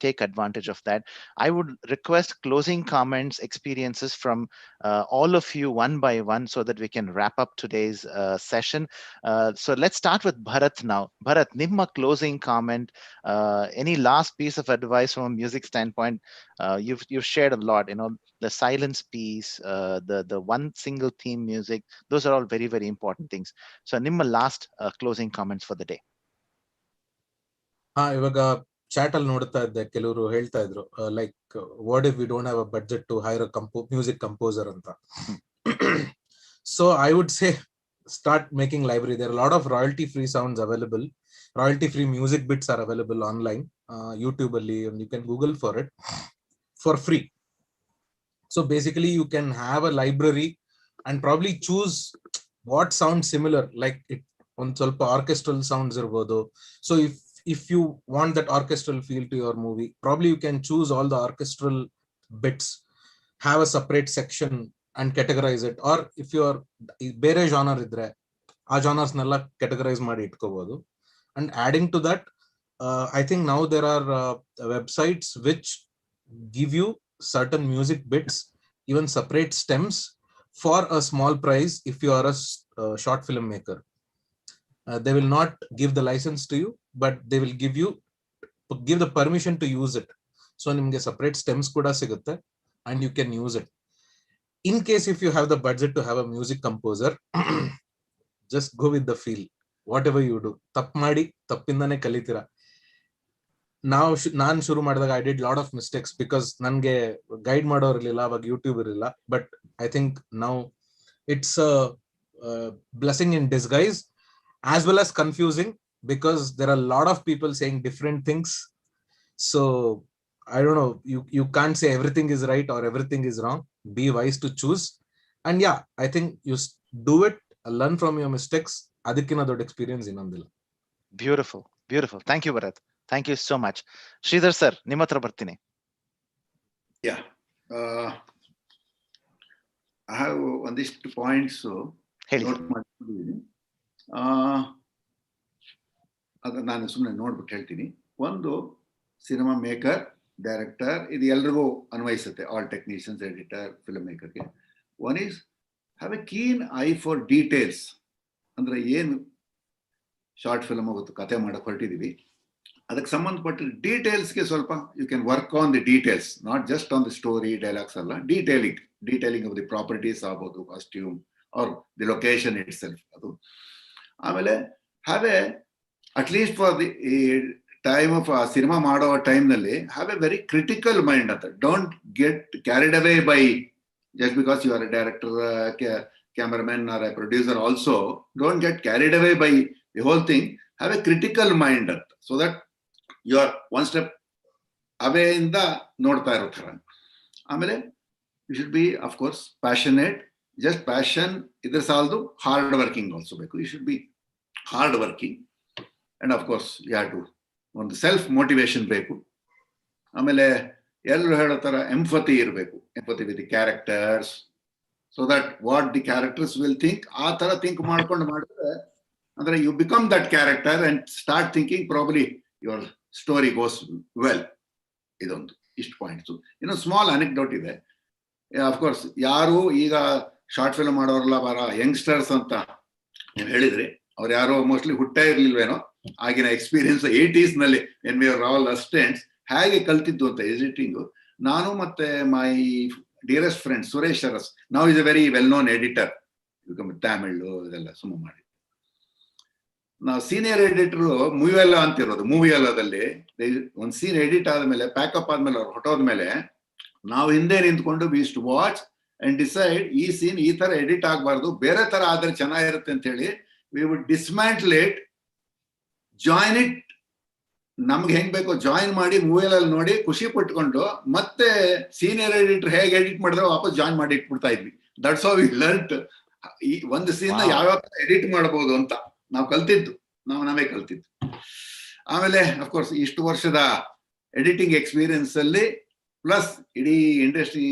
take advantage of that. I would request closing comments, experiences from all of you one by one. on so that we can wrap up today's session. So let's start with Bharat now. Bharat, nimma closing comment, any last piece of advice from a music standpoint? You've shared a lot, the silence piece, the one single theme music, those are all very, very important things. So nimma last closing comments for the day. ಇವಾಗ chat ಅಲ್ಲಿ ನೋಡ್ತಾ ಇದ್ದೆ, ಕೆಲವರು ಹೇಳ್ತಾ ಇದ್ರು like what if we don't have a budget to hire a music composer ಅಂತ. So I would say start making library. There are a lot of royalty free sounds available. Royalty free music bits are available online, YouTube alli, and you can Google for it for free. So basically you can have a library and probably choose what sounds similar, like it on ಸ್ವಲ್ಪ orchestral sounds irbodu. So if you want that orchestral feel to your movie, probably you can choose all the orchestral bits, have a separate section and categorize it. Or if you are ಬೇರೆ genre ಇದ್ರೆ ಆ genres ನೆಲ್ಲ categorize ಮಾಡಿ ಇಟ್ಕೋಬಹುದು. And adding to that, I think now there are websites which give you certain music bits, even separate stems for a small price if you are a short film maker. They will not give the license to you, but they will give the permission to use it. So nimge separate stems kuda sigutte and you can use it. In case if you have the budget to have a music composer, just go with the feel. Whatever you do, ತಪ್ಪು ಮಾಡಿ ತಪ್ಪಿಂದಾನೆ ಕಲಿತೀರಾ. ನಾನು ಶುರು ಮಾಡಿದಾಗ I did lot of mistakes because ನನಗೆ guide ಮಾಡೋರು ಇರಲಿಲ್ಲ, ಅವಾಗ YouTube ಇರಲಿಲ್ಲ. But I think now it's blessing in disguise as well as confusing because there are a lot of people saying different things. So I don't know, you can't say everything is right or everything is wrong. Be wise to choose. And yeah, I think you do it, learn from your mistakes. Adikkina dod experience inondilla. Beautiful, beautiful. Thank you, Bharat. Thank you so much. Sridhar sir, ನಿಮ್ಮ ಹತ್ರ ಬರ್ತೀನಿ. Yeah, I have ಒಂದಿಷ್ಟು points note ಮಾಡ್ಕೊಂಡಿದ್ದೀನಿ. ಅದು ನಾನು ಸುಮ್ಮನೆ ನೋಡ್ಬಿಟ್ಟು ಹೇಳ್ತೀನಿ. ಒಂದು, ಸಿನಿಮಾ ಮೇಕರ್, ಡೈರೆಕ್ಟರ್, ಇದು ಎಲ್ರಿಗೂ ಅನ್ವಯಿಸುತ್ತೆ, ಆಲ್ ಟೆಕ್ನಿಷಿಯನ್ಸ್, ಎಡಿಟರ್, ಫಿಲ್ಮ್ ಮೇಕರ್ಗೆ. One is have a keen eye for details. ಅಂದರೆ ಏನು ಶಾರ್ಟ್ ಫಿಲ್ಮ್ ಹೋಗುತ್ತೆ, ಕತೆ ಮಾಡಕ್ಕೆ ಹೊರಟಿದ್ದೀವಿ, ಅದಕ್ಕೆ ಸಂಬಂಧಪಟ್ಟ ಡೀಟೇಲ್ಸ್ಗೆ ಸ್ವಲ್ಪ you can work on the details, not just on the story dialogues ಅಲ್ಲ, ಡೀಟೇಲಿಂಗ್ ಆಫ್ ದಿ ಪ್ರಾಪರ್ಟೀಸ್ ಆಗ್ಬೋದು, costume or the location itself. ಅದು ಆಮೇಲೆ have a at least for the time of ಆ ಸಿನಿಮಾ ಮಾಡೋ ಟೈಮ್ನಲ್ಲಿ have a very critical mind ಅಂತ. Don't get carried away by just because you are a director, cameraman or a producer also, don't get carried away by the whole thing. Have a critical mind so that you are one step away in the nodta iro thara. Amele you should be, of course, passionate. Just passion idre saldu, hard working also beku. You should be hard working, and of course you have to ಒಂದು self motivation ಬೇಕು. ಆಮೇಲೆ ಎಲ್ಲರೂ ಹೇಳೋ ಥರ empathy ಇರಬೇಕು, empathy with the characters, so that what the characters will think, ಆ ಥರ think ಮಾಡ್ಕೊಂಡು ಮಾಡಿದ್ರೆ ಅಂದರೆ you become that character and start thinking, probably your story goes well. ಇದೊಂದು ಇಷ್ಟು ಪಾಯಿಂಟ್ಸು. ಇನ್ನೊಂದು ಸ್ಮಾಲ್ ಅನೆಕ್ಡೋಟ್ ಇದೆ. ಅಫ್ಕೋರ್ಸ್ ಯಾರು ಈಗ ಶಾರ್ಟ್ ಫಿಲ್ಮ್ ಮಾಡೋರೆಲ್ಲ ಬರೋ ಯಂಗ್ಸ್ಟರ್ಸ್ ಅಂತ ನೀವು ಹೇಳಿದ್ರಿ, ಅವ್ರು ಯಾರೋ ಮೋಸ್ಟ್ಲಿ ಹುಟ್ಟೇ ಇರ್ಲಿಲ್ವೇನೋ. ಆಗಿನ ಎಕ್ಸ್ಪೀರಿಯನ್ಸ್ 80s ನಲ್ಲಿ and we are all assistants ಹೇಗೆ ಕಲ್ತಿದ್ದು ಅಂತ ಎಡಿಟಿಂಗು. ನಾನು ಮತ್ತೆ my dearest friend Suresh Aras, ನಾವು is a very well known editor, Tamil ಇದೆಲ್ಲ ಸುಮ್ಮ ಮಾಡಿ. ನಾವು ಸೀನಿಯರ್ ಎಡಿಟರು ಮೂವಿಯೆಲ್ಲ ಅಂತಿರೋದು. ಮೂವಿಯೆಲ್ಲದಲ್ಲಿ ಒಂದು ಸೀನ್ ಎಡಿಟ್ ಆದ್ಮೇಲೆ, ಪ್ಯಾಕಪ್ ಆದ್ಮೇಲೆ, ಅವ್ರು ಹೊಟ್ಟೋದ್ಮೇಲೆ ನಾವು ಹಿಂದೆ ನಿಂತ್ಕೊಂಡು we to watch and decide ಈ ಸೀನ್ ಈ ತರ ಎಡಿಟ್ ಆಗಬಾರ್ದು, ಬೇರೆ ತರ ಆದ್ರೆ ಚೆನ್ನಾಗಿರುತ್ತೆ ಅಂತ ಹೇಳಿ we would dismantle it, join it, ನಮ್ಗೆ ಹೆಂಗ್ ಬೇಕೋ ಜಾಯಿನ್ ಮಾಡಿ ಮೂವಿಯಲ್ಲಿ ನೋಡಿ ಖುಷಿ ಪಟ್ಕೊಂಡು ಮತ್ತೆ ಸೀನಿಯರ್ ಎಡಿಟರ್ ಹೇಗೆ ಎಡಿಟ್ ಮಾಡಿದ್ರೆ ವಾಪಸ್ ಜಾಯಿನ್ ಮಾಡಿ ಇಟ್ಬಿಡ್ತಾ ಇದ್ವಿ. ದಟ್ಸ್ ಹೌ ವಿ ಲರ್ನ್ಡ್ ಈ ಒಂದು ಸೀನ್ ಯಾವ್ಯಾವ ಎಡಿಟ್ ಮಾಡಬಹುದು ಅಂತ ನಾವು ಕಲ್ತಿದ್ದು, ನಾವೇ ಕಲ್ತಿದ್ದು. ಆಮೇಲೆ ಅಫ್ಕೋರ್ಸ್ ಇಷ್ಟು ವರ್ಷದ ಎಡಿಟಿಂಗ್ ಎಕ್ಸ್ಪೀರಿಯನ್ಸ್ ಅಲ್ಲಿ ಪ್ಲಸ್ ಇಡೀ ಇಂಡಸ್ಟ್ರಿ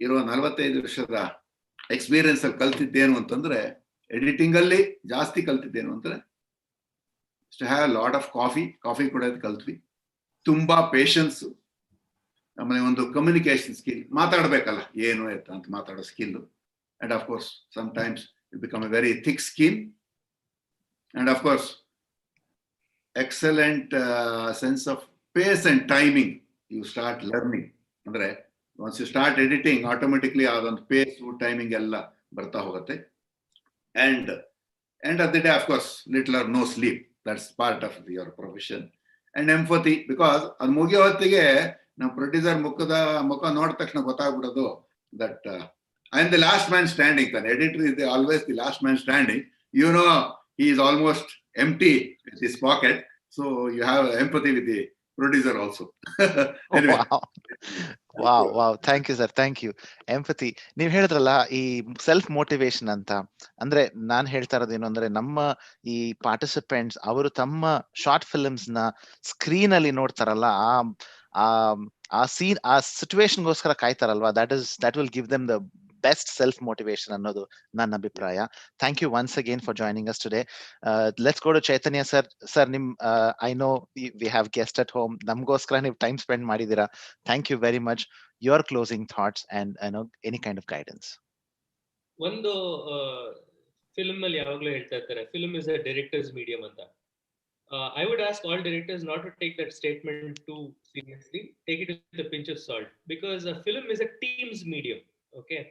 ಇರೋ 45 ವರ್ಷದ ಎಕ್ಸ್ಪೀರಿಯನ್ಸ್ ಅಲ್ಲಿ ಕಲ್ತಿದ್ದೇನು ಅಂತಂದ್ರೆ, ಎಡಿಟಿಂಗ್ ಅಲ್ಲಿ ಜಾಸ್ತಿ ಕಲ್ತಿದ್ದೇನು ಅಂದ್ರೆ to have a lot of coffee ಕುಡಿಯೋದು ಕಲ್ತ್ವಿ. ತುಂಬಾ ಪೇಷನ್ಸ್, ಆಮೇಲೆ ಒಂದು ಕಮ್ಯುನಿಕೇಶನ್ ಸ್ಕಿಲ್, ಮಾತಾಡ್ಬೇಕಲ್ಲ ಏನು ಅಂತ ಮಾತಾಡೋ skill, And of course, sometimes you become a very thick skin. And of course, excellent sense of pace and timing. You start learning. Once you start editing, automatically adon pace, timing ella barta hogate. And end of the day, of course, little or no sleep. That's part of your profession. And empathy, because ad mugi ಹೊತ್ತಿಗೆ ನಮ್ಮ producer ಮುಖ ನೋಡಿದ ತಕ್ಷಣ ಗೊತ್ತಾಗ್ಬಿಡೋದು that I am the last man standing. The editor is always the last man standing. You know, he is almost empty with his pocket. So you have empathy with the producer also. Anyway. Wow. Thank you, sir. Thank you. Empathy. ನೀವು ಹೇಳಿದ್ರಲ್ಲ ಈ self motivation ಅಂತ, ಅಂದ್ರೆ ನಾನ್ ಹೇಳ್ತಾ ಇರೋದೇನು ಅಂದ್ರೆ ನಮ್ಮ ಈ participants ಅವರು ತಮ್ಮ ಶಾರ್ಟ್ ಫಿಲ್ಮ್ಸ್ ನ ಸ್ಕ್ರೀನ್ ಅಲ್ಲಿ ನೋಡ್ತಾರಲ್ಲ, ಆ ಸೀನ್, ಆ ಸಿಚುವೇಶನ್ ಗೋಸ್ಕರ ಕಾಯ್ತಾರಲ್ವಾ, that will give them the best self motivation ಅನ್ನೋದು ನನ್ನ ಅಭಿಪ್ರಾಯ. Thank you once again for joining us today. Let's go to Chaitanya sir. Sir, I know we have guests at home. ನಮಗೋಸ್ಕರ ನೀವು time spend ಮಾಡಿದೀರಾ. Thank you very much. Your closing thoughts and any kind of guidance. ಒಂದು film ಅಲ್ಲಿ ಯಾವಾಗಲೂ ಹೇಳ್ತಾ ಇರ್ತಾರೆ, film is a directors medium ಅಂತ. I would ask all directors not to take that statement too seriously. Take it with a pinch of salt, because a film is a team's medium. Okay.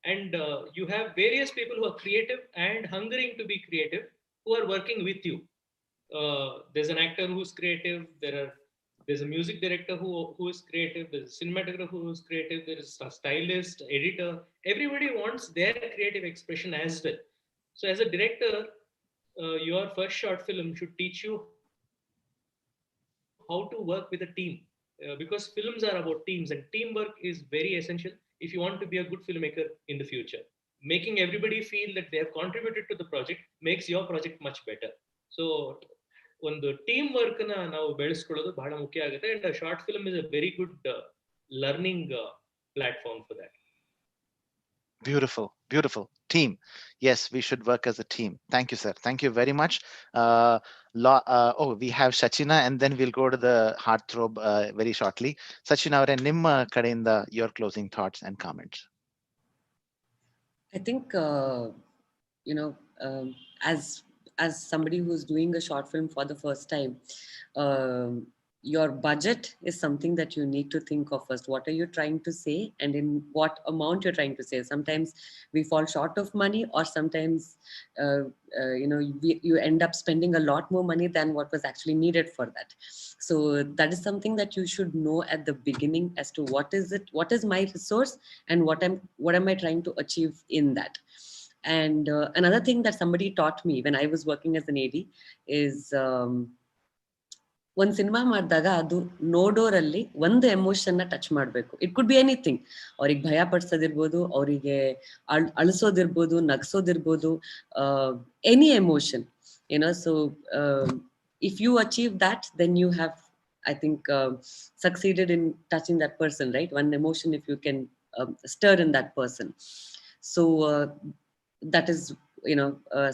And you have various people who are creative and hungering to be creative, who are working with you. There's an actor who's creative. There's a music director who is creative. There's a cinematographer who is creative. There is a stylist, editor. Everybody wants their creative expression as well. So as a director, your first short film should teach you how to work with a team, because films are about teams, and teamwork is very essential if you want to be a good filmmaker in the future. Making everybody feel that they have contributed to the project makes your project much better. So ಒಂದು team work ನ ನಾವು ಬೆಳೆಸ್ಕೊಳ್ಳೋದು ಬಹಳ ಮುಖ್ಯ ಆಗುತ್ತೆ, and a short film is a very good learning platform for that. Beautiful team. Yes, we should work as a team. Thank you, sir. Thank you very much. We have Sachina, and then we'll go to the heartthrob very shortly. Sachina avare nimma kadeinda your closing thoughts and comments. I think as somebody who's doing a short film for the first time, your budget is something that you need to think of first. What are you trying to say, and in what amount you're trying to say? Sometimes we fall short of money, or sometimes you end up spending a lot more money than what was actually needed for that. So that is something that you should know at the beginning as to what is my resource, and what am I trying to achieve in that. And another thing that somebody taught me when I was working as an AD is ಒಂದ್ cinema ಮಾಡಿದಾಗ ಅದು ನೋಡೋರಲ್ಲಿ ಒಂದು emotion ನ touch ಮಾಡ್ಬೇಕು. It could be anything. ಅವ್ರಿಗೆ ಭಯ ಪಡಿಸೋದಿರ್ಬೋದು, ಅವರಿಗೆ ಅಳಿಸೋದಿರ್ಬೋದು, ನಗ್ಸೋದಿರ್ಬೋದು, any emotion, so if you achieve that, then you have, I think, succeeded in touching that person, right? One emotion, if you can stir in that person. So that is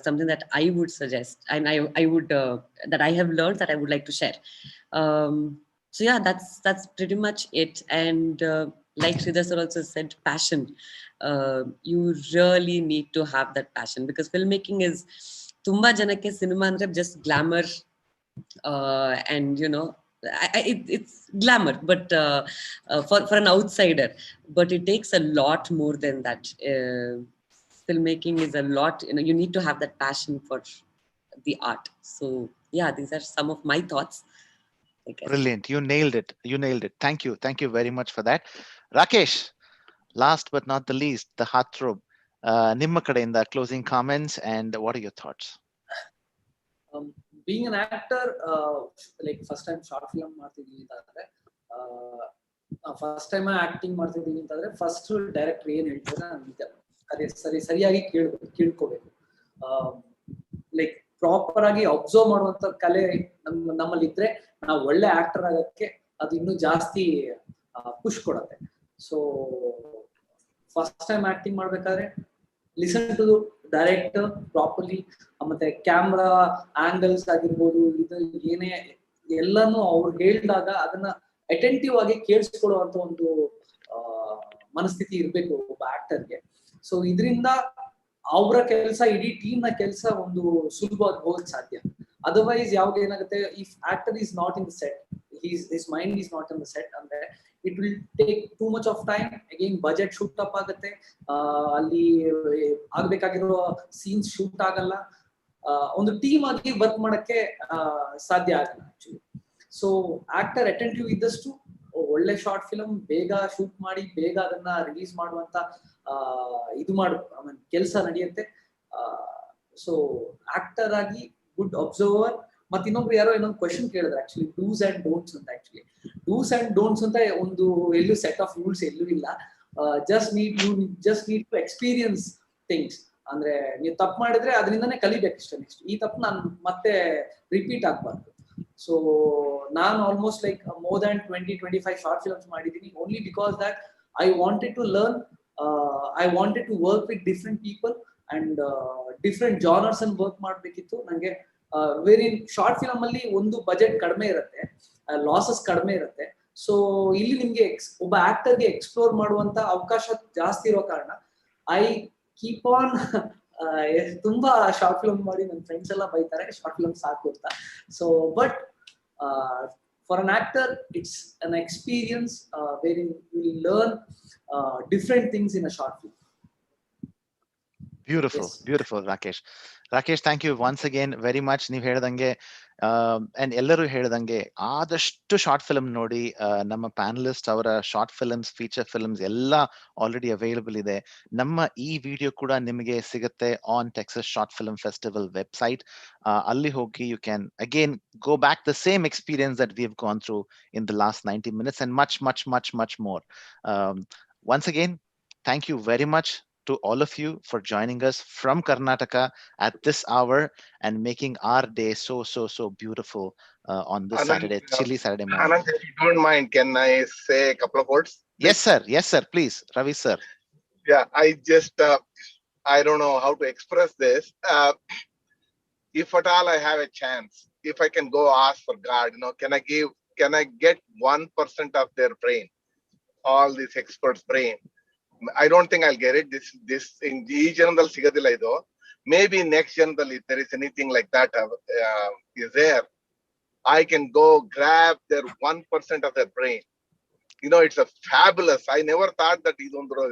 something that I would suggest, and I would that I have learned that I would like to share. So yeah, that's pretty much it. And like Sridhar sir also said, passion. You really need to have that passion, because filmmaking is tumba janakke cinema andre just glamour, and it's glamour, but for an outsider, but it takes a lot more than that. Filmmaking is a lot, you need to have that passion for the art. So yeah, these are some of my thoughts, I guess. Brilliant. You nailed it. Thank you very much for that. Rakesh, last but not the least, the heartthrob, nimma kadeinda closing comments, and what are your thoughts? Being an actor, like first time short film ಮಾಡ್ತಿದ್ದೀವಿ ಅಂತಂದ್ರೆ, first time acting ಮಾಡ್ತಿದ್ದೀವಿ ಅಂತಂದ್ರೆ, first director ಏನ್ ಹೇಳ್ತಾರೆ ಅದೇ ಸರಿಯಾಗಿ ಕೇಳ್ಕೋಬೇಕು. Like proper ಆಗಿ observe ಮಾಡುವಂತ ಕಲೆ ನಮ್ಮಲ್ಲಿ ಇದ್ರೆ ನಾವು ಒಳ್ಳೆ ಆಕ್ಟರ್ ಆಗಕ್ಕೆ ಅದು ಇನ್ನೂ ಜಾಸ್ತಿ ಪುಷ್ ಕೊಡುತ್ತೆ. ಸೊ ಫಸ್ಟ್ ಟೈಮ್ ಆಕ್ಟಿಂಗ್ ಮಾಡ್ಬೇಕಾದ್ರೆ ಲಿಸನ್ ಟು ಡೈರೆಕ್ಟರ್ ಪ್ರಾಪರ್ಲಿ, ಮತ್ತೆ ಕ್ಯಾಮ್ರಾ ಆಂಗಲ್ಸ್ ಆಗಿರ್ಬೋದು, ಇದು ಏನೇ ಎಲ್ಲಾನು ಅವ್ರು ಹೇಳಿದಾಗ ಅದನ್ನ ಅಟೆಂಟಿವ್ ಆಗಿ ಕೇಳಿಸ್ಕೊಳ್ಳುವಂತ ಒಂದು ಮನಸ್ಥಿತಿ ಇರ್ಬೇಕು ಒಬ್ಬ ಆಕ್ಟರ್ಗೆ. ಸೊ ಇದರಿಂದ ಅವರ ಕೆಲಸ, ಇಡೀ ಟೀಮ್ ನ ಕೆಲಸ ಒಂದು ಸುಲಭವಾಗಿ ಹೋಗಕ್ ಸಾಧ್ಯ. ಅದರ್ವೈಸ್ ಯಾವಾಗ ಏನಾಗುತ್ತೆ, if actor is not in the set, his mind is not in the set, ಅಂದ್ರೆ it will take too much of time. Again budget shoot up ಆಗುತ್ತೆ, ಅಲ್ಲಿ ಆಗಬೇಕಾಗಿರೋ ಸೀನ್ಸ್ ಶೂಟ್ ಆಗಲ್ಲ, ಒಂದು ಟೀಮ್ ಆಗಿ ವರ್ಕ್ ಮಾಡಕ್ಕೆ ಸಾಧ್ಯ ಆಗಲ್ಲ ಆಕ್ಚುಲಿ. ಸೊ ಆಕ್ಟರ್ ಅಟೆಂಟಿವ್ ಇದ್ದಷ್ಟು ಒಳ್ಳೆ ಶಾರ್ಟ್ ಫಿಲ್ಮ್ ಬೇಗ ಶೂಟ್ ಮಾಡಿ ಬೇಗ ಅದನ್ನ ರಿಲೀಸ್ ಮಾಡುವಂತ ಕೆಲಸ ನಡೆಯುತ್ತೆ. ಸೊ ಆಕ್ಟರ್ ಆಗಿ ಗುಡ್ ಅಬ್ಸರ್ವರ್. ಮತ್ತೆ ಇನ್ನೊಬ್ರು ಯಾರೋ ಇನ್ನೊಂದು ಕ್ವೆಶನ್ ಕೇಳಿದ್ರೆ ಆಕ್ಚುಲಿ ಡೂಸ್ ಅಂಡ್ ಡೋಂಟ್ಸ್ ಅಂತ. ಆಕ್ಚುಲಿ ಡೂಸ್ ಅಂಡ್ ಡೋಂಟ್ಸ್ ಅಂತ ಒಂದು ಎಲ್ಲೂ ಸೆಟ್ ಆಫ್ ರೂಲ್ಸ್ ಎಲ್ಲೂ ಇಲ್ಲ. Just need to experience things. ಅಂದ್ರೆ ನೀವು ತಪ್ಪು ಮಾಡಿದ್ರೆ ಅದರಿಂದನೇ ಕಲಿಬೇಕಷ್ಟೇ. ನೆಕ್ಸ್ಟ್ ಈ ತಪ್ಪು ನಾನು ಮತ್ತೆ ರಿಪೀಟ್ ಆಗ್ಬಾರ್ದು. ಸೊ ನಾನು almost like more than 20-25 short films ಮಾಡಿದ್ದೀನಿ, only because that I wanted to learn, I wanted to work with different people and different genres ಅನ್ನು ವರ್ಕ್ ಮಾಡ್ಬೇಕಿತ್ತು ನಂಗೆ. ವೆರಿ ಶಾರ್ಟ್ ಫಿಲಮ್ ಅಲ್ಲಿ ಒಂದು ಬಜೆಟ್ ಕಡಿಮೆ ಇರುತ್ತೆ, ಲಾಸಸ್ ಕಡಿಮೆ ಇರುತ್ತೆ. ಸೊ ಇಲ್ಲಿ ನಿಮ್ಗೆ ಒಬ್ಬ ಆಕ್ಟರ್ಗೆ ಎಕ್ಸ್ಪ್ಲೋರ್ ಮಾಡುವಂತ ಅವಕಾಶ ಜಾಸ್ತಿ ಇರೋ ಕಾರಣ ಐ ಕೀಪ್ ಆನ್ ತುಂಬಾ ಶಾರ್ಟ್ ಫಿಲ್ಮ್ ಮಾಡಿ. ನನ್ನ ಫ್ರೆಂಡ್ಸ್ ಎಲ್ಲ ಬೈತಾರೆ ಶಾರ್ಟ್ ಫಿಲ್ಮ್ ಸಾಕು ಅಂತ. So but for an actor it's an experience where you will learn different things in a short film. Beautiful, yes. Beautiful, Rakesh. Rakesh, thank you once again very much. ನೀವು ಹೇಳಿದಂಗೆ and ಎಲ್ಲರೂ ಹೇಳಿದಂಗೆ ಆದಷ್ಟು short film ನೋಡಿ. ನಮ್ಮ panellist ಅವರ short films, feature films ಎಲ್ಲ already available ಇದೆ. ನಮ್ಮ ಈ ವಿಡಿಯೋ ಕೂಡ ನಿಮಗೆ ಸಿಗುತ್ತೆ on Texas short film festival website. ಅಲ್ಲಿ ಹೋಗಿ you can again go back the same experience that we have gone through in the last 90 minutes and much more. Once again, thank you very much to all of you for joining us from Karnataka at this hour and making our day so beautiful on this Anand, Saturday, chilly Saturday morning. Anand, if you don't mind, can I say a couple of words? Yes sir, please. Ravi sir. Yeah, I just I don't know how to express this. If at all I have a chance, if I can go ask for God, can I get 1% of their brain, all these experts' brain? I don't think I'll get it. This in the general sigadilla ido. Maybe next general, if there is anything like that is there, I can go grab their 1% of their brain. It's a fabulous. I never thought that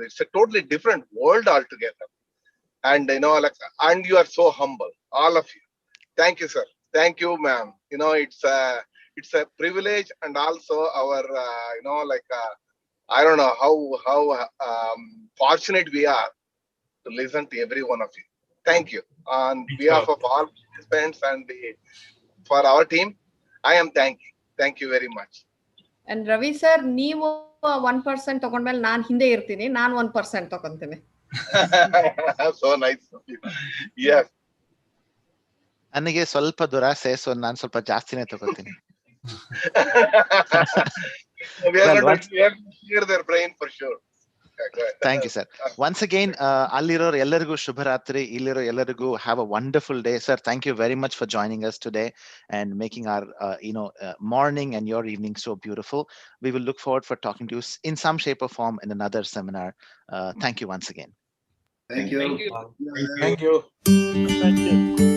it's a totally different world altogether. And and you are so humble, all of you. Thank you, sir. Thank you, ma'am. It's a privilege, and also our I don't know how fortunate we are to listen to every one of you. Thank you. On behalf of all participants and for our team, I am thanking. Thank you very much. And Ravi sir, ನೀವು 1% ತಗೊಂಡ್ಮೇಲೆ ನಾನು ಹಿಂದೆ ಇರ್ತೀನಿ, ನಾನು 1% ತಗೊಂತೀನಿ. So nice of you. Yes. ನನಗೆ ಸ್ವಲ್ಪ ದುರಾಸೆ, so ನಾನು ಸ್ವಲ್ಪ ಜಾಸ್ತಿನೇ ತಗೋತೀನಿ. We are going to clear their brain for sure. Thank you, sir. Once again, ಅಲ್ಲಿರೋರು ಎಲ್ಲರಿಗೂ ಶುಭರಾತ್ರಿ, ಇಲ್ಲಿರೋ ಎಲ್ಲರಿಗೂ have a wonderful day. Sir, thank you very much for joining us today and making our morning and your evening so beautiful. We will look forward for talking to you in some shape or form in another seminar. Thank you once again. Thank you. Thank you.